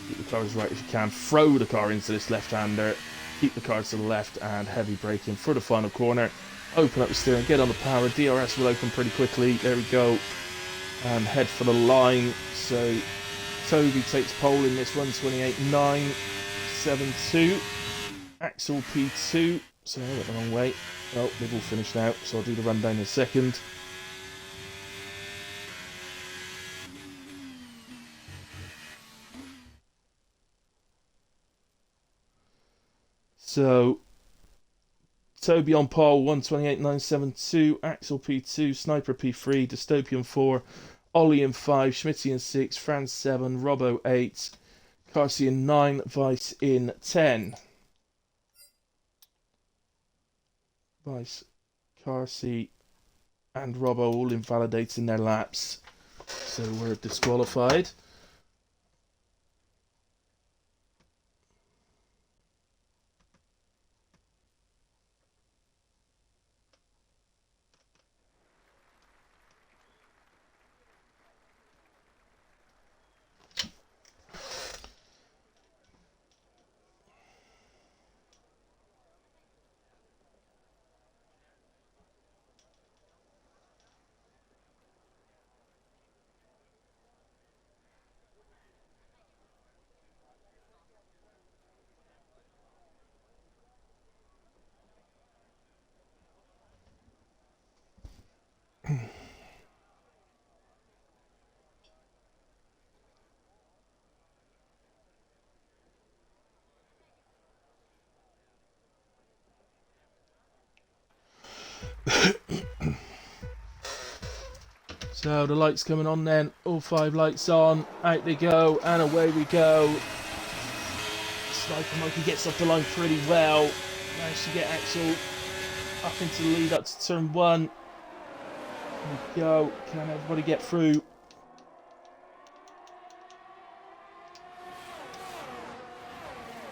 Keep the car as right as you can. Throw the car into this left-hander. Keep the car to the left and heavy braking for the final corner. Open up the steering, get on the power. DRS will open pretty quickly. There we go. And head for the line. So Toby takes pole in this one, 28.972. Axel P2. So I went the wrong way. Oh, they've all finished now, so I'll do the rundown in a second. So Toby on pole, 128.972. Axel P2, Sniper P3, Dystopian 4, Ollie in 5, Schmitty in 6, Franz 7, Robbo 8, Carsey in 9, Vice in 10. Vice, Carsey, and Robbo all invalidating their laps. So we're disqualified. So the lights coming on then. All 5 lights on. Out they go, and away we go. Sniper Monkey gets off the line pretty well. Managed to get Axel up into the lead up to turn 1. There we go. Can everybody get through?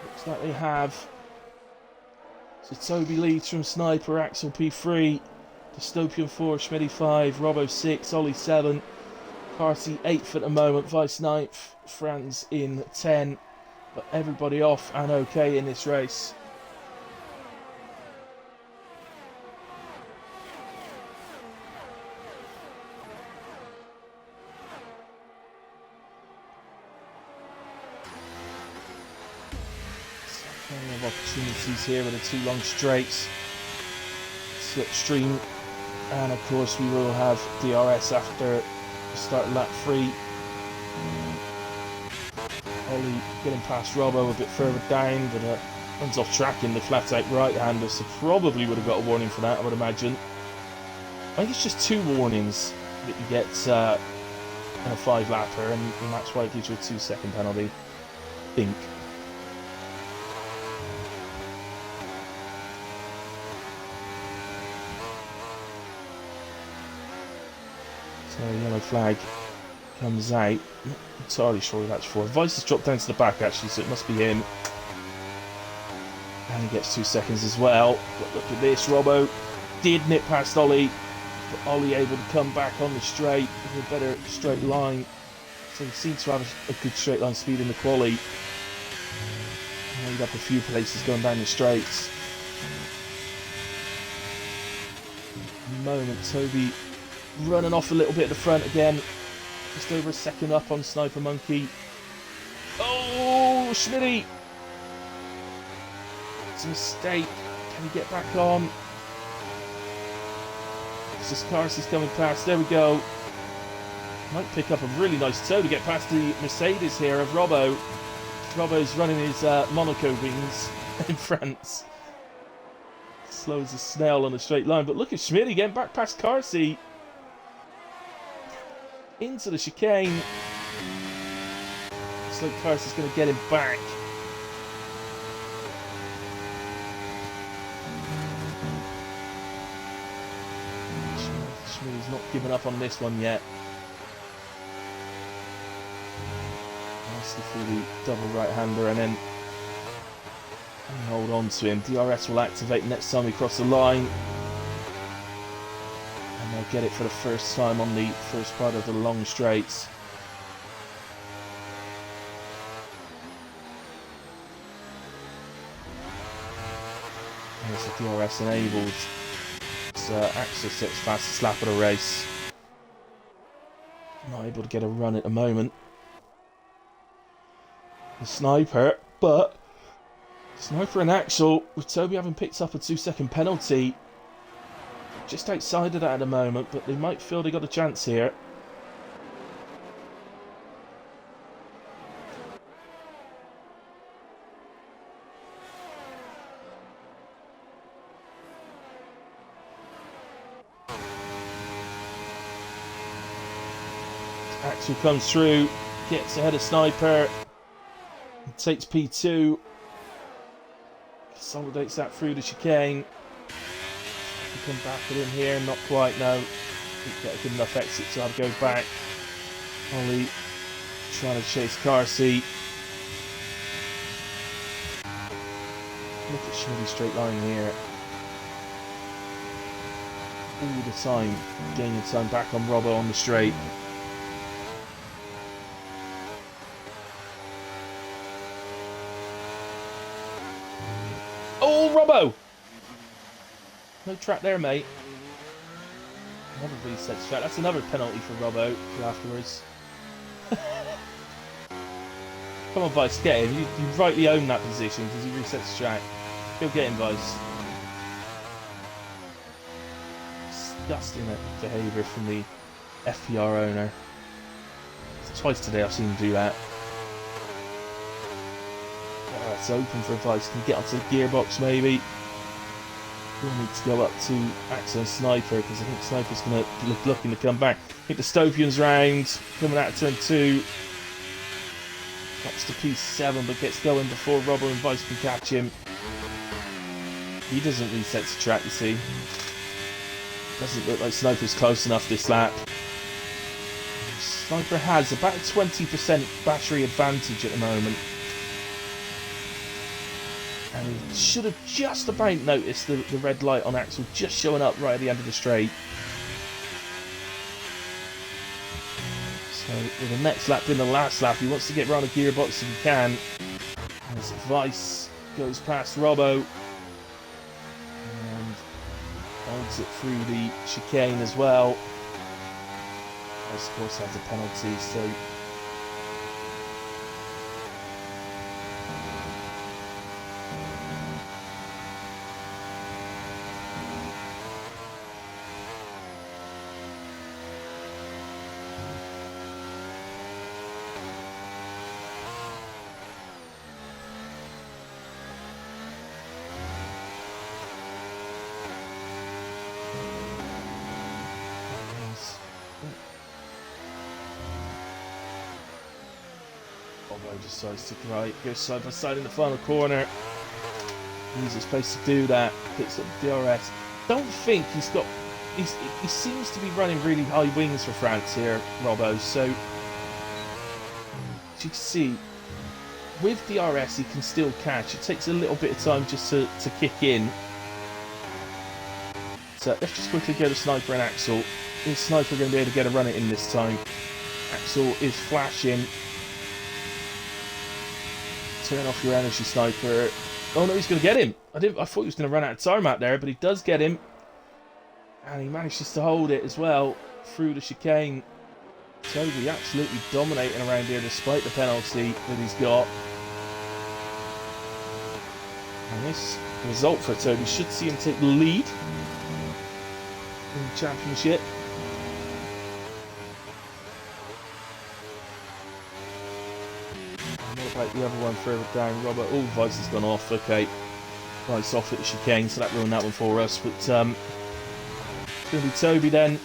Looks like they have. So Toby leads from Sniper, Axel P3, Dystopian 4, Schmidty 5, Robbo 6, Ollie 7, Party 8th at the moment, Vice 9th, Franz in 10. But everybody off and okay in this race. Plenty of opportunities here with the 2 long straights. Slipstream. And of course we will have DRS after the start of lap 3. Ollie getting past Robbo a bit further down, but runs off track in the flat out right-hander, so probably would have got a warning for that, I would imagine. I think it's just 2 warnings that you get in a 5-lapper, and that's why it gives you a 2-second penalty, I think. So yellow flag comes out. Not entirely sure who that's for. Vice has dropped down to the back actually, so it must be him. And he gets 2 seconds as well. But look at this, Robbo did nip past Ollie, but Ollie able to come back on the straight with a better straight line. So he seems to have a good straight line speed in the quali. Made up a few places going down the straights. Moment, Toby running off a little bit at the front again. Just over a second up on Sniper Monkey. Oh, Schmidty! It's a mistake. Can he get back on? Siskarsi's coming past. There we go. Might pick up a really nice toe to get past the Mercedes here of Robbo. Robbo's running his Monaco wings in France. Slow as a snail on a straight line. But look at Schmidty getting back past Carsi. Into the chicane. Looks like Carsi's going to get him back. Schmidty's not giving up on this one yet. Nicely through the double right-hander and then hold on to him. DRS will activate next time we cross the line. And they'll get it for the first time on the first part of the long straights. There's the DRS enabled. It's Axel sits fastest lap of the race. Not able to get a run at the moment. The Sniper, but Sniper and Axel, with Toby having picked up a 2-second penalty, just outside of that at the moment, but they might feel they got a chance here. Axel comes through, gets ahead of Sniper, takes P2, consolidates that through the chicane. Come back at him here, not quite, no. Didn't get a good enough exit to have to go back. Ollie trying to chase Carsi. Look at Schmidty's straight line here. All the time, gaining time back on Robbo on the straight. Oh, Robbo! No track there, mate. Another reset track. That's another penalty for Robbo afterwards. Come on, Vice, get him. You rightly own that position because he resets the track. Go get him, Vice. Disgusting behaviour from the FPR owner. It's twice today I've seen him do that. Oh, it's open for Vice. Can he get onto the gearbox, maybe? We'll need to go up to Axel and Sniper because I think Sniper's going to be looking to come back. I think Dystopian's round, coming out of turn 2. Drops to P7 but gets going before Robbo and Vice can catch him. He doesn't reset to track, you see. Doesn't look like Sniper's close enough this lap. Sniper has about a 20% battery advantage at the moment. And he should have just about noticed the red light on Axel just showing up right at the end of the straight. So with the next lap being the last lap, he wants to get around the gearbox if he can. As Vice goes past Robbo. And holds it through the chicane as well. Vice of course has a penalty, so... Robbo decides to go side by side in the final corner. He's supposed to do that. Picks up the DRS. Don't think he's got. He seems to be running really high wings for France here, Robbo. So as you can see, with DRS he can still catch. It takes a little bit of time just to kick in. So let's just quickly go to Sniper and Axel. Is Sniper going to be able to get a run it in this time? Axel is flashing. Turn off your energy, Sniper. Oh no, he's going to get him. I thought he was going to run out of time out there, but he does get him. And he manages to hold it as well through the chicane. Toby absolutely dominating around here despite the penalty that he's got. And this result for Toby should see him take the lead in the championship. What about the other one further down? Robert, oh, Vice has gone off. Okay, Vice off at the chicane, so that ruined that one for us. But it's going to be Toby then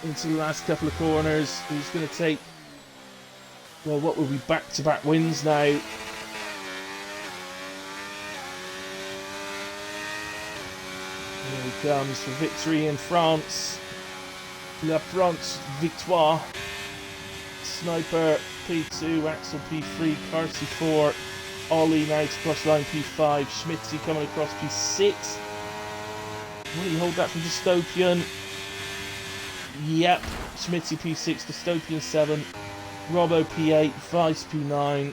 into the last couple of corners. Who's going to take, well, what will be back-to-back wins now? Here he comes for victory in France. La France victoire. Sniper P2, Axel P3, Carsey 4, Ollie now to cross line P5, Schmidtee coming across P6. Will he hold that from Dystopian? Yep, Schmidtee P6, Dystopian 7, Robbo P8, Vice P9,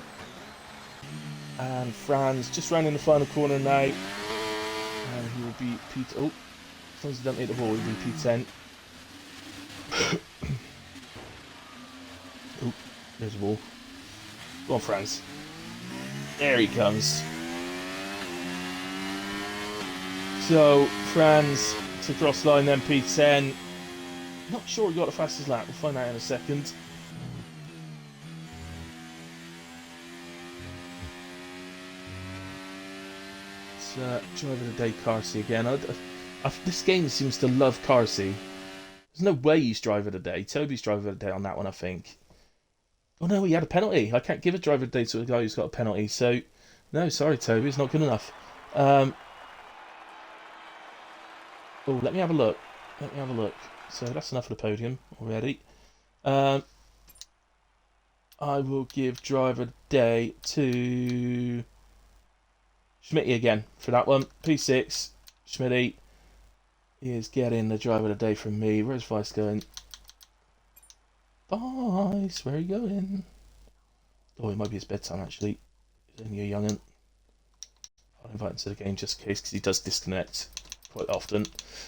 and Franz just rounding the final corner now. And he will be P... Oh, as long as he doesn't hit the wall, he'll be P10. Oh, there's a wall. Go on, Franz. There he comes. So, Franz to cross line, then P10. Not sure he got the fastest lap. We'll find out in a second. It's driver of the day, Carsey again. This game seems to love Carsey. There's no way he's driver of the day. Toby's driver of the day on that one, I think. Oh no, he had a penalty. I can't give a driver of the day to a guy who's got a penalty. So, no, sorry, Toby, it's not good enough. Oh, let me have a look. Let me have a look. So that's enough of the podium already. I will give driver of the day to Schmidtee again for that one. P6, Schmidtee is getting the driver of the day from me. Where's Vice going? Vice, where are you going? Oh, it might be his bedtime actually. He's only a young'un. I'll invite him to the game just in case, because he does disconnect quite often.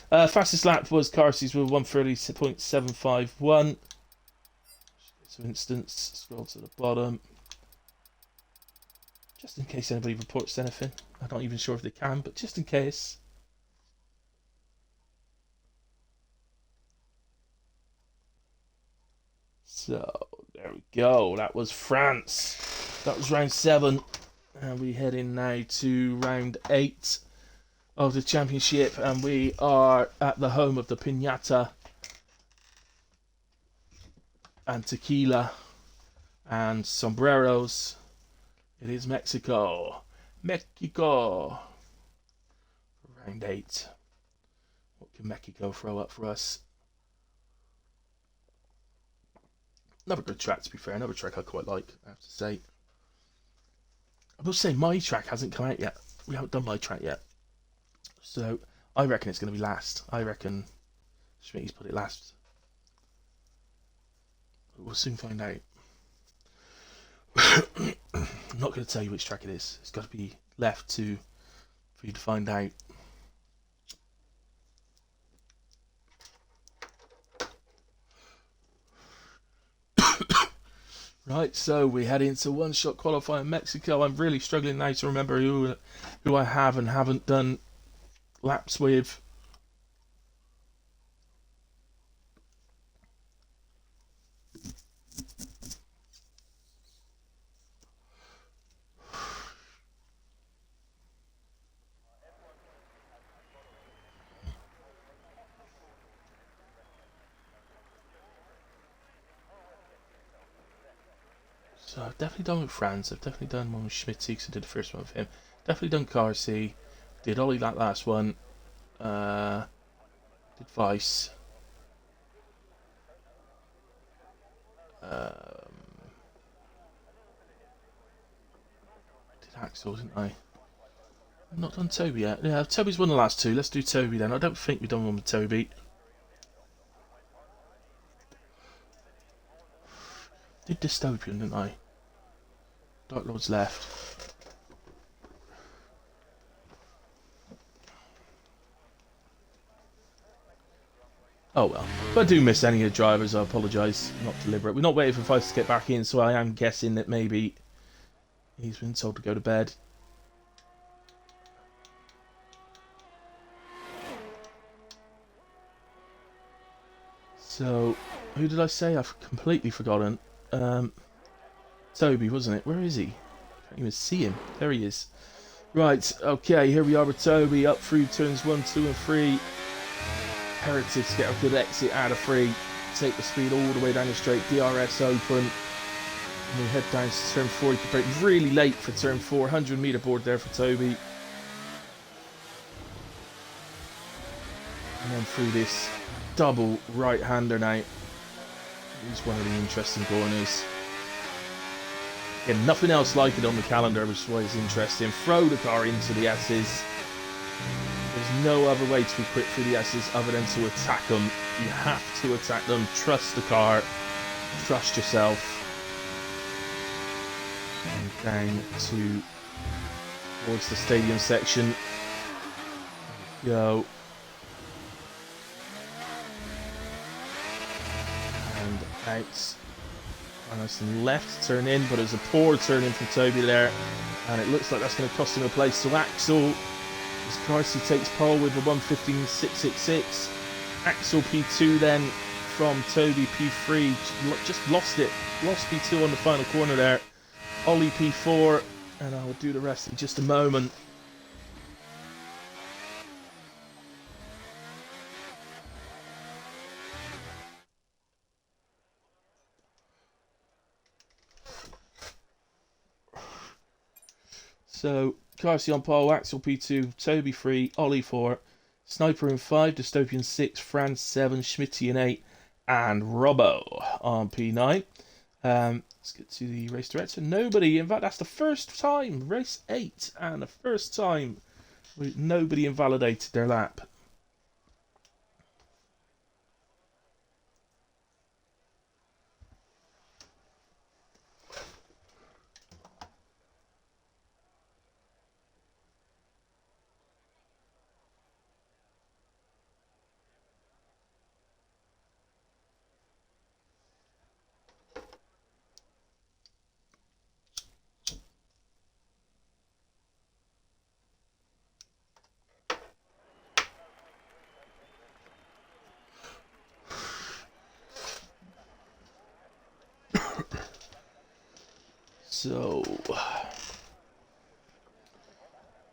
Fastest lap was Carsey's with 1:30.751. So instance, scroll to the bottom. Just in case anybody reports anything. I'm not even sure if they can, but just in case. So, there we go. That was France. That was round 7. And we head in now to round 8. of the championship, and we are at the home of the piñata and tequila and sombreros. It is Mexico. Mexico. Round 8. What can Mexico throw up for us? Another good track, to be fair. Another track I quite like, I have to say. I will say my track hasn't come out yet. We haven't done my track yet. So I reckon it's going to be last. I reckon Schmidtees put it last. But we'll soon find out. I'm not going to tell you which track it is. It's got to be left for you to find out. Right, so we head into one-shot qualifying Mexico. I'm really struggling now to remember who I have and haven't done laps with. So I've definitely done with Franz. I've definitely done one with Schmidtees because I did the first one with him. Definitely done Carsey. Did Ollie that last one. Did Vice. Did Axel, didn't I? I've not done Toby yet. Yeah, Toby's won the last two. Let's do Toby then. I don't think we've done one with Toby. Did Dystopian, didn't I? Dark Lord's left. Oh well. If I do miss any of the drivers, I apologise. Not deliberate. We're not waiting for Vice to get back in, so I am guessing that maybe he's been told to go to bed. So, who did I say? I've completely forgotten. Toby, wasn't it? Where is he? I can't even see him. There he is. Right, okay, here we are with Toby, up through turns 1, 2 and 3. Imperative to get a good exit out of 3. Take the speed all the way down the straight. DRS open. And we head down to turn 4. You can break really late for turn 4. 100 metre board there for Toby. And then through this double right-hander now. He's one of the interesting corners. Again, nothing else like it on the calendar, which is why it's interesting. Throw the car into the S's. There's no other way to be quick through the S's other than to attack them. You have to attack them. Trust the car. Trust yourself. And down towards the stadium section. Go. And out. Nice and left turn in, but it's a poor turn in from Toby there, and it looks like that's going to cost him a place. So Axel, as Carsey takes pole with a 1:15.666. Axel P2 then from Toby P3, just lost it, lost P2 on the final corner there. Ollie P4, and I will do the rest in just a moment. So, Carsey on pole, Axel P2, Toby 3, Ollie 4, Sniper in 5, Dystopian 6, Franz 7, Schmitty in 8, and Robbo on P9. Let's get to the race director. Nobody, in fact, that's the first time, race 8, and the first time nobody invalidated their lap. So,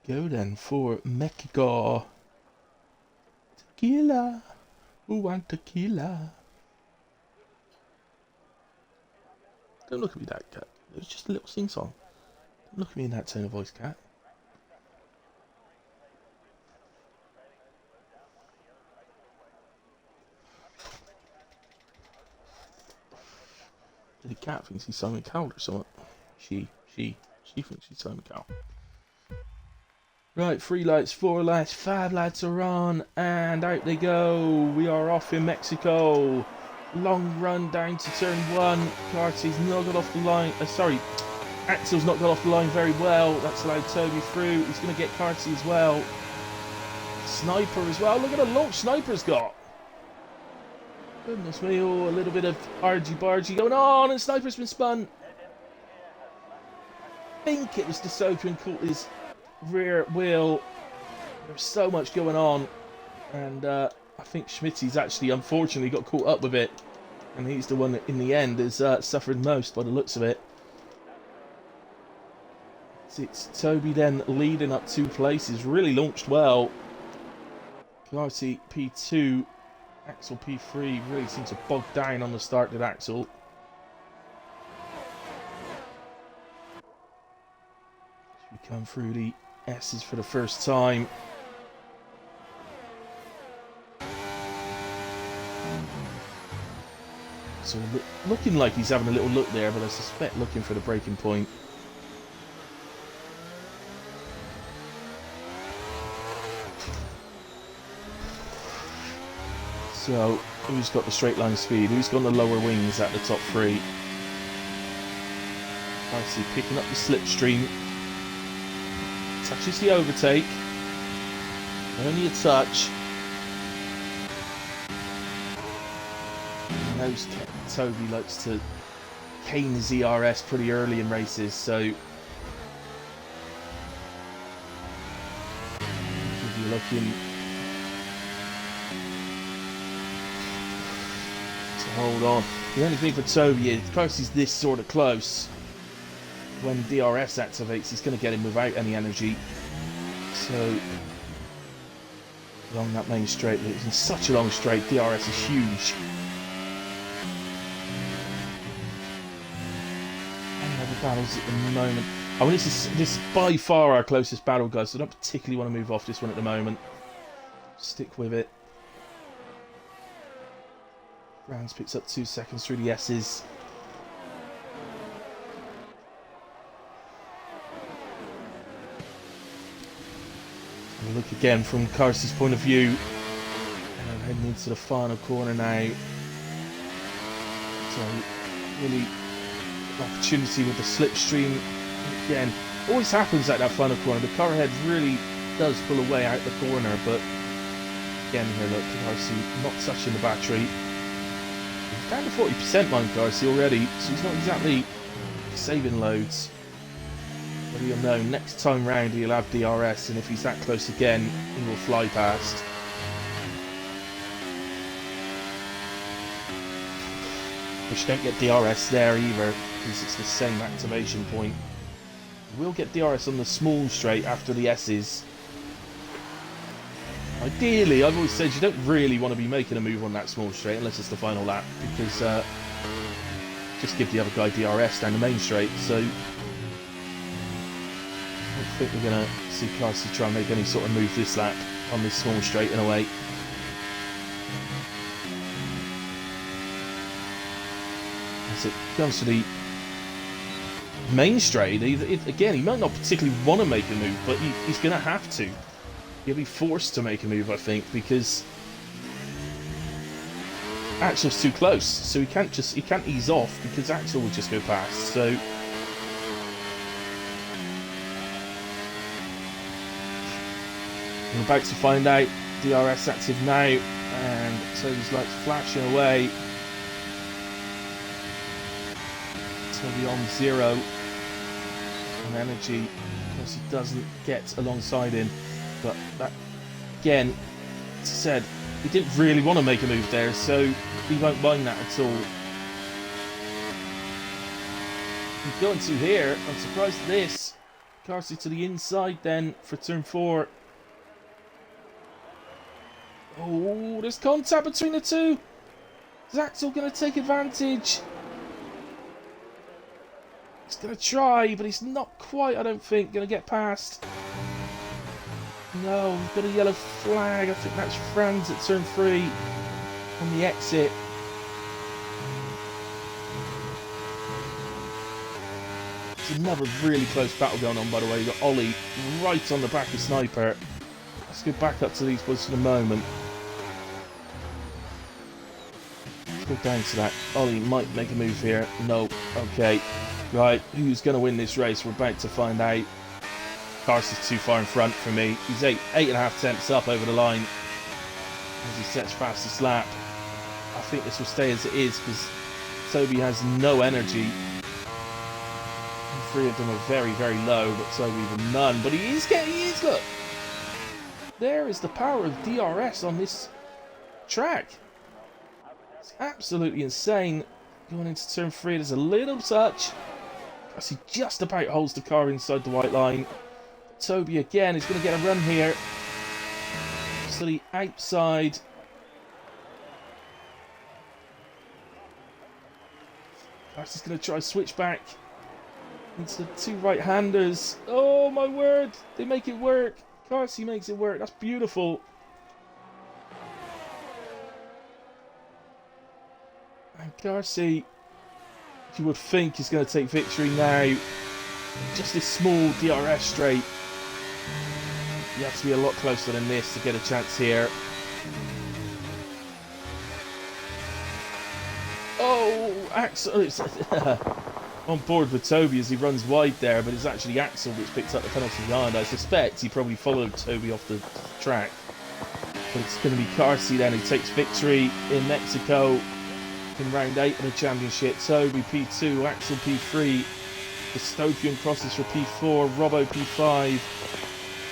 Go then for Mexico. Tequila. Who want tequila? Don't look at me that, cat. It was just a little sing-song. Don't look at me in that tone of voice, cat. The cat thinks he's Simon Cowell or something. She thinks she's Simon Cowell. Right, 3 lights, 4 lights, 5 lights are on, and out they go. We are off in Mexico. Long run down to turn 1. Carty's not got off the line. Axel's not got off the line very well. That's allowed Toby through. He's going to get Carty as well. Sniper as well. Look at the launch Sniper's got. Goodness me, oh, a little bit of argy-bargy going on, and Sniper's been spun. I think it was Dystopian caught his rear wheel. There's so much going on, and I think Schmidtees actually unfortunately got caught up with it, and he's the one that in the end has suffered most by the looks of it. It's Toby then leading up 2 places, really launched well. Clarty P2, Axel P3 really seems to bog down on the start with Axel. We come through the S's for the first time. So looking like he's having a little look there, but I suspect looking for the breaking point. So, who's got the straight line speed? Who's got the lower wings at the top 3? I see picking up the slipstream. Touches the overtake. Only a touch. He knows Toby likes to cane his ERS pretty early in races, so if you're looking to hold on. The only thing for Toby is, because he's this sort of close, when DRS activates, he's going to get him without any energy. So along that main straight, it's in such a long straight, DRS is huge. Any other battles at the moment? I mean, this is by far our closest battle, guys, so I don't particularly want to move off this one at the moment. Stick with it. Rounds picks up 2 seconds through the S's. And look again from Karsty's point of view. And heading into the final corner now. So really opportunity with the slipstream again. Always happens at that final corner. The car head really does pull away out the corner, but again here look, Karsty not touching the battery. He's down to 40% mind Karsty already, so he's not exactly saving loads. But he'll know next time round he'll have DRS, and if he's that close again, he will fly past. Which don't get DRS there either, because it's the same activation point. We'll get DRS on the small straight after the S's. Ideally, I've always said you don't really want to be making a move on that small straight unless it's the final lap, because just give the other guy DRS down the main straight. So I don't think we're going to see Karsty try and make any sort of move this lap on this small straight in a way. As it comes to the main straight, again, he might not particularly want to make a move, but he's going to have to. He'll be forced to make a move, I think, because Axel's too close, so he can't ease off because Axel will just go past. So we're about to find out. DRS active now, and so these lights flashing away. Toby on 0 on energy because he doesn't get alongside him. But that, again, as I said, he didn't really want to make a move there, so he won't mind that at all. He's going to here. I'm surprised at this. Carsey to the inside then for turn 4. Oh, there's contact between the two. Is Axel going to take advantage? He's going to try, but he's not quite, I don't think, going to get past. No, he's got a yellow flag. I think that's Franz at turn 3 on the exit. There's another really close battle going on, by the way. You've got Ollie right on the back of Sniper. Let's go back up to these boys in a moment. Let's go down to that. Ollie might make a move here. No. Okay. Right. Who's going to win this race? We're about to find out. Carsey's too far in front for me. He's 8.5 tenths up over the line as he sets fastest lap. I think this will stay as it is because Toby has no energy. The 3 of them are very, very low, but Toby even none. But he is, look. There is the power of DRS on this track. It's absolutely insane. Going into turn 3, there's a little touch. Carsey just about holds the car inside the white line. Toby again is going to get a run here. To the outside. Carsey's going to try switch back into the 2 right-handers. Oh my word! They make it work. Carsey makes it work. That's beautiful. And Carsey, you would think, is going to take victory now. Just this small DRS straight. You have to be a lot closer than this to get a chance here. Oh, Axel is on board with Toby as he runs wide there, but it's actually Axel which picked up the penalty behind. I suspect he probably followed Toby off the track. But it's going to be Carsey then who takes victory in Mexico in round 8 of the championship. Toby P2, Axel P3, Dystopian crosses for P4, Robbo P5,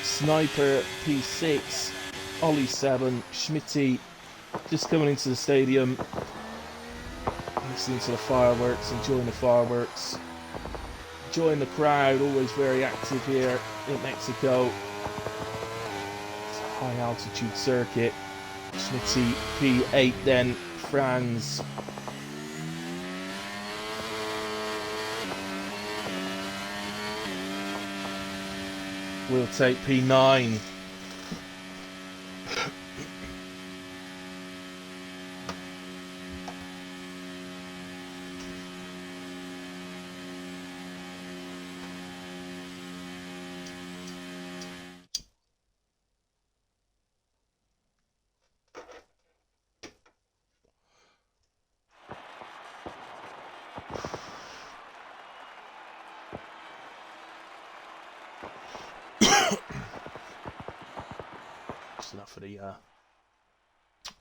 Sniper P6, Ollie 7, Schmidtee just coming into the stadium, listening to the fireworks, enjoying the fireworks, enjoying the crowd, always very active here in Mexico. It's a high altitude circuit. Schmidtee P8 then, Franz. We'll take P9. Enough for the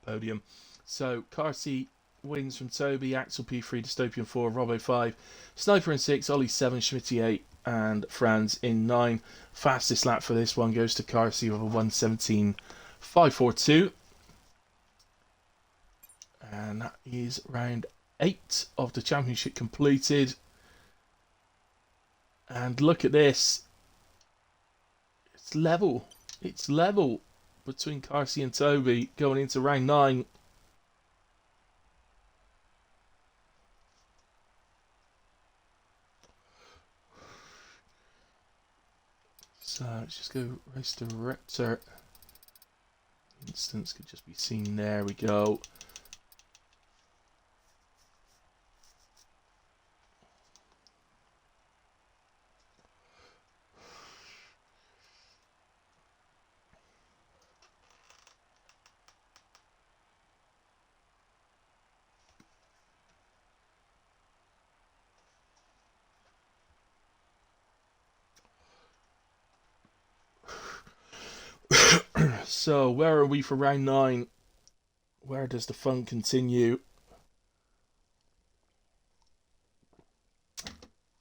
podium. So Carsey wins from Toby, Axel P3, Dystopian 4, Robbo 5, Sniper in 6, Ollie 7, Schmidtee 8, and Franz in 9. Fastest lap for this one goes to Carsey with a 1:17.542. And that is round 8 of the championship completed. And look at this. It's level. It's level between Carsey and Toby going into round 9. So let's just go race director. Instance could just be seen. There we go. So, where are we for round 9? Where does the fun continue?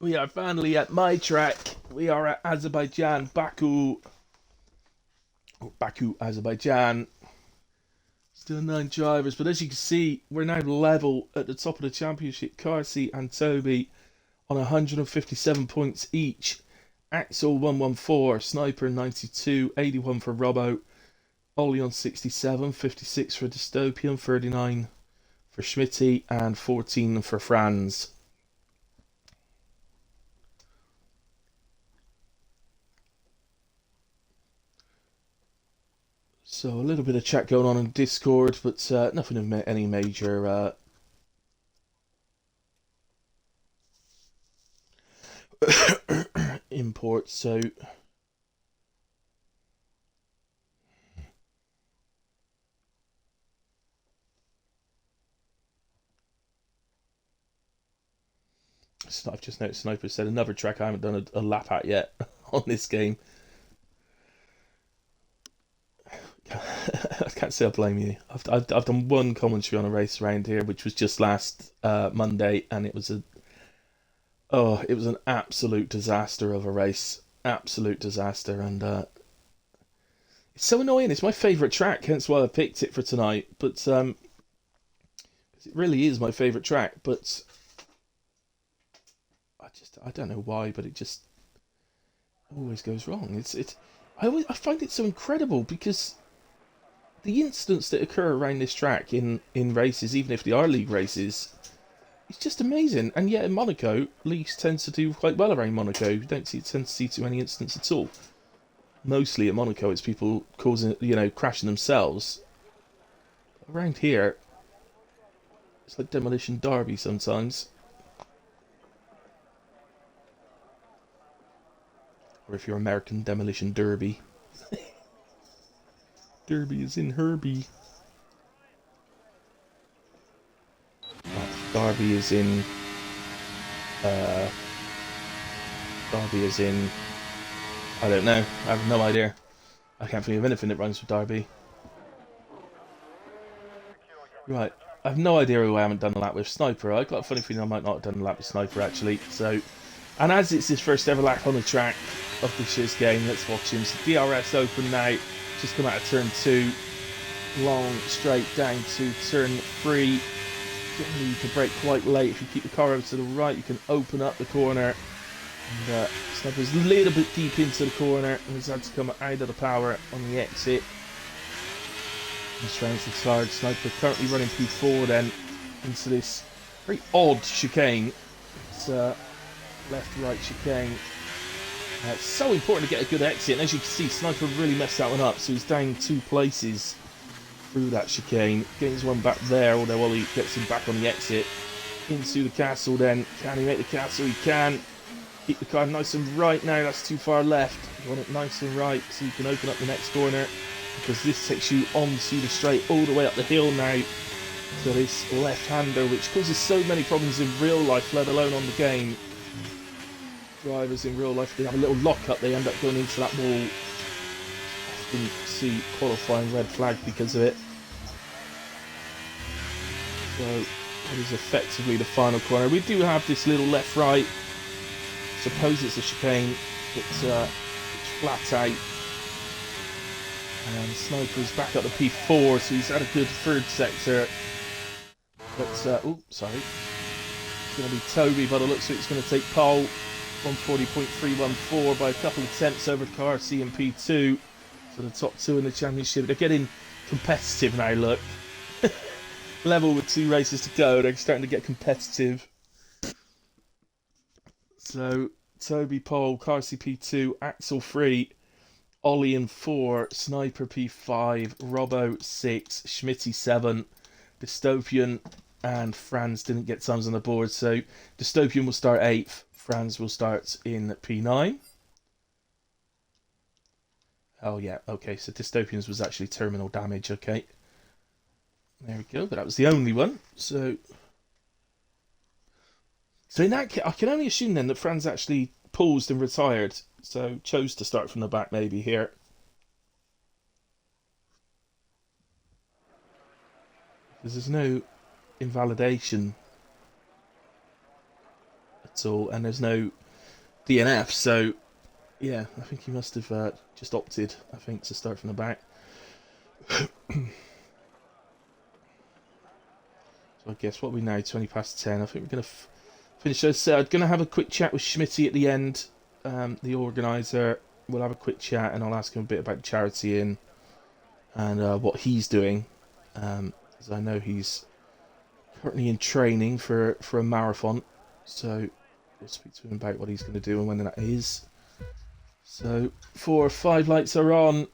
We are finally at my track. We are at Azerbaijan, Baku. Baku, Azerbaijan. Still 9 drivers, but as you can see, we're now level at the top of the championship. Carsey and Toby on 157 points each. Axel 114, Sniper 92, 81 for Robbo, Ollie on 67, 56 for Dystopian, 39 for Schmitty, and 14 for Franz. So a little bit of chat going on Discord, but nothing of any major import. So I've just noticed Sniper said another track I haven't done a lap at yet on this game. I can't say I blame you. I've done one commentary on a race around here, which was just last Monday, and it was an absolute disaster of a race, absolute disaster, and it's so annoying. It's my favourite track, hence why I picked it for tonight. But it really is my favourite track, but I don't know why, but it just always goes wrong. I find it so incredible because the incidents that occur around this track in races, even if they are league races, it's just amazing. And yet in Monaco, leagues tends to do quite well around Monaco. You don't tend to see too many incidents at all. Mostly at Monaco, it's people causing, crashing themselves. Around here, it's like Demolition Derby sometimes. Or if you're American, Demolition Derby. Derby is in Herbie. Derby is in... Derby is in... I don't know. I have no idea. I can't think of anything that rhymes with Derby. Right. I have no idea who I haven't done a lap with. Sniper. I've got a funny feeling I might not have done a lap with Sniper, actually. So... And as it's his first ever lap on the track of this year's game, let's watch him. So DRS open now. Just come out of turn 2. Long, straight down to turn 3. Generally, you can brake quite late. If you keep the car over to the right, you can open up the corner. And Sniper's a little bit deep into the corner and has had to come out of the power on the exit. And straight to hard. Sniper currently running P4 then into this very odd chicane. It's left-right chicane. It's so important to get a good exit, and as you can see, Sniper really messed that one up, so he's down 2 places through that chicane. Gains one back there, although Ollie gets him back on the exit. Into the castle then. Can he make the castle? He can. Keep the car nice and right now, that's too far left. You want it nice and right so you can open up the next corner, because this takes you onto the straight all the way up the hill now to this left-hander, which causes so many problems in real life, let alone on the game. Drivers in real life, they have a little lock-up, they end up going into that wall. Often see qualifying red flag because of it. So, that is effectively the final corner. We do have this little left-right. Suppose it's a chicane. It's flat out. And Sniper's back up to P4, so he's had a good third sector. But, oh, sorry. It's going to be Toby, by the looks of it, it's going to take pole. 140.314 by a couple of tenths over KRC and P2. So the top 2 in the championship. They're getting competitive now, look. Level with 2 races to go. They're starting to get competitive. So, Toby pole, KRC P2, Axel 3, Ollie in 4, Sniper P5, Robbo 6, Schmitty 7, Dystopian and Franz didn't get times on the board. So, Dystopian will start 8th. Franz will start in P9. Oh yeah, okay, so Dystopians was actually terminal damage, okay. There we go, but that was the only one. So in that case, I can only assume then that Franz actually paused and retired. So chose to start from the back maybe here. Because there's no invalidation at all, and there's no DNF, so yeah, I think he must have just opted, I think, to start from the back. So I guess what are we now, 20 past 10, I think we're going to finish this. I'm going to have a quick chat with Schmitty at the end, the organizer. We'll have a quick chat, and I'll ask him a bit about charity and what he's doing, as I know he's currently in training for a marathon. So we'll speak to him about what he's going to do and when that is. So 4 or 5 lights are on.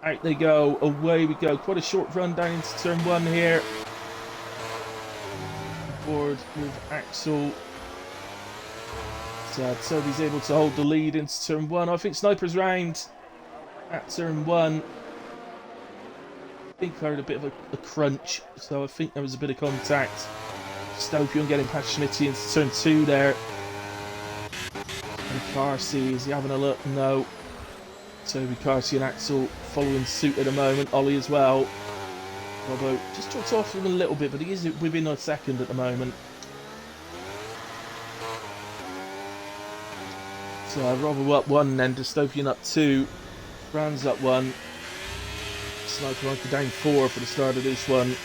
Out they go. Away we go. Quite a short run down into turn 1 here. Board with Axel. So Toby's able to hold the lead into turn 1. I think Sniper's round at turn 1. I think I heard a bit of a crunch, so I think there was a bit of contact. Stopion getting past Schmidtee into turn 2 there. And Carsey, is he having a look? No. Toby, Carsey and Axel following suit at the moment. Ollie as well. Robbo just dropped off him a little bit, but he is within a second at the moment. So Robbo up 1, then Dystopian up 2. Franz up 1. Sniper Monkey down 4 for the start of this one.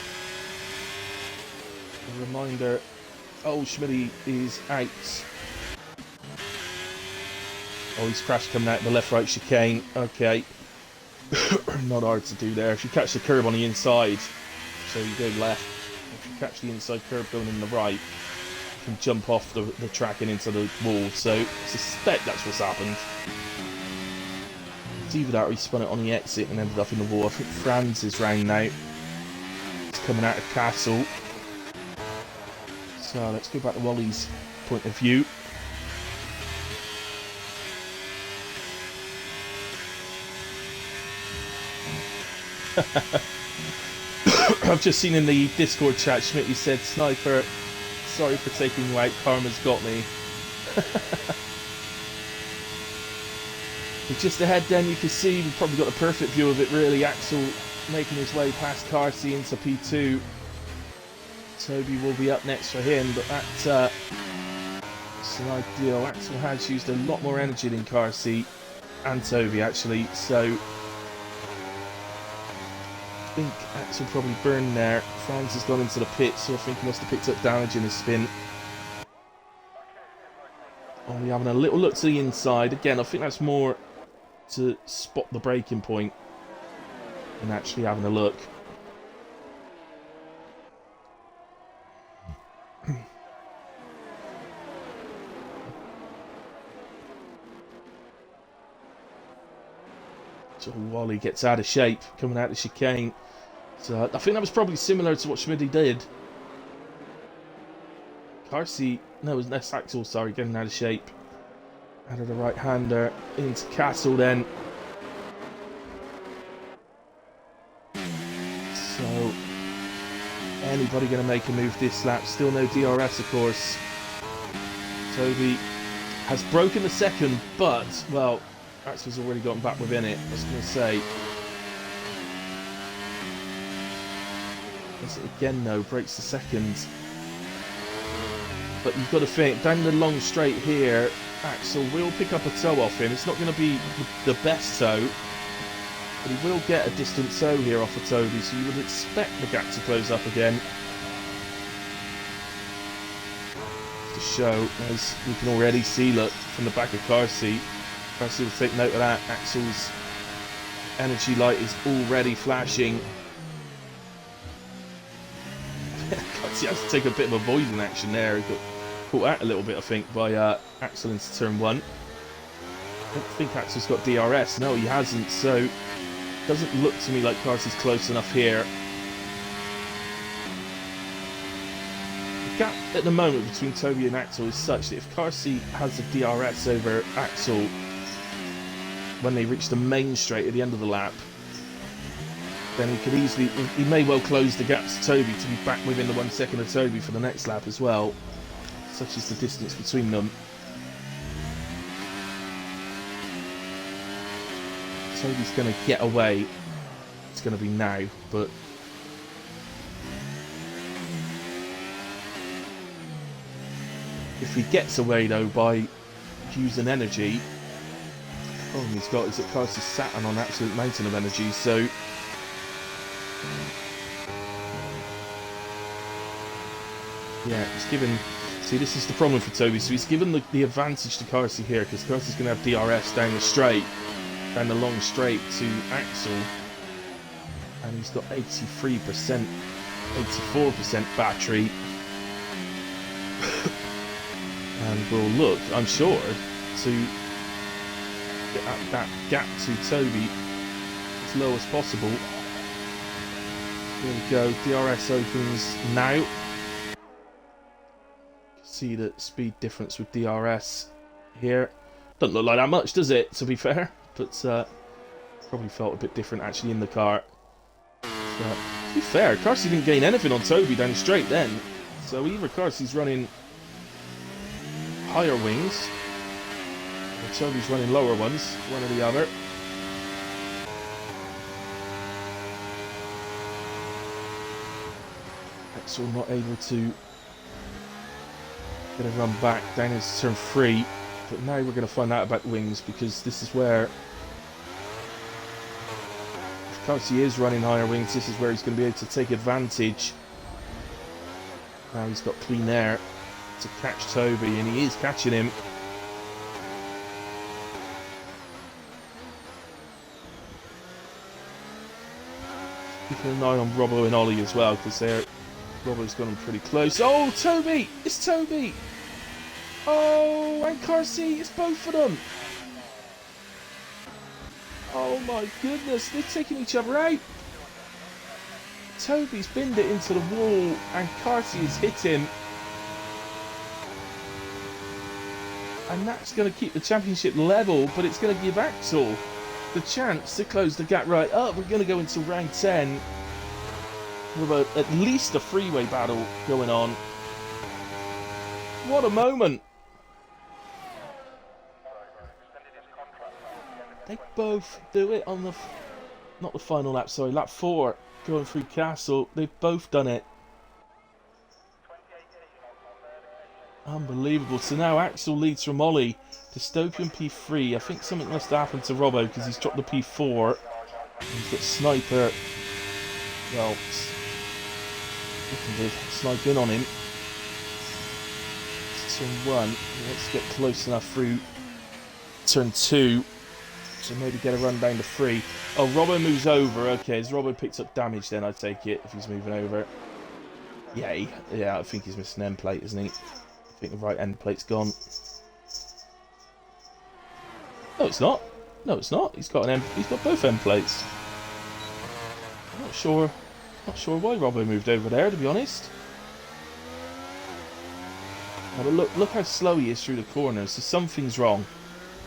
A reminder, Schmidtee is out. Oh, he's crashed coming out the left-right chicane. Okay. Not hard to do there. If you catch the curb on the inside, so you go left. If you catch the inside curb going in the right, you can jump off the track and into the wall. So I suspect that's what's happened. It's either that or he spun it on the exit and ended up in the wall. I think Franz is round now. He's coming out of Castle. So let's go back to Wally's point of view. I've just seen in the Discord chat, Schmidtee said, Sniper, sorry for taking you out, karma's got me. But just ahead then, you can see, we've probably got a perfect view of it really. Axel making his way past Carsey into P2. Toby will be up next for him, but that's an ideal. Axel has used a lot more energy than Carsey and Toby actually, so I think Axel probably burned there. Franz has gone into the pit, so I think he must have picked up damage in his spin. We're having a little look to the inside. Again, I think that's more to spot the breaking point than actually having a look. So Wally gets out of shape, coming out of the chicane. So I think that was probably similar to what Schmidtee did. Carsey, no, that's Axel, sorry, getting out of shape. Out of the right-hander, into Castle then. So, anybody going to make a move this lap? Still no DRS, of course. Toby has broken the second, but, well, Axel's already gotten back within it, I was going to say. Does it again, though, breaks the second. But you've got to think, down the long straight here, Axel will pick up a toe off him. It's not going to be the best toe, but he will get a distant toe here off of Toby, so you would expect the gap to close up again. To show, as we can already see, look, from the back of Carsey. Carsey will take note of that. Axel's energy light is already flashing. He has to take a bit of avoiding action there. He got caught out a little bit, I think, by Axel into turn 1. I don't think Axel's got DRS. No, he hasn't, so it doesn't look to me like Carsey's close enough here. The gap at the moment between Toby and Axel is such that if Carsey has a DRS over Axel when they reach the main straight at the end of the lap, then he could easily, he may well close the gap to Toby to be back within the 1 second of Toby for the next lap as well. Such is the distance between them. Toby's going to get away. It's going to be now, but if he gets away though by using energy, the problem he's got is that Carsey's sat on an absolute mountain of energy, so yeah, it's given. So See, this is the problem for Toby. So he's given the advantage to Carsey here, because Carsey's going to have DRS down the straight, down the long straight to Axel. And he's got 83%, 84% battery. And we'll look, I'm sure, to get that gap to Toby as low as possible. Here we go, DRS opens now. See the speed difference with DRS here. Doesn't look like that much, does it, to be fair? But probably felt a bit different actually in the car. So, to be fair, Carsey didn't gain anything on Toby down the straight then. So either Carsey's running higher wings, or Toby's running lower ones, one or the other. Axel not able to get a run back down into turn 3, but now we're going to find out about the wings, because this is where, if Carsey is running higher wings, this is where he's going to be able to take advantage. Now he's got clean air to catch Toby, and he is catching him. Keeping an eye on Robbo and Ollie as well, because Robbo's got him pretty close. Oh, Toby! It's Toby! Oh, and Carsey, it's both of them! Oh my goodness, they're taking each other out! Toby's binned it into the wall, and Carsey has hit him. And that's going to keep the championship level, but it's going to give Axel the chance to close the gap right up. We're going to go into round 10 with at least a freeway battle going on. What a moment! They both do it on the, not the final lap, sorry, lap 4, going through Castle. They've both done it. Unbelievable. So now Axel leads from Ollie. Dystopian P3. I think something must have happened to Robbo because he's dropped the P4. He's got Sniper. Well, looking to snipe in on him. Turn 1. He wants to get close enough through turn 2 to maybe get a run down to 3. Oh, Robbo moves over. Okay, has Robbo picked up damage then, I take it, if he's moving over? Yeah, I think he's missing an end plate, isn't he? I think the right end plate's gone. No, it's not. No, it's not. He's got both end plates. I'm not sure why Robbo moved over there, to be honest. But look how slow he is through the corners. So something's wrong.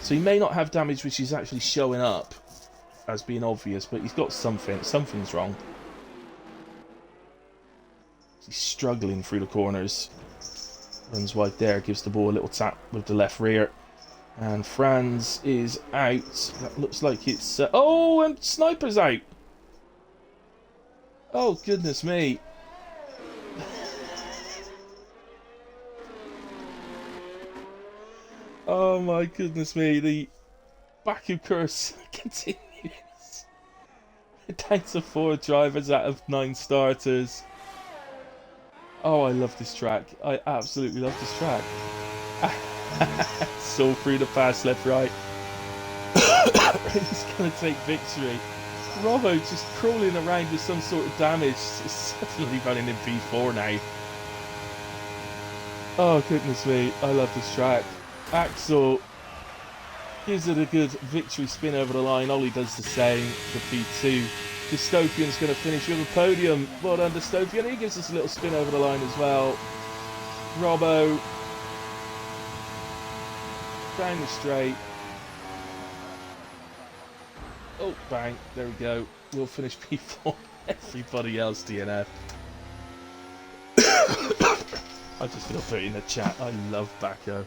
So he may not have damage which is actually showing up as being obvious, but he's got something. Something's wrong. He's struggling through the corners. Runs wide there, gives the ball a little tap with the left rear. And Franz is out. That looks like it's... oh, and Sniper's out! Oh, goodness me. Oh my goodness me, the Baku curse continues. Down to 4 drivers out of 9 starters. Oh, I love this track. I absolutely love this track. So free to pass left, right. He's going to take victory. Robbo just crawling around with some sort of damage. Is certainly running in P4 now. Oh, goodness me. I love this track. Axel gives it a good victory spin over the line. Ollie does the same for P2. Dystopian's going to finish with a podium. Well done, Dystopian. He gives us a little spin over the line as well. Robbo down the straight. Oh, bang. There we go. We'll finish P4. Everybody else DNF. I just going to put it in the chat. I love Baku.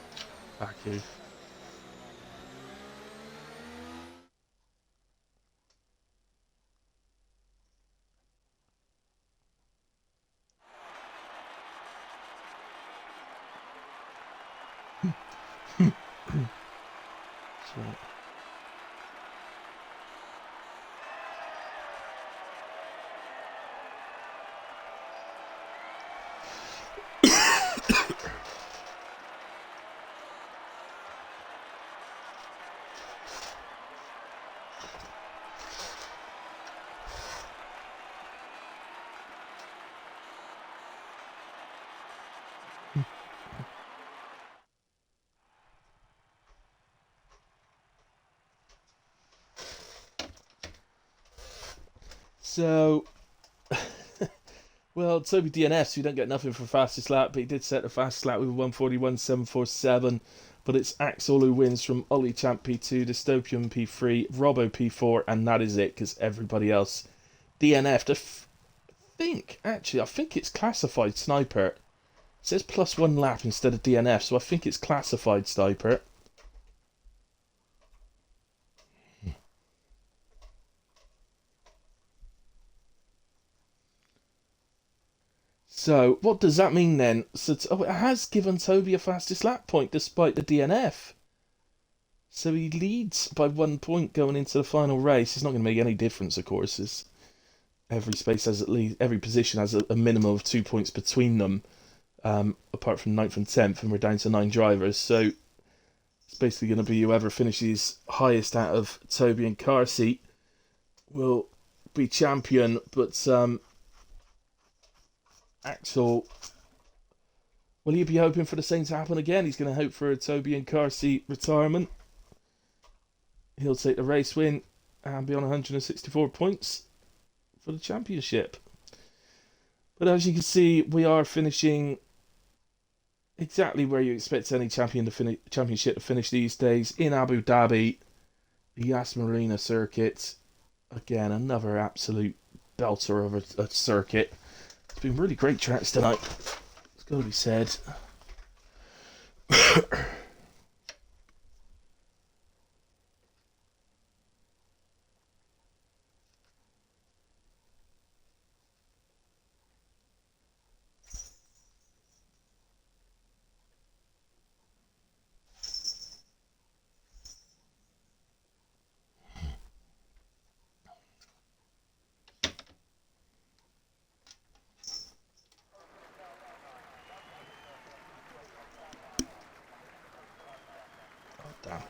So, well, Toby DNF, so you don't get nothing for fastest lap, but he did set the fastest lap with a 1:41.747. But it's Axel who wins from Ollie Champ P2, Dystopian P3, Robbo P4, and that is it, because everybody else DNF'd. I think it's classified sniper. It says +1 lap instead of DNF, so I think it's classified sniper. So, what does that mean then? So, it has given Toby a fastest lap point despite the DNF. So he leads by 1 point going into the final race. It's not going to make any difference, of course. It's, every space has at least, every position has a minimum of 2 points between them, apart from 9th and 10th, and we're down to 9 drivers. So it's basically going to be whoever finishes highest out of Toby and car seat will be champion. But Axel, will he be hoping for the same to happen again? He's going to hope for a Toby and car seat retirement. He'll take the race win and be on 164 points for the championship. But as you can see, we are finishing exactly where you expect any championship to finish these days, in Abu Dhabi, the Yas Marina circuit. Again, another absolute belter of a circuit. It's been really great tracks tonight, it's got to be said. Damn.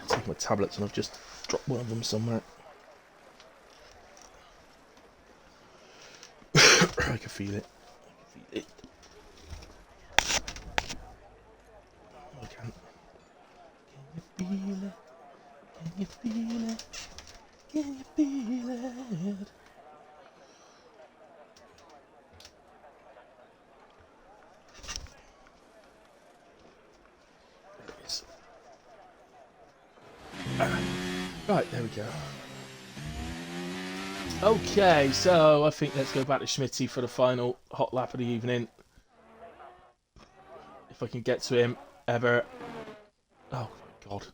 Taking my tablets and I've just dropped one of them somewhere. I can feel it. I can't. Can you feel it? Can you feel it? Can you feel it? Right, there we go. Okay, so I think let's go back to Schmidtee for the final hot lap of the evening. If I can get to him ever. Oh, God.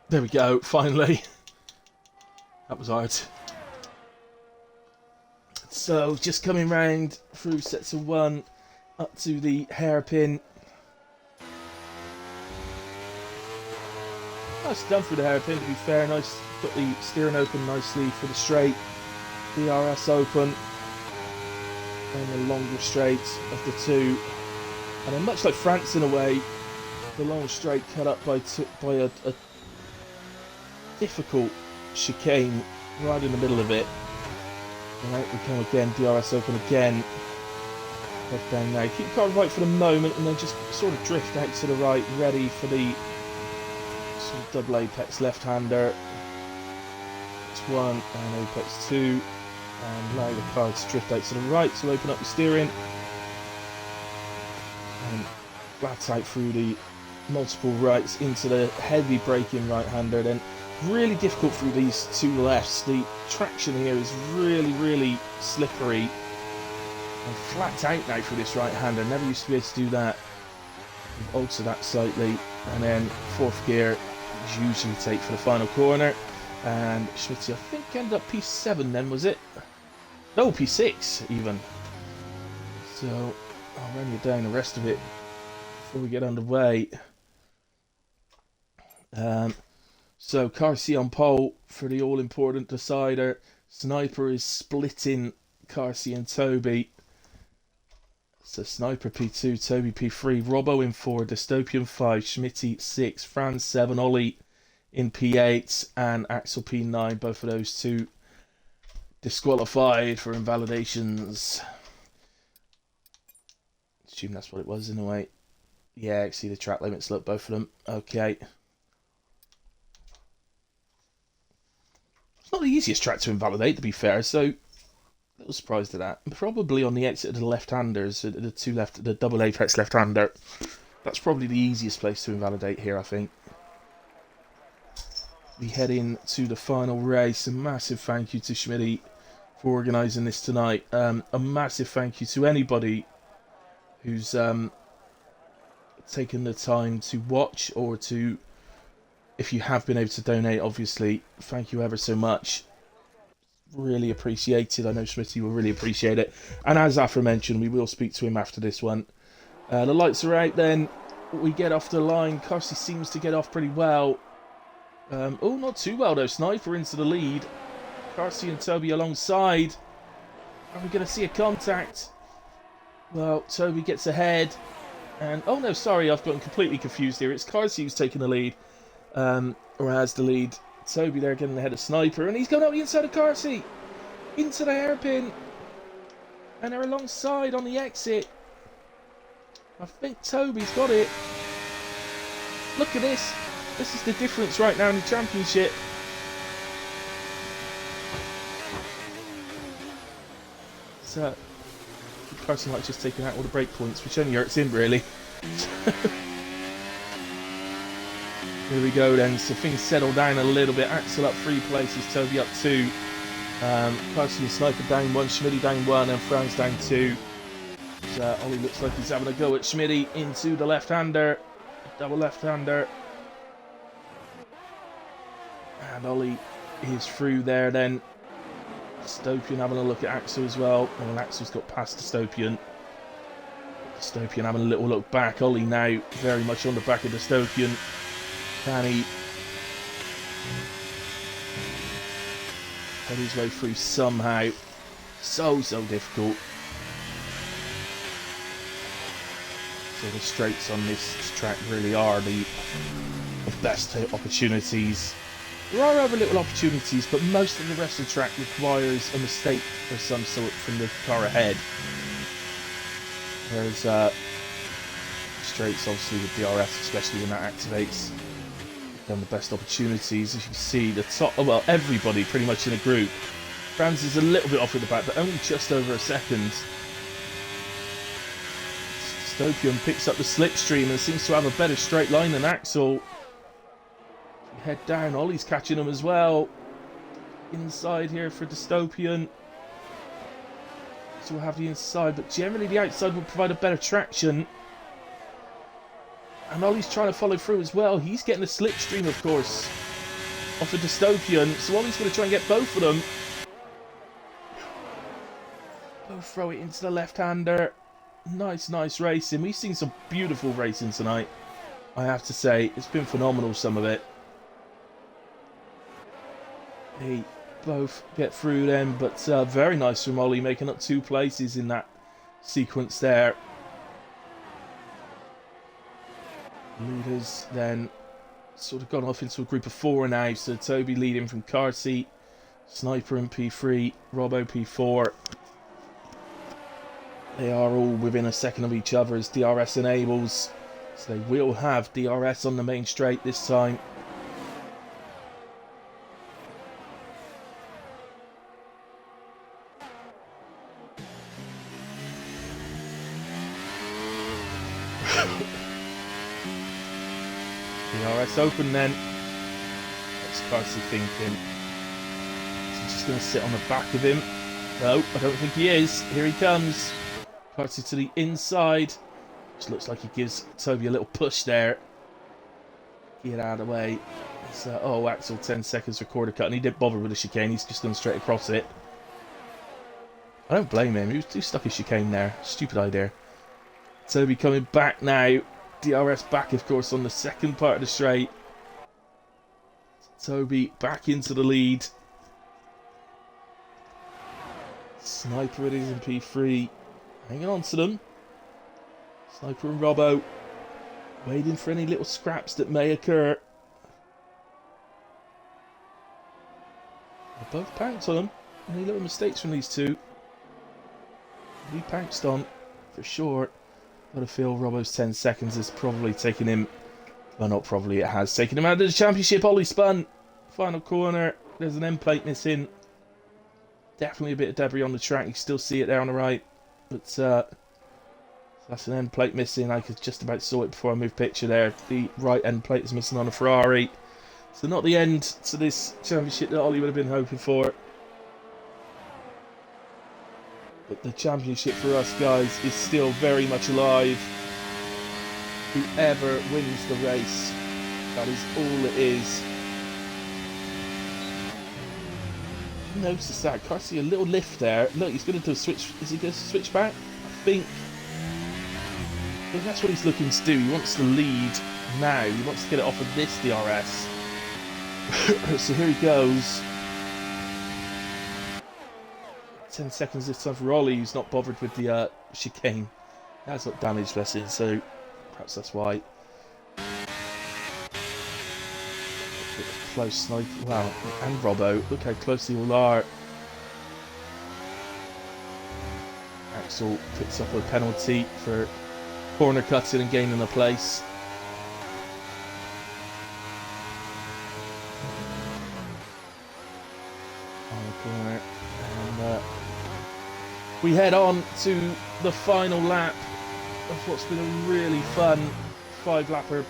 There we go, finally. That was hard. So, just coming round through sets of 1 up to the hairpin. Nice done through the hairpin, to be fair. Nice, got the steering open nicely for the straight. DRS open. And the longer straight of the two. And then much like France in a way, the long straight cut up by a difficult chicane right in the middle of it. And out we come again, DRS open again. Left down now. Keep the car right for the moment and then just sort of drift out to the right, ready for the sort of double apex left-hander. It's 1 and apex 2. And allow the car to drift out to the right, so open up the steering. And flat out through the multiple rights into the heavy braking right-hander. Then really difficult through these two lefts. The traction here is really, really slippery. And flat out now for this right-hander. Never used to be able to do that. Alter that slightly. And then 4th gear is usually take for the final corner. And Schmidtee, I think, ended up P7 then, was it? No, P6 even. So I'll run you down the rest of it before we get underway. So car C on pole for the all-important decider. Sniper is splitting car C and Toby. So Sniper P2, Toby P3, Robbo in 4, Dystopian 5, Schmidtee 6, Franz 7, Ollie in P8, and Axel P9. Both of those two disqualified for invalidations. Assume that's what it was in a way. Yeah, I see the track limits. Look, both of them. Okay. not the easiest track to invalidate, to be fair, so a little surprised at that. Probably on the exit of the left-handers, the double apex left-hander. That's probably the easiest place to invalidate here, I think. We head in to the final race. A massive thank you to Schmidty for organising this tonight. A massive thank you to anybody who's taken the time to watch, or to, if you have been able to donate, obviously, thank you ever so much. Really appreciated. I know Schmidty will really appreciate it. And as aforementioned, we will speak to him after this one. The lights are out then. We get off the line. Carsey seems to get off pretty well. Oh, not too well though. Sniper into the lead. Carsey and Toby alongside. Are we going to see a contact? Well, Toby gets ahead. And, oh no, sorry, I've gotten completely confused here. It's Carsey who's taking the lead. Or has the lead. Toby there getting ahead of Sniper. And he's going out the inside of Carsey. Into the hairpin. And they're alongside on the exit. I think Toby's got it. Look at this. This is the difference right now in the championship. So, the person like just taking out all the break points, which only hurts him really. Here we go then. So things settle down a little bit. Axel up 3 places, Toby up 2. Carson and Sniper down 1, Schmidty down 1, and Franz down 2. So Ollie looks like he's having a go at Schmidty into the left-hander. Double left-hander. And Ollie is through there then. Dystopian having a look at Axel as well. Well, Axel's got past Dystopian. Dystopian having a little look back. Ollie now very much on the back of Dystopian. Can he get his way through somehow? So difficult. So the straights on this track really are the best opportunities. There are other little opportunities, but most of the rest of the track requires a mistake of some sort from the car ahead. Whereas straights, obviously with DRS, especially when that activates, become the best opportunities. As you can see, the top, well, everybody pretty much in a group. Franz is a little bit off at the back, but only just over a second. Dystopian picks up the slipstream and seems to have a better straight line than Axel. Head down, Ollie's catching him as well. Inside here for Dystopian. So we'll have the inside, but generally the outside will provide a better traction. And Ollie's trying to follow through as well. He's getting a slipstream, of course, off of Dystopian. So Ollie's going to try and get both of them. Both throw it into the left-hander. Nice racing. We've seen some beautiful racing tonight, I have to say. It's been phenomenal, some of it. They both get through them, but very nice from Ollie, making up 2 places in that sequence there. Leaders then sort of gone off into a group of 4 now, so Toby leading from car seat, Sniper in P3, Robbo P4. They are all within a second of each other as DRS enables, so they will have DRS on the main straight this time. DRS open then. What's Carsey thinking? Is he just going to sit on the back of him? No, I don't think he is. Here he comes. Carsey to the inside. Which looks like he gives Toby a little push there. Get out of the way. Oh, Axel, 10 seconds recorder cut. And he didn't bother with the chicane. He's just gone straight across it. I don't blame him. He was too stuck his chicane there. Stupid idea. Toby coming back now. DRS back, of course, on the second part of the straight. Toby back into the lead. Sniper it is in P3. Hanging on to them. Sniper and Robbo. Waiting for any little scraps that may occur. They both pounced on them. Any little mistakes from these two? He pounced on, for sure. Got to feel Robbo's 10 seconds has probably taken him... Well, not probably, it has taken him out of the championship. Ollie spun. Final corner. There's an end plate missing. Definitely a bit of debris on the track. You still see it there on the right. But that's an end plate missing. I could just about saw it before I moved picture there. The right end plate is missing on a Ferrari. So not the end to this championship that Ollie would have been hoping for. But the championship for us, guys, is still very much alive. Whoever wins the race, that is all it is. Notice that. Can't see a little lift there. Look, he's going to do a switch. Is he going to switch back? I think that's what he's looking to do. He wants to lead now. He wants to get it off of this DRS. So here he goes. 10 seconds this time for Ollie, who's not bothered with the chicane. That's not damaged, bless him, so perhaps that's why. Close snipe. Wow, and Robbo. Look how close they all are. Axel picks up a penalty for corner cutting and gaining a place. On the corner. And we head on to the final lap of what's been a really fun 5-lapper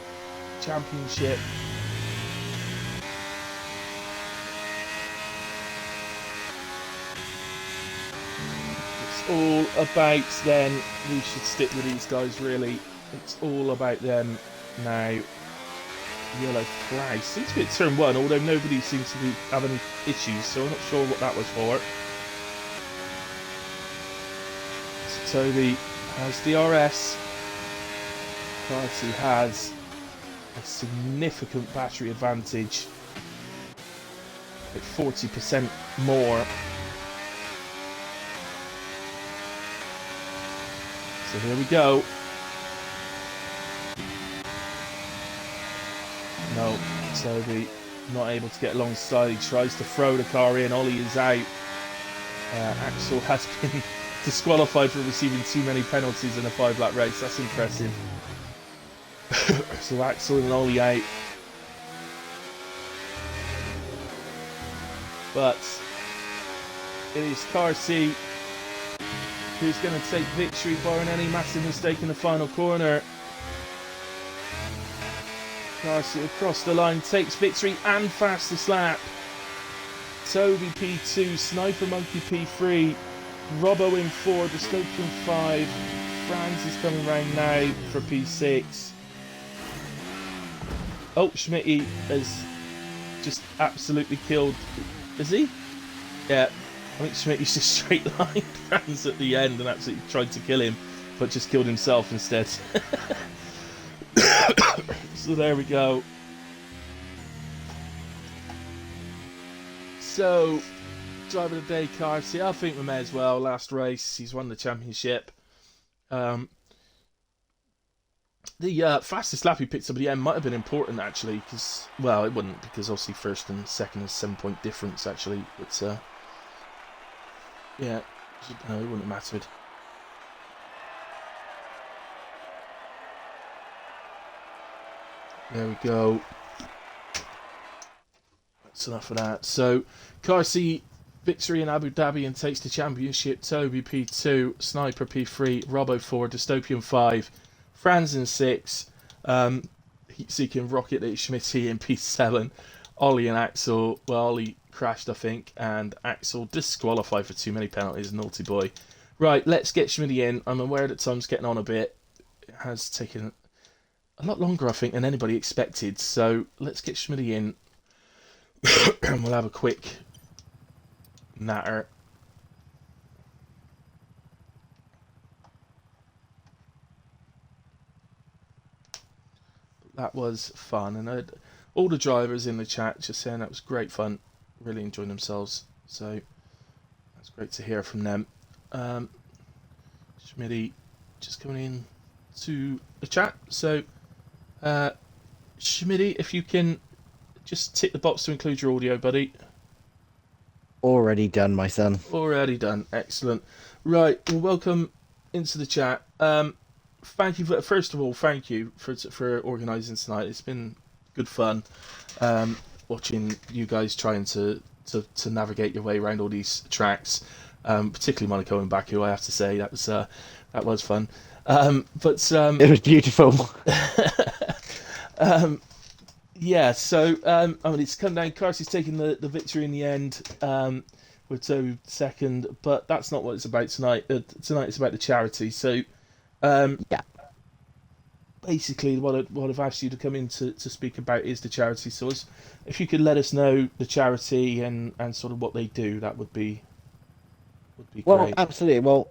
championship. All about then, we should stick with these guys really. It's all about them now. Yellow flag seems to be at turn 1, although nobody seems to be having issues, so I'm not sure what that was for. So Toby has DRS. Carty has a significant battery advantage, like 40% more. So here we go. No, Toby not able to get alongside. He tries to throw the car in. Ollie is out. Axel has been disqualified for receiving too many penalties in a 5-lap race. That's impressive. So Axel and Ollie out. But it is Carty who's going to take victory, barring any massive mistake in the final corner. Carty across the line takes victory and fastest lap. Toby P2, Sniper Monkey P3, Robbo in 4, Dystopian 5, Franz is coming round now for P6. Oh, Schmidtee has just absolutely killed. Is he? Yeah. I think Schmidtee's just straight line Franz at the end and absolutely tried to kill him, but just killed himself instead. So there we go. So, driver of the day, Carty. I think we may as well. Last race, he's won the championship. The fastest lap he picked up at the end might have been important actually, because, well, it wouldn't, because obviously first and second is 7-point difference actually, but yeah, no, it wouldn't have mattered. There we go. That's enough of that. So, Carty, victory in Abu Dhabi and takes the championship. Toby P2, Sniper P3, Robbo 4, Dystopian 5, Franz in 6, heat-seeking Rocket at Schmidtee in P7, Ollie and Axel. Well, Ollie crashed, I think, and Axel disqualified for too many penalties. Naughty boy. Right, let's get Schmidtee in. I'm aware that time's getting on a bit. It has taken a lot longer, I think, than anybody expected. So let's get Schmidtee in. And we'll have a quick natter. That was fun, and I had all the drivers in the chat just saying that was great fun, really enjoying themselves. So that's great to hear from them. Schmidtee just coming in to the chat. So Schmidtee, if you can just tick the box to include your audio, buddy. Already done, my son. Already done. Excellent. Right. Well, welcome into the chat. Thank you for, first of all, thank you for organising tonight. It's been good fun watching you guys trying to to navigate your way around all these tracks, particularly Monaco and Baku. I have to say that was fun. But It was beautiful. yeah, so I mean, it's come down. Carsey's taking the victory in the end, with Toby second, but that's not what it's about tonight. Tonight it's about the charity. So Yeah. basically, what I've asked you to come in to speak about is the charity. So if you could let us know the charity and sort of what they do, that would be Well, great. absolutely. Well,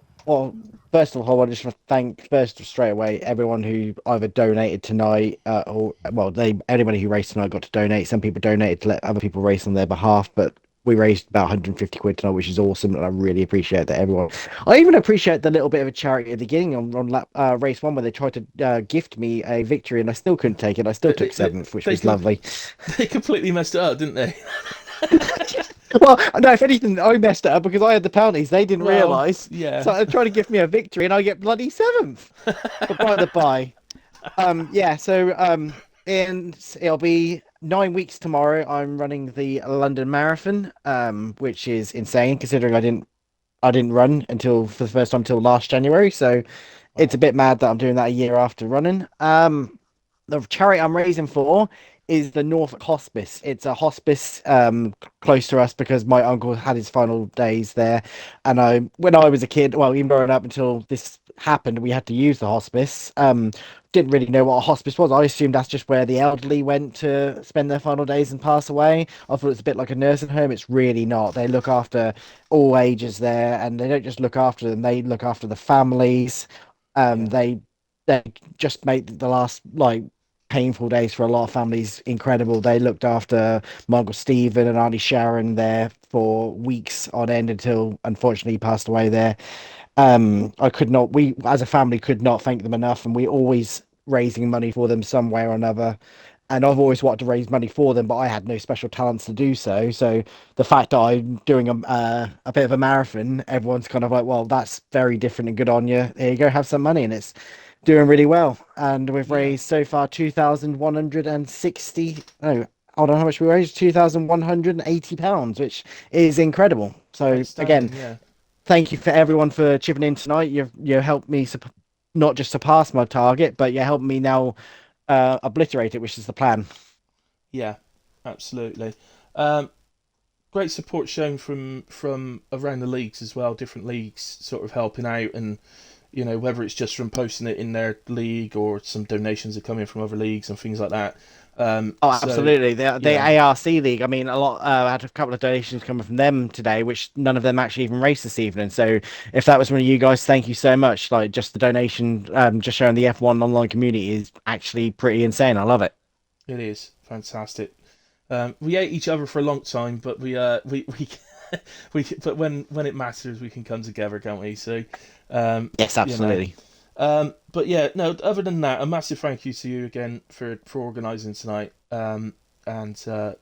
first of all, I just want to thank straight away everyone who either donated tonight, or well, anybody who raced tonight got to donate. Some people donated to let other people race on their behalf, but we raised about 150 quid tonight, which is awesome, and I really appreciate that everyone. I even appreciate the little bit of a charity at the beginning on race one, where they tried to gift me a victory, and I still couldn't take it. I still took seventh, which was lovely. They completely messed it up, didn't they? Well, no, if anything, I messed it up because I had the penalties. They didn't Well, realise. yeah. So they're trying to give me a victory and I get bloody seventh. But by the by. Yeah, so and it'll be 9 weeks tomorrow. I'm running the London Marathon, which is insane considering I didn't run until for the first time until last January. So it's a bit mad that I'm doing that a year after running. The charity I'm raising for is the Norfolk Hospice. It's a hospice close to us because my uncle had his final days there. And when I was a kid, well, even growing up until this happened, we had to use the hospice. Didn't really know what a hospice was. I assumed that's just where the elderly went to spend their final days and pass away. I thought it's a bit like a nursing home. It's really not. They look after all ages there, and they don't just look after them, they look after the families. They just made the last painful days for a lot of families incredible. They looked after my Uncle Stephen and Auntie Sharon there for weeks on end until unfortunately he passed away there. We as a family could not thank them enough, and we always raising money for them some way or another. And I've always wanted to raise money for them, but I had no special talents to do so. So the fact that I'm doing a bit of a marathon, everyone's kind of like, well, that's very different and good on you. Here you go, have some money, and it's doing really well. And we've raised so far 2,160. Oh, hold on, how much we raised? £2,180, which is incredible. So again, Yeah. thank you for everyone for chipping in tonight. You helped me not just surpass my target, but you helped me now obliterate it, which is the plan. Yeah, absolutely. Great support shown from around the leagues as well. Different leagues sort of helping out, and whether it's just from posting it in their league or some donations that come in from other leagues and things like that. Absolutely. The ARC league. I mean, I had a couple of donations coming from them today, which none of them actually even raced this evening. So if that was one of you guys, thank you so much. Like just the donation, just showing the F1 online community is actually pretty insane. I love it. It is fantastic. We ate each other for a long time, but but when it matters, we can come together, can't we? So yes, absolutely. But yeah, no. Other than that, a massive thank you to you again for organising tonight, and for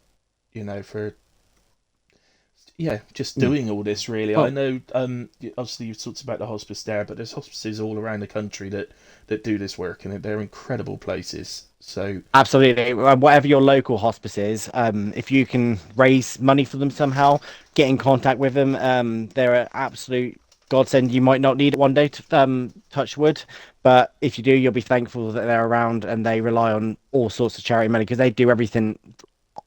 just doing all this. Really, I know. Obviously, you've talked about the hospice there, but there's hospices all around the country that do this work, and they're incredible places. So absolutely, whatever your local hospice is, if you can raise money for them somehow, get in contact with them. They're an absolute godsend. You might not need it one day to touch wood, but if you do, you'll be thankful that they're around, and they rely on all sorts of charity money because they do everything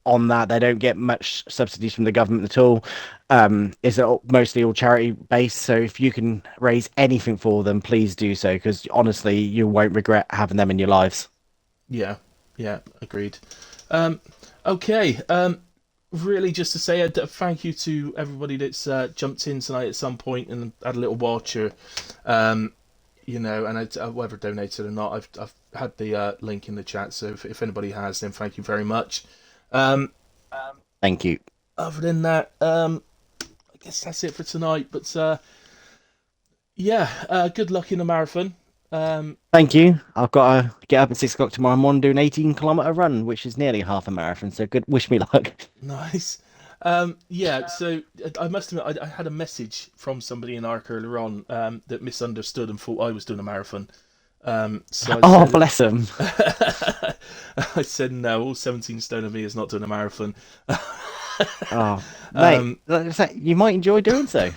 on that. They don't get much subsidies from the government at all. It's mostly all charity based. So if you can raise anything for them, please do so, because honestly, you won't regret having them in your lives. yeah, agreed. Okay. Really, just to say a thank you to everybody that's jumped in tonight at some point and had a little watch, or and whether donated or not. I've had the link in the chat, so if anybody has, then thank you very much. Thank you. Other than that, I guess that's it for tonight. But good luck in the marathon. Thank you. I've got to get up at 6 o'clock tomorrow morning, do an 18-kilometer run, which is nearly half a marathon. So good. Wish me luck. Nice. So I must admit, I had a message from somebody in ARC earlier on that misunderstood and thought I was doing a marathon. Bless him. I said, no, all 17 stone of me is not doing a marathon. Oh, mate, Um, you might enjoy doing so.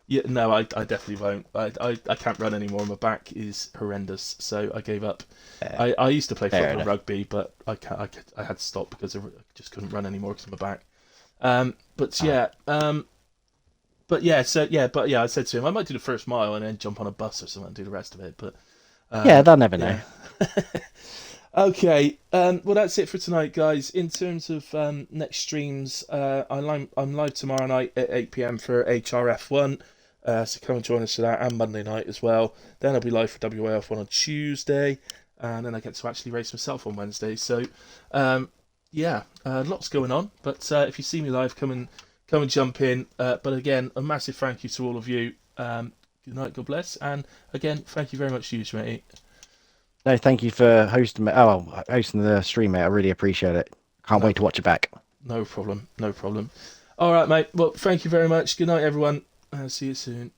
Yeah, no, I definitely won't. I can't run anymore. My back is horrendous, so I gave up. I used to play Fair football and enough. rugby, but I had to stop because I just couldn't run anymore because of my back. But yeah, I said to him I might do the first mile and then jump on a bus or something and do the rest of it. But Yeah, they'll never know. yeah. Okay, well that's it for tonight, guys. In terms of next streams, I'm live tomorrow night at 8 p.m. for HRF1. So come and join us for that, and Monday night as well. Then I'll be live for WAF1 on Tuesday, and then I get to actually race myself on Wednesday. So, lots going on. But if you see me live, come and jump in. But again, a massive thank you to all of you. Good night, God bless, and again, thank you very much to you, Schmitty. No, thank you for hosting me. Oh, hosting the stream, mate. I really appreciate it. Can't wait to watch it back. No problem. No problem. All right, mate. Well, thank you very much. Good night, everyone. See you soon.